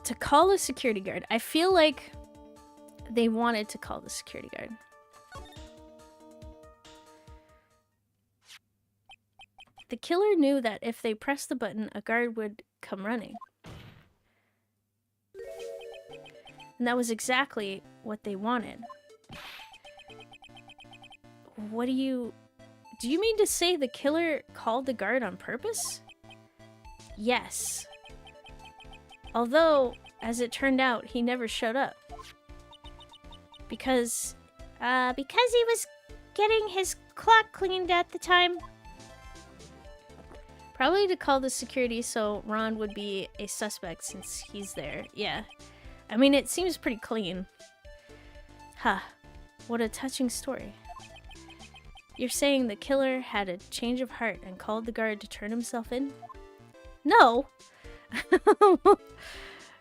To call the security guard. I feel like they wanted to call the security guard. The killer knew that if they pressed the button, a guard would come running. And that was exactly what they wanted. What do you mean to say the killer called the guard on purpose? Yes. Although, as it turned out, he never showed up. Because he was getting his clock cleaned at the time. Probably to call the security so Ron would be a suspect since he's there. Yeah. I mean, it seems pretty clean. Ha. What a touching story. You're saying the killer had a change of heart and called the guard to turn himself in? No.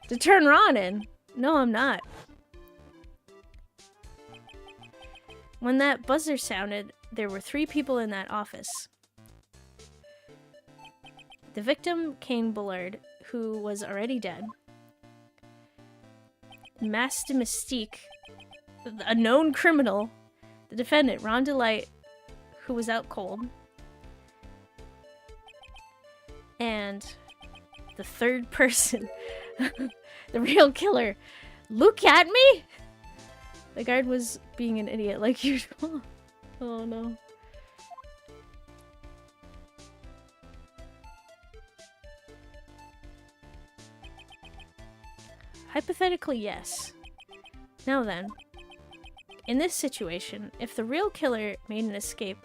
To turn Ron in? No, I'm not. When that buzzer sounded, there were 3 people in that office. The victim, Kane Bullard, who was already dead. Master Mystique, a known criminal. The defendant, Ron Delight, who was out cold. And the third person, the real killer. Look at me! The guard was being an idiot like usual. Oh no. Hypothetically, yes. Now then, in this situation, if the real killer made an escape,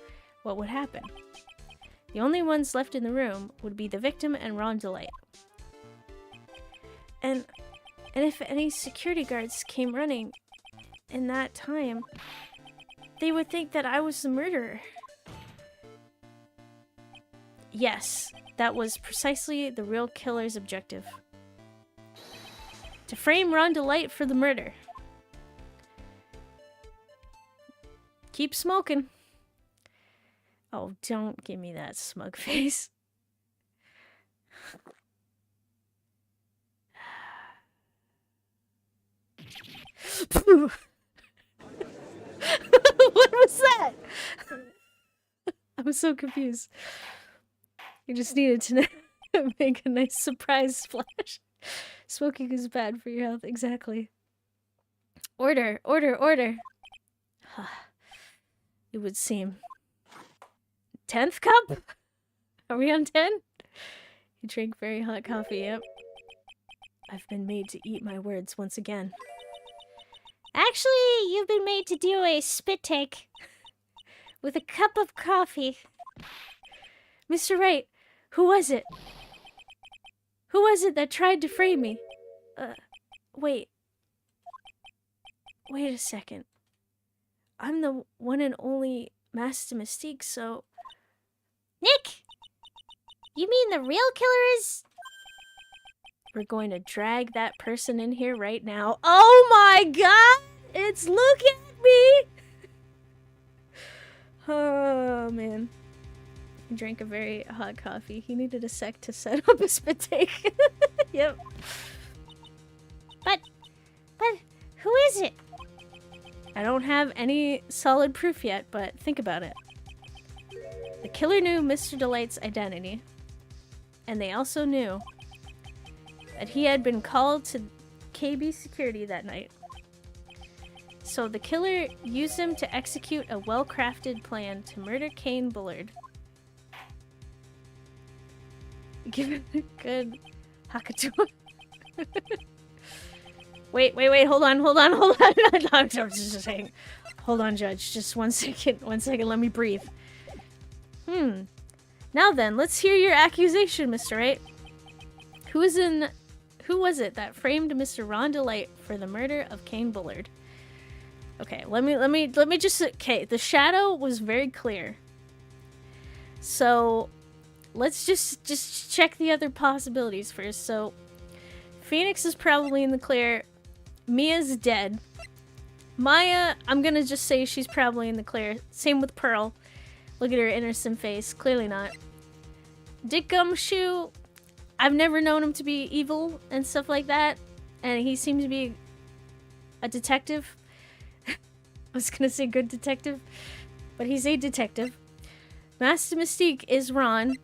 what would happen? The only ones left in the room would be the victim and Ron Delight. And if any security guards came running in that time, they would think that I was the murderer. Yes, that was precisely the real killer's objective. To frame Ron Delight for the murder. Keep smoking. Oh, don't give me that smug face. What was that? I'm so confused. You just needed to make a nice surprise splash. Smoking is bad for your health, exactly. Order, order, order. It would seem. 10th cup? Are we on 10? You drink very hot coffee, yep. I've been made to eat my words once again. Actually, you've been made to do a spit take with a cup of coffee. Mr. Wright, who was it? Who was it that tried to frame me? Wait. Wait a second. I'm the one and only Master Mystique, so... Nick! You mean the real killer is... We're going to drag that person in here right now. Oh my god! It's look at me! Oh, man. He drank a very hot coffee. He needed a sec to set up a spit take. Yep. But who is it? I don't have any solid proof yet, but think about it. The killer knew Mr. Delight's identity, and they also knew that he had been called to KB security that night. So the killer used him to execute a well-crafted plan to murder Kane Bullard. Give it a good Hakatua. Wait, hold on. I'm just saying. Hold on, Judge. Just 1 second. 1 second, let me breathe. Now then, let's hear your accusation, Mr. Wright. Who was it that framed Mr. Ron Delight for the murder of Kane Bullard? Okay, let me just... Okay, the shadow was very clear. So, let's just check the other possibilities first. So, Phoenix is probably in the clear. Mia's dead. Maya, I'm gonna just say she's probably in the clear. Same with Pearl. Look at her innocent face. Clearly not. Dick Gumshoe, I've never known him to be evil and stuff like that. And he seems to be a detective. I was gonna say good detective, but he's a detective. Master Mystique is Ron.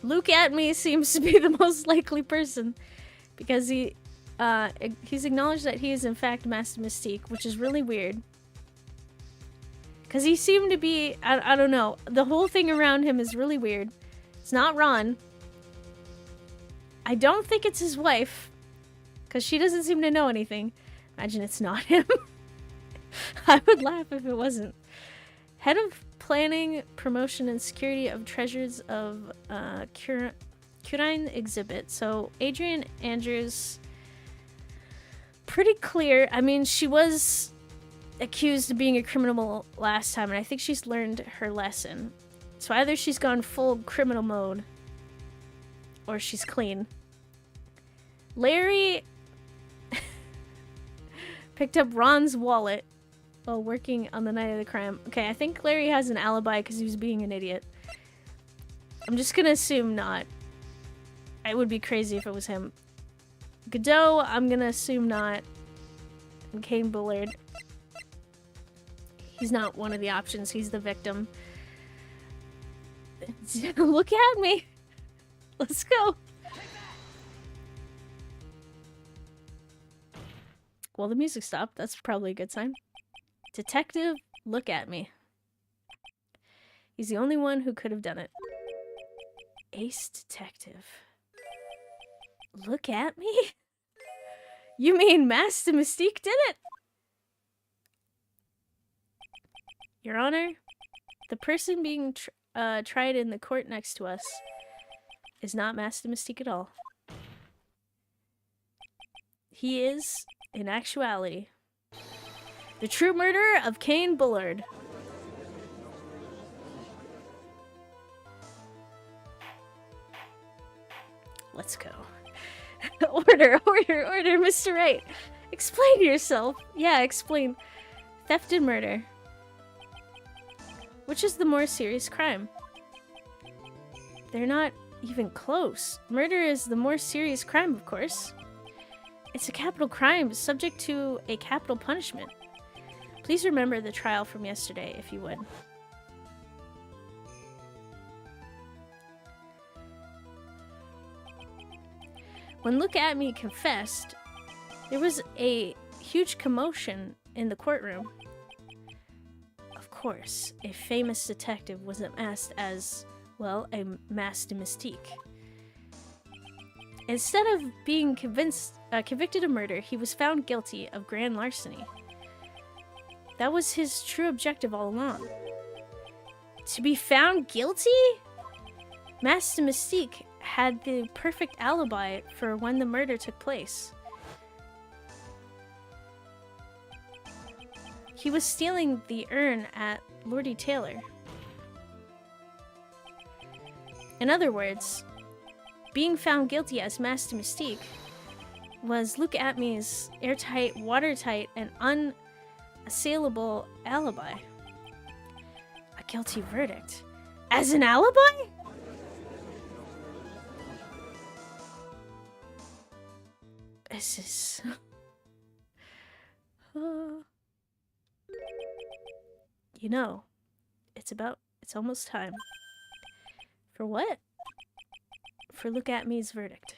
Luke Atme seems to be the most likely person because he's acknowledged that he is in fact Master Mystique, which is really weird. Because he seemed to be, I don't know, the whole thing around him is really weird. It's not Ron. I don't think it's his wife, because she doesn't seem to know anything. Imagine it's not him. I would laugh if it wasn't. Head of Planning, Promotion, and Security of Treasures of Curine Exhibit. So, Adrian Andrews, pretty clear. I mean, she was accused of being a criminal last time, and I think she's learned her lesson. So either she's gone full criminal mode, or she's clean. Larry picked up Ron's wallet while working on the night of the crime. Okay, I think Larry has an alibi because he was being an idiot. I'm just gonna assume not. It would be crazy if it was him. Godot, I'm gonna assume not. And Kane Bullard. He's not one of the options. He's the victim. Look at me. Let's go. Well, the music stopped. That's probably a good sign. Detective, look at me. He's the only one who could have done it. Ace Detective. Look at me? You mean Master Mystique did it? Your Honor, the person being tried in the court next to us is not Master Mystique at all. He is, in actuality, the true murderer of Cain Bullard. Let's go. Order, Mr. Wright. Explain yourself. Yeah, explain. Theft and murder. Which is the more serious crime? They're not even close. Murder is the more serious crime, of course. It's a capital crime, subject to a capital punishment. Please remember the trial from yesterday, if you would. When Look at Me confessed, there was a huge commotion in the courtroom. Of course, a famous detective was masked as, well, a Master Mystique. Instead of being convicted of murder, he was found guilty of grand larceny. That was his true objective all along. To be found guilty? Master Mystique had the perfect alibi for when the murder took place. He was stealing the urn at Lordy Taylor. In other words, being found guilty as Master Mystique was Look at Me's airtight, watertight, and unassailable alibi. A guilty verdict. As an alibi? This is... You know, it's almost time. For what? For Look at Me's verdict.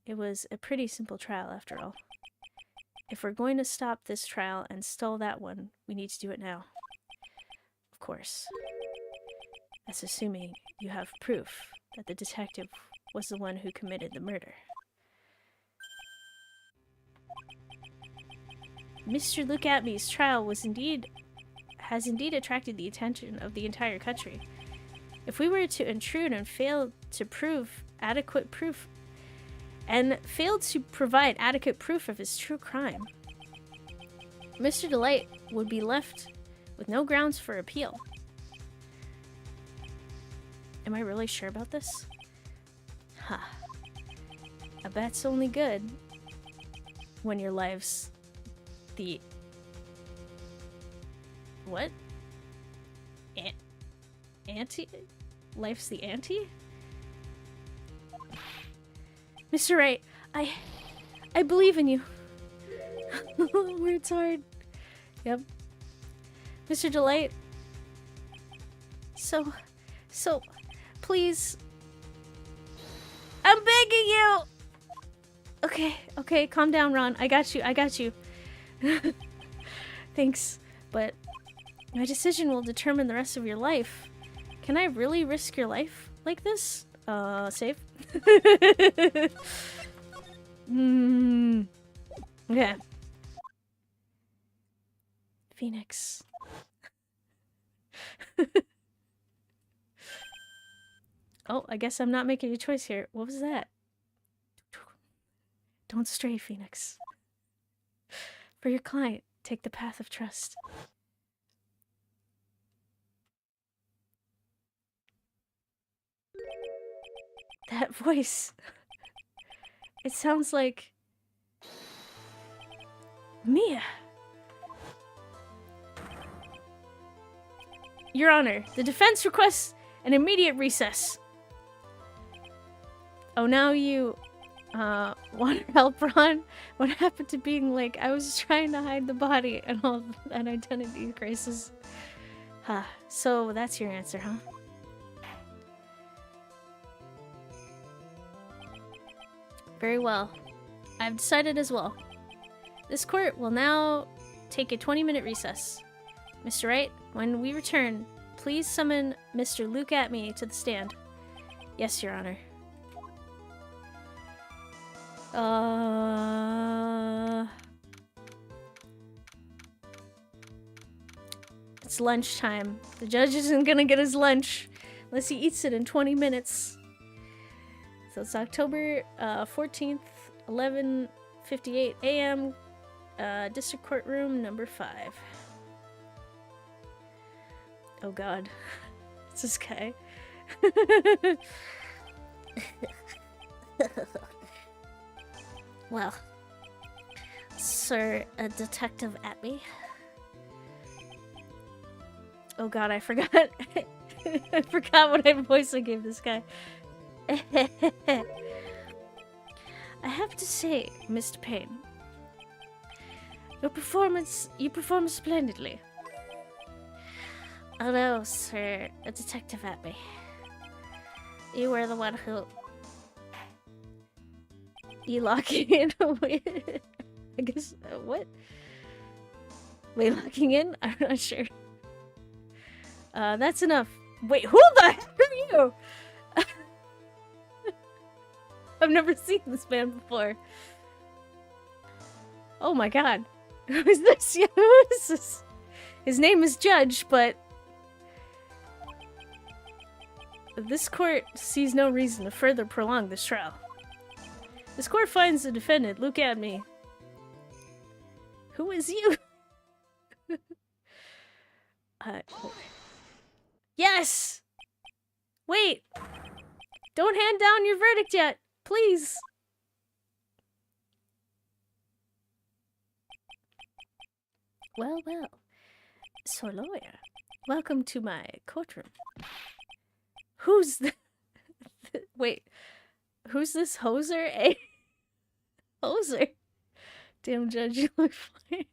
It was a pretty simple trial after all. If we're going to stop this trial and stall that one, we need to do it now. Of course. That's assuming you have proof that the detective was the one who committed the murder. Mr. Look at Me's trial has indeed attracted the attention of the entire country. If we were to intrude and fail to provide adequate proof of his true crime, Mr. Delight would be left with no grounds for appeal. Am I really sure about this? Huh. A bet's only good when your life's the... What? Ante? Life's the ante? Mr. Wright, I believe in you. It's hard. Yep. Mr. Delight. So, please. I'm begging you! Okay, calm down, Ron. I got you. Thanks, but my decision will determine the rest of your life. Can I really risk your life like this? Save? Okay. Phoenix. Oh, I guess I'm not making a choice here. What was that? Don't stray, Phoenix. For your client, take the path of trust. That voice. It sounds like... Mia. Your Honor, the defense requests an immediate recess. Oh, now you... want help, Ron? What happened to being like, I was trying to hide the body and all that identity crisis? Huh. So that's your answer, huh? Very well. I've decided as well. This court will now take a 20-minute recess. Mr. Wright, when we return, please summon Mr. Look at Me to the stand. Yes, Your Honor. It's lunchtime. The judge isn't gonna get his lunch unless he eats it in 20 minutes. So it's October 14th, 11:58 a.m. District Court Room number 5. Oh god. It's this guy. Well, Sir, a Detective Atme. Oh god, I forgot. I forgot what voice I gave this guy. I have to say, Mr. Payne, you performed splendidly. Although, Sir, a Detective Atme, you were the one who... You locking in? I guess, what? Wait, locking in? I'm not sure. That's enough. Wait, who the heck are you? I've never seen this man before. Oh my god. Who is this? Yeah, who is this? His name is Judge, but... This court sees no reason to further prolong this trial. This court finds the defendant. Look at me. Who is you? Yes! Wait! Don't hand down your verdict yet! Please! Well, well. So, lawyer, welcome to my courtroom. Who's the... Wait. Who's this hoser? Eh? Hoser? Damn, Judge, you look fine.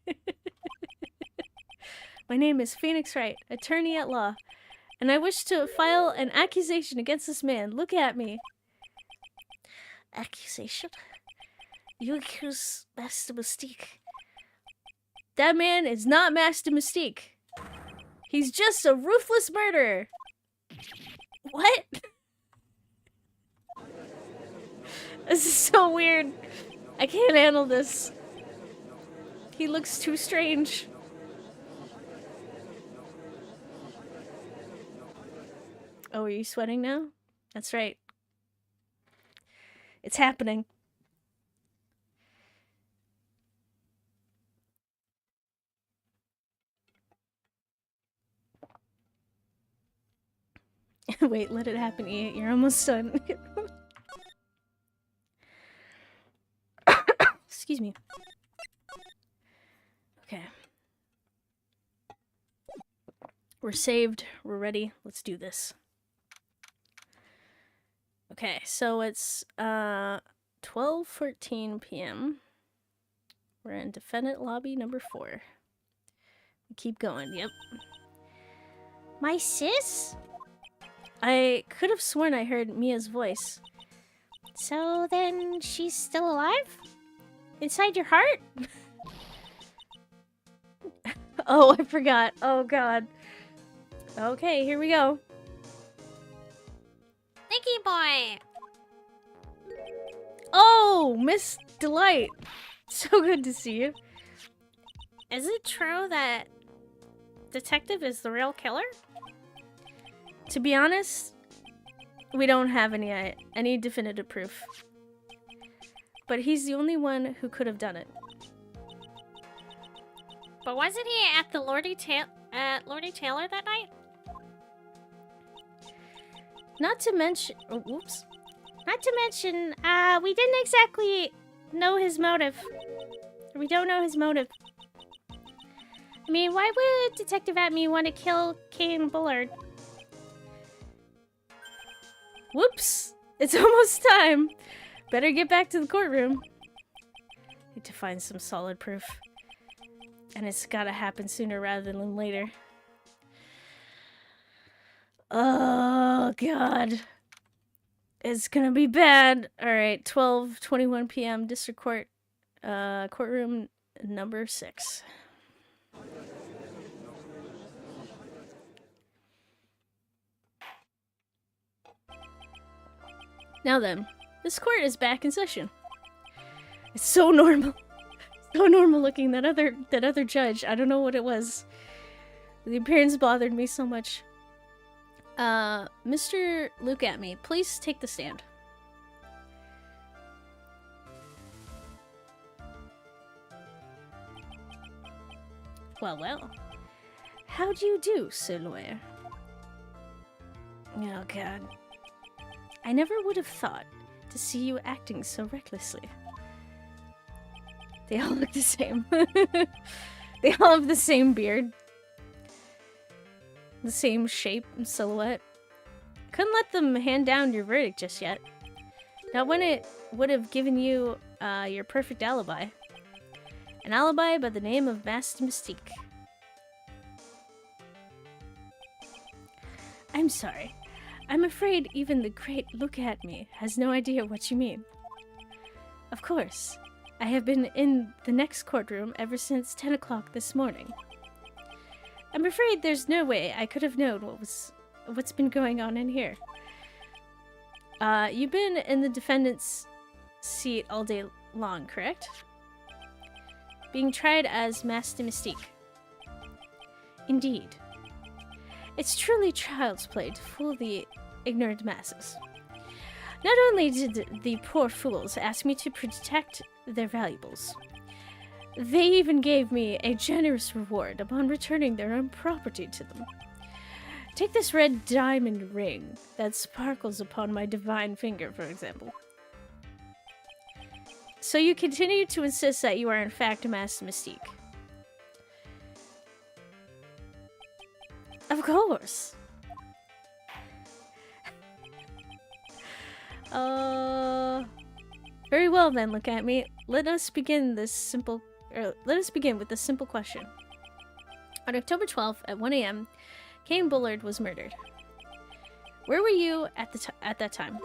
My name is Phoenix Wright, attorney at law, and I wish to file an accusation against this man. Look at me. Accusation? You accuse Master Mystique. That man is not Master Mystique. He's just a ruthless murderer. What? This is so weird. I can't handle this. He looks too strange. Oh, are you sweating now? That's right. It's happening. Wait, let it happen, E. You're almost done. Excuse me. Okay. We're saved. We're ready. Let's do this. Okay, so it's 12:14 p.m. We're in defendant lobby number 4. We keep going. Yep. My sis? I could have sworn I heard Mia's voice. So then she's still alive? Inside your heart? Oh, I forgot. Oh, God. Okay, here we go. Nicky boy! Oh, Miss Delight. So good to see you. Is it true that Detective is the real killer? To be honest, we don't have any definitive proof. But he's the only one who could have done it. But wasn't he at the Lordy Taylor that night? Not to mention... Oh, whoops. Not to mention, we didn't exactly know his motive. We don't know his motive. I mean, why would Detective Atme want to kill Kane Bullard? Whoops! It's almost time! Better get back to the courtroom. Need to find some solid proof. And it's gotta happen sooner rather than later. Oh, God. It's gonna be bad. Alright, 12:21 p.m. District Court, courtroom number 6. Now then, this court is back in session. It's so normal. So normal looking. That other judge, I don't know what it was. The appearance bothered me so much. Mr. Look at Me, please take the stand. Well, well. How do you do, Sir Lawyer? Oh, God. I never would have thought to see you acting so recklessly. They all look the same. They all have the same beard. The same shape and silhouette. Couldn't let them hand down your verdict just yet. Not when it would have given you your perfect alibi. An alibi by the name of Master Mystique. I'm sorry. I'm afraid even the great Look at Me has no idea what you mean. Of course, I have been in the next courtroom ever since 10 o'clock this morning. I'm afraid there's no way I could have known what's been going on in here. You've been in the defendant's seat all day long, correct? Being tried as Master Mystique. Indeed. It's truly child's play to fool the ignorant masses. Not only did the poor fools ask me to protect their valuables, they even gave me a generous reward upon returning their own property to them. Take this red diamond ring that sparkles upon my divine finger, for example. So you continue to insist that you are in fact a Master Mystique. Of course. Very well then, Look at Me. Let us begin with this simple question. On October 12th at 1 a.m., Kane Bullard was murdered. Where were you at that time?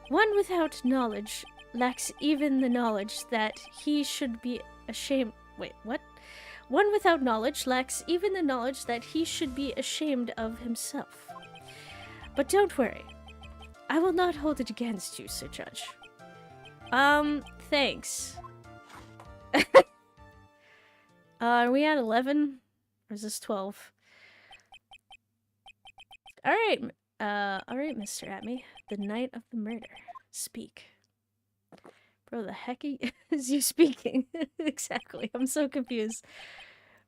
One without knowledge lacks even the knowledge that he should be ashamed. Wait, what? One without knowledge lacks even the knowledge that he should be ashamed of himself. But don't worry. I will not hold it against you, Sir Judge. Thanks. Are we at 11? Or is this 12? Alright, Mr. Atme. The night of the murder. Speak. Bro, the heck is you speaking? Exactly. I'm so confused.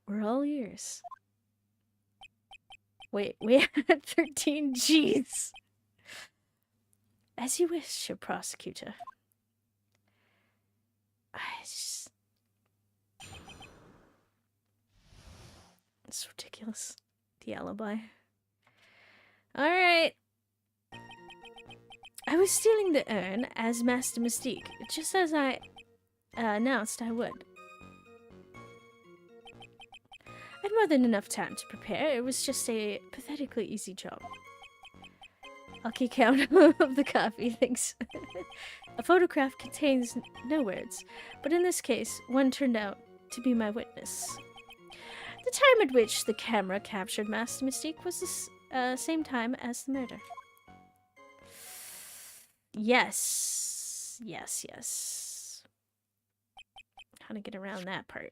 We're all ears. Wait, we had 13 G's. As you wish, your prosecutor. It's ridiculous. The alibi. Alright. I was stealing the urn as Master Mystique, just as I announced I would. I had more than enough time to prepare. It was just a pathetically easy job. I'll keep count of the coffee, thanks. A photograph contains no words, but in this case, one turned out to be my witness. The time at which the camera captured Master Mystique was the same time as the murder. Yes. Yes, yes. How to get around that part?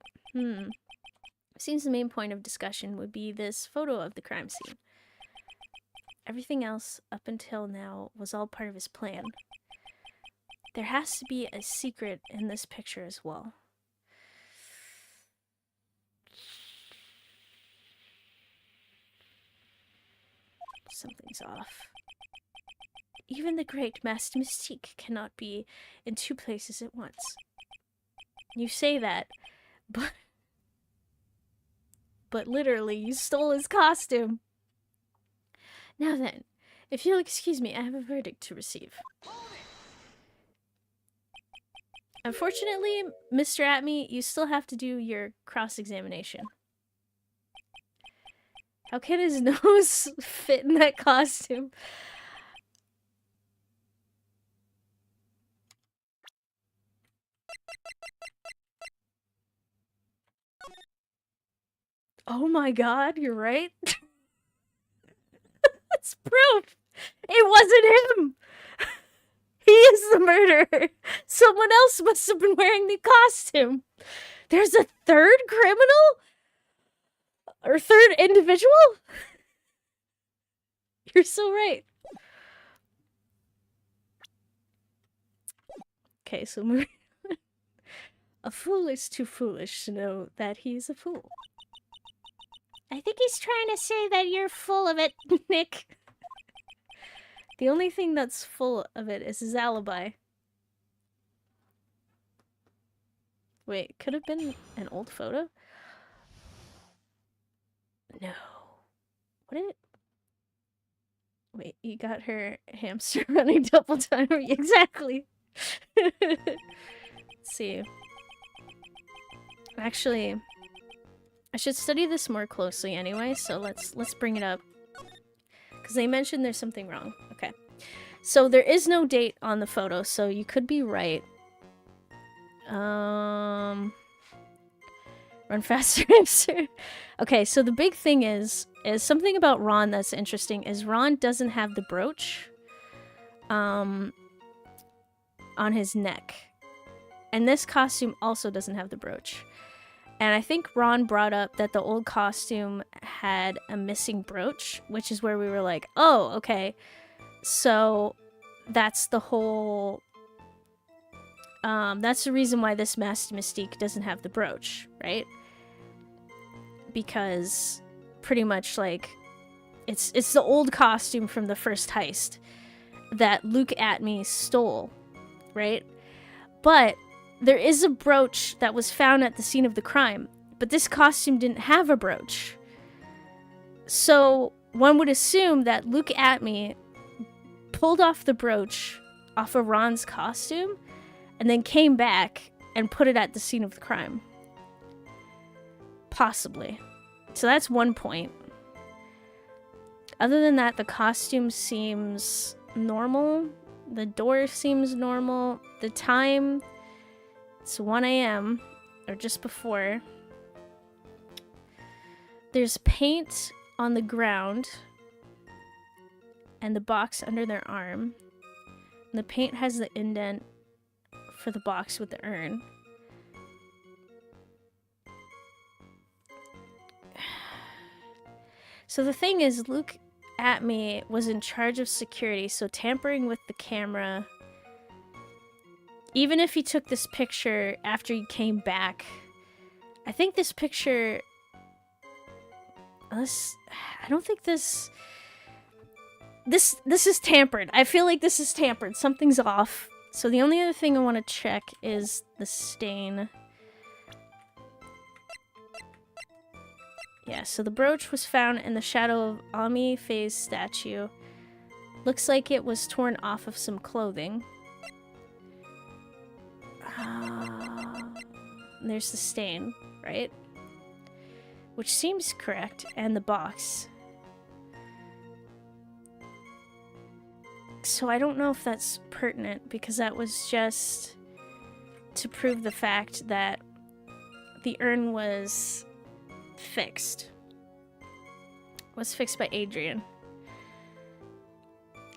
Seems the main point of discussion would be this photo of the crime scene. Everything else up until now was all part of his plan. There has to be a secret in this picture as well. Something's off. Even the great Master Mystique cannot be in two places at once. You say that, but literally, you stole his costume. Now then, if you'll excuse me, I have a verdict to receive. Unfortunately, Mr. Atme, you still have to do your cross-examination. How can his nose fit in that costume? Oh my god, you're right. That's proof. It wasn't him. He is the murderer. Someone else must have been wearing the costume. There's a third criminal? Or third individual? You're so right. Okay, so Maria. A fool is too foolish to know that he's a fool. I think he's trying to say that you're full of it, Nick. The only thing that's full of it is his alibi. Wait, could have been an old photo? No. What did it... Wait, you got her hamster running double time. Exactly. Let's see. Actually, I should study this more closely anyway, so let's bring it up. Because they mentioned there's something wrong. Okay. So there is no date on the photo, so you could be right. Run faster, hamster. Okay, so the big thing is something about Ron that's interesting is Ron doesn't have the brooch on his neck. And this costume also doesn't have the brooch. And I think Ron brought up that the old costume had a missing brooch, which is where we were like, oh, okay. So that's the whole... that's the reason why this Master Mystique doesn't have the brooch, right? Because pretty much like it's the old costume from the first heist that Luke Atme stole, right? But there is a brooch that was found at the scene of the crime, but this costume didn't have a brooch. So one would assume that Luke Atme pulled off the brooch off of Ron's costume and then came back and put it at the scene of the crime. Possibly. So that's one point. Other than that, the costume seems normal. The door seems normal. The time, it's 1 a.m. or just before. There's paint on the ground and the box under their arm. And the paint has the indent for the box with the urn. So the thing is, Luke Atme was in charge of security, so tampering with the camera, even if he took this picture after he came back, I think this picture, I don't think this is tampered. I feel like this is tampered. Something's off. So the only other thing I want to check is the stain. Yeah, so the brooch was found in the shadow of Ami Faye's statue. Looks like it was torn off of some clothing. There's the stain, right? Which seems correct, and the box. So I don't know if that's pertinent, because that was just to prove the fact that the urn was fixed. Was fixed by Adrian.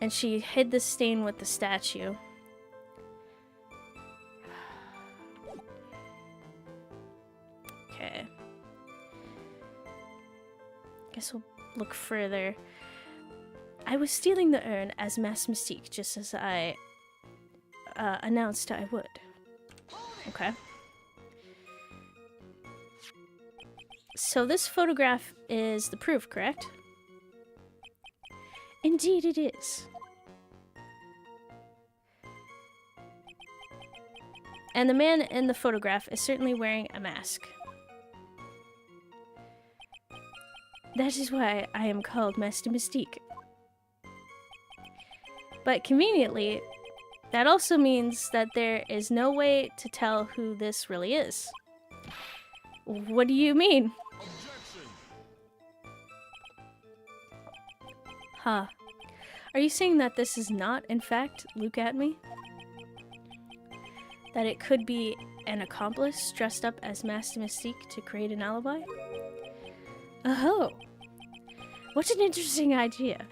And she hid the stain with the statue. Okay. Guess we'll look further. I was stealing the urn as Mass Mystique, just as I announced I would. Okay. So this photograph is the proof, correct? Indeed it is. And the man in the photograph is certainly wearing a mask. That is why I am called Master Mystique. But conveniently, that also means that there is no way to tell who this really is. What do you mean? Huh. Are you saying that this is not, in fact, Luke Atme? That it could be an accomplice dressed up as Master Mystique to create an alibi? Oh, what an interesting idea.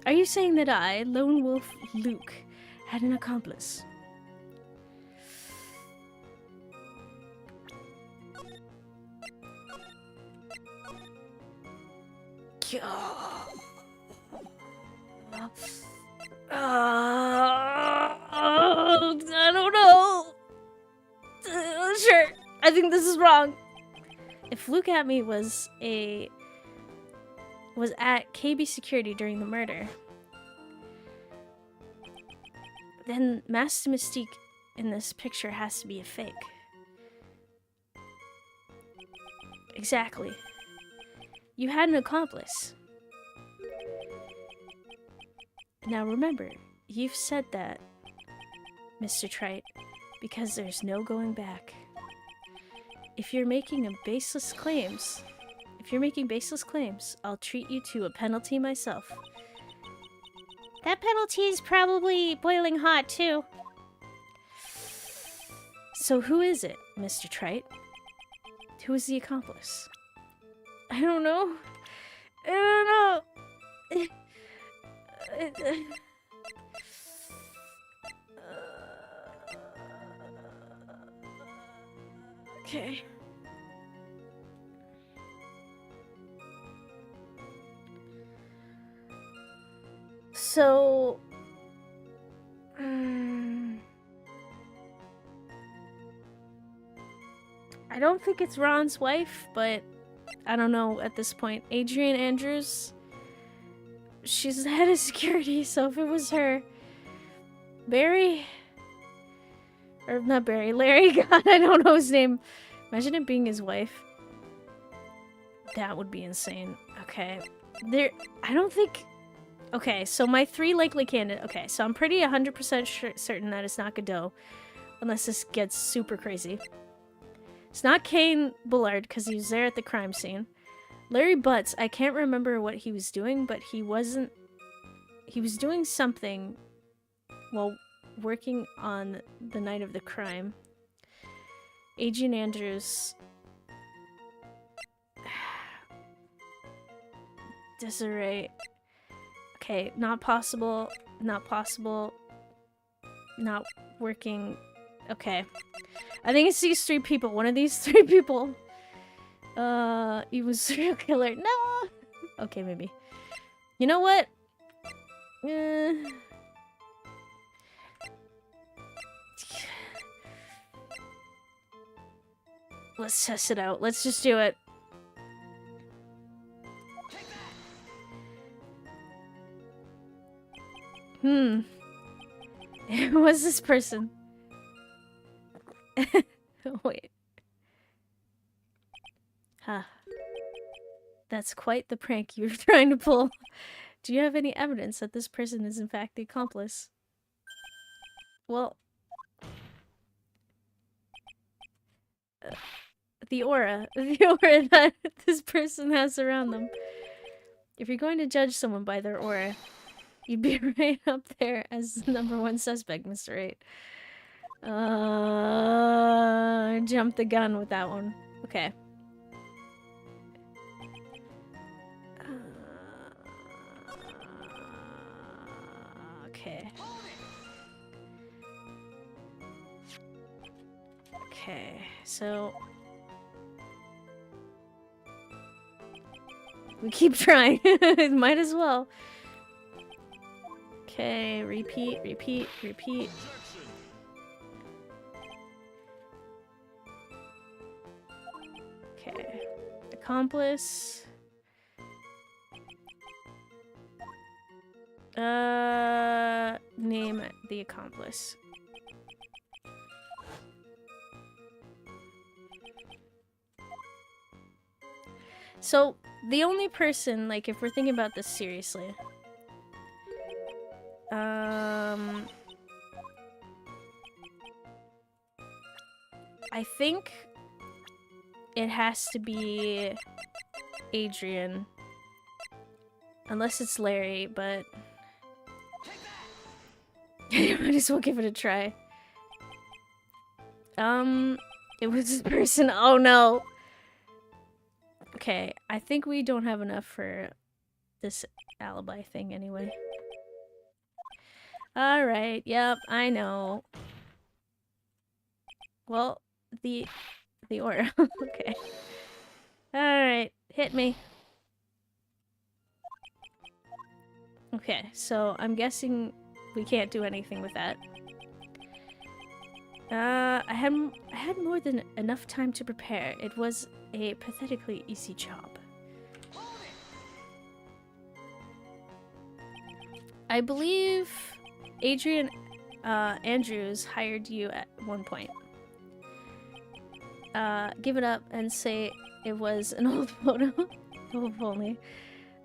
Are you saying that I, Lone Wolf Luke, had an accomplice? I don't know. Sure, I think this is wrong. If Look at Me was at KB security during the murder, then Master Mystique in this picture has to be a fake. Exactly. You had an accomplice. Now remember, you've said that, Mr. Trite, because there's no going back. If you're making baseless claims, I'll treat you to a penalty myself. That penalty is probably boiling hot, too. So who is it, Mr. Trite? Who is the accomplice? I don't know. Okay. So... I don't think it's Ron's wife, but I don't know at this point. Adrian Andrews, she's the head of security, so if it was her, Barry, or not Barry, Larry, God, I don't know his name. Imagine it being his wife. That would be insane. Okay, I don't think, okay, so my 3 likely candidates, okay, so I'm pretty 100% certain that it's not Godot, unless this gets super crazy. It's not Kane Bullard, because he was there at the crime scene. Larry Butts, I can't remember what he was doing, but he was doing something while working on the night of the crime. Adrian Andrews. Desiree. Okay, not possible. Not working. Okay. I think it's these 3 people. One of these 3 people. He was a serial killer. No! Okay, maybe. You know what? Let's test it out. Let's just do it. Who was this person? Wait. Huh. That's quite the prank you were trying to pull. Do you have any evidence that this person is in fact the accomplice? Well... the aura that this person has around them. If you're going to judge someone by their aura, you'd be right up there as the #1 suspect, Mr. 8. Jumped the gun with that one. Okay. Okay. Okay, so... we keep trying. Might as well. Okay, repeat. Okay. Accomplice. Name the accomplice. So, the only person, like, if we're thinking about this seriously, I think it has to be Adrian. Unless it's Larry, but... I might as well give it a try. It was this person. Oh no! Okay, I think we don't have enough for this alibi thing anyway. Alright, yep, I know. Well, the aura. Okay. Alright, hit me. Okay, so I'm guessing we can't do anything with that. I had more than enough time to prepare. It was a pathetically easy job. I believe Adrian Andrews hired you at one point. Give it up and say it was an old photo. Oh, if only.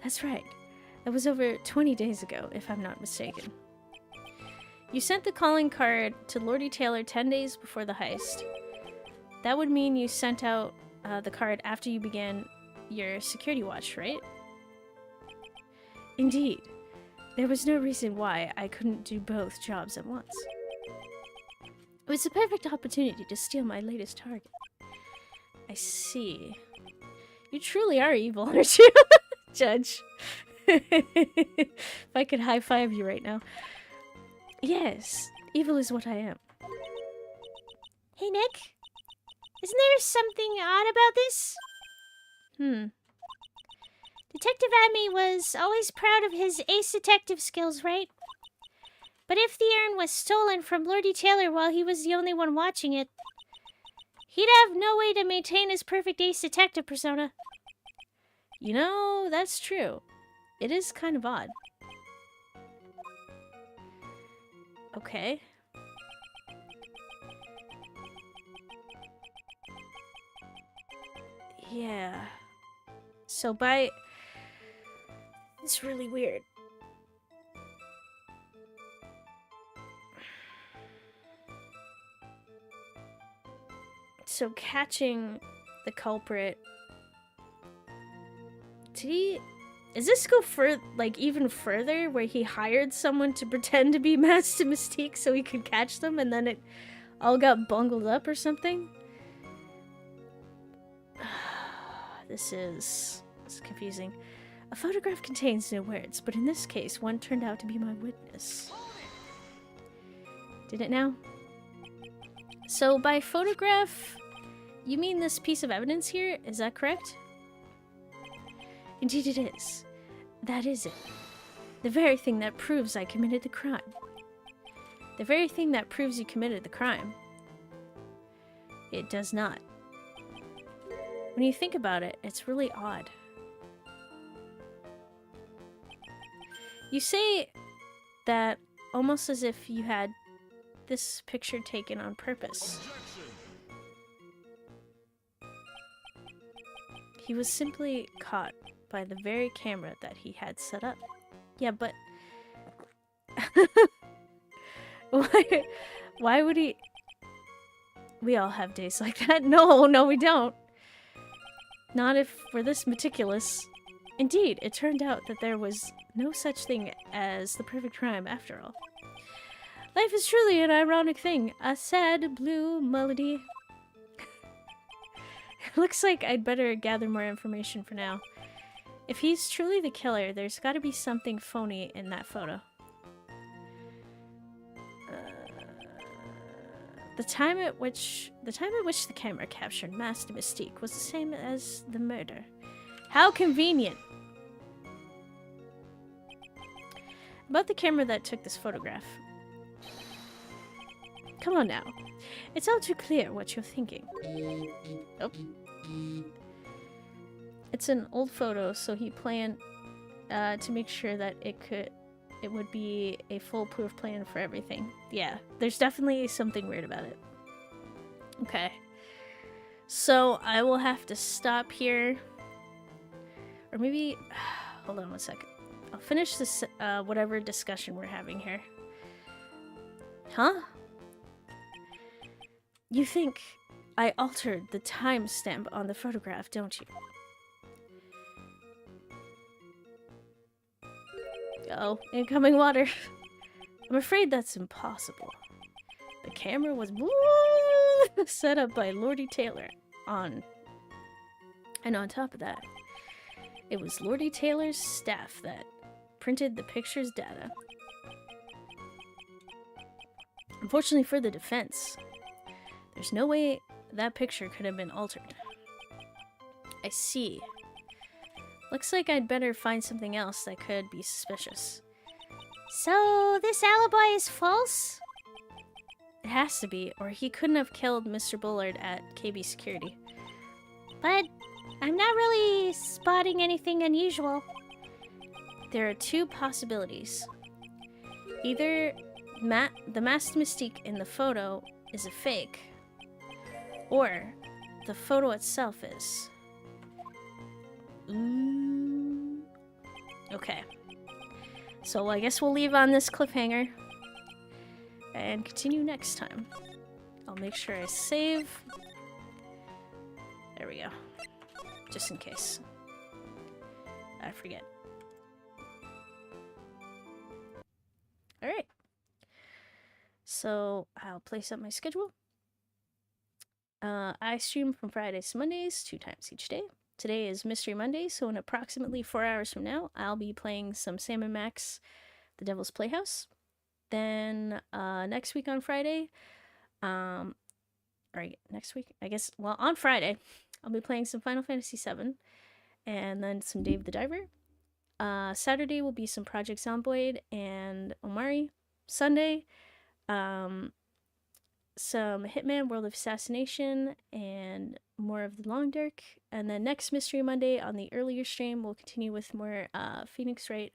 That's right. That was over 20 days ago, if I'm not mistaken. You sent the calling card to Lordy Taylor 10 days before the heist. That would mean you sent out the card after you began your security watch, right? Indeed. There was no reason why I couldn't do both jobs at once. It was the perfect opportunity to steal my latest target. I see. You truly are evil, aren't you, Judge? If I could high-five you right now. Yes, evil is what I am. Hey, Nick? Isn't there something odd about this? Detective Adme was always proud of his ace detective skills, right? But if the urn was stolen from Lordy Taylor while he was the only one watching it, he'd have no way to maintain his perfect ace detective persona. You know, that's true. It is kind of odd. Okay. Yeah. So by... It's really weird. So catching the culprit... Did he... Does this go even further, where he hired someone to pretend to be Master Mystique so he could catch them, and then it all got bungled up or something? This is confusing. A photograph contains no words, but in this case, one turned out to be my witness. Did it now? So by photograph, you mean this piece of evidence here? Is that correct? Indeed it is. That is it. The very thing that proves I committed the crime. The very thing that proves you committed the crime. It does not. When you think about it, it's really odd. You say that almost as if you had this picture taken on purpose. He was simply caught by the very camera that he had set up. Yeah, but... Why would he... We all have days like that. No, we don't. Not if we're this meticulous. Indeed, it turned out that there was no such thing as the perfect crime after all. Life is truly an ironic thing. A sad blue melody. Looks like I'd better gather more information for now. If he's truly the killer, there's got to be something phony in that photo. The time at which the camera captured Master Mystique was the same as the murder. How convenient! About the camera that took this photograph. Come on now. It's all too clear what you're thinking. Oh. It's an old photo, so he planned to make sure that it would be a foolproof plan for everything. Yeah, there's definitely something weird about it. Okay. So I will have to stop here. Or maybe... Hold on one second. I'll finish this, whatever discussion we're having here. Huh? You think I altered the timestamp on the photograph, don't you? Oh, incoming water. I'm afraid that's impossible. The camera was set up by Lordy Taylor and on top of that, it was Lordy Taylor's staff that printed the picture's data. Unfortunately for the defense, there's no way that picture could have been altered. I see. Looks like I'd better find something else that could be suspicious. So, this alibi is false? It has to be, or he couldn't have killed Mr. Bullard at KB Security. But I'm not really spotting anything unusual. There are two possibilities. Either the masked Mystique in the photo is a fake, or the photo itself is. Okay. So I guess we'll leave on this cliffhanger and continue next time. I'll make sure I save. There we go. Just in case I forget. Alright. So I'll place up my schedule. I stream from Fridays to Mondays, 2 times each day. Today is Mystery Monday, so in approximately 4 hours from now, I'll be playing some Sam & Max, The Devil's Playhouse. Then next week on Friday, or next week, I guess, well, on Friday, I'll be playing some Final Fantasy VII, and then some Dave the Diver. Saturday will be some Project Zomboid and Omari. Sunday, some Hitman World of Assassination and more of the Long Dark. And then next Mystery Monday on the earlier stream, we'll continue with more Phoenix Wright,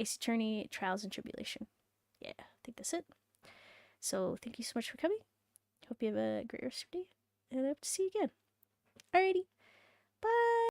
Ace Attorney, Trials and Tribulation. Yeah, I think that's it. So thank you so much for coming. Hope you have a great rest of your day, and I hope to see you again. Alrighty, bye!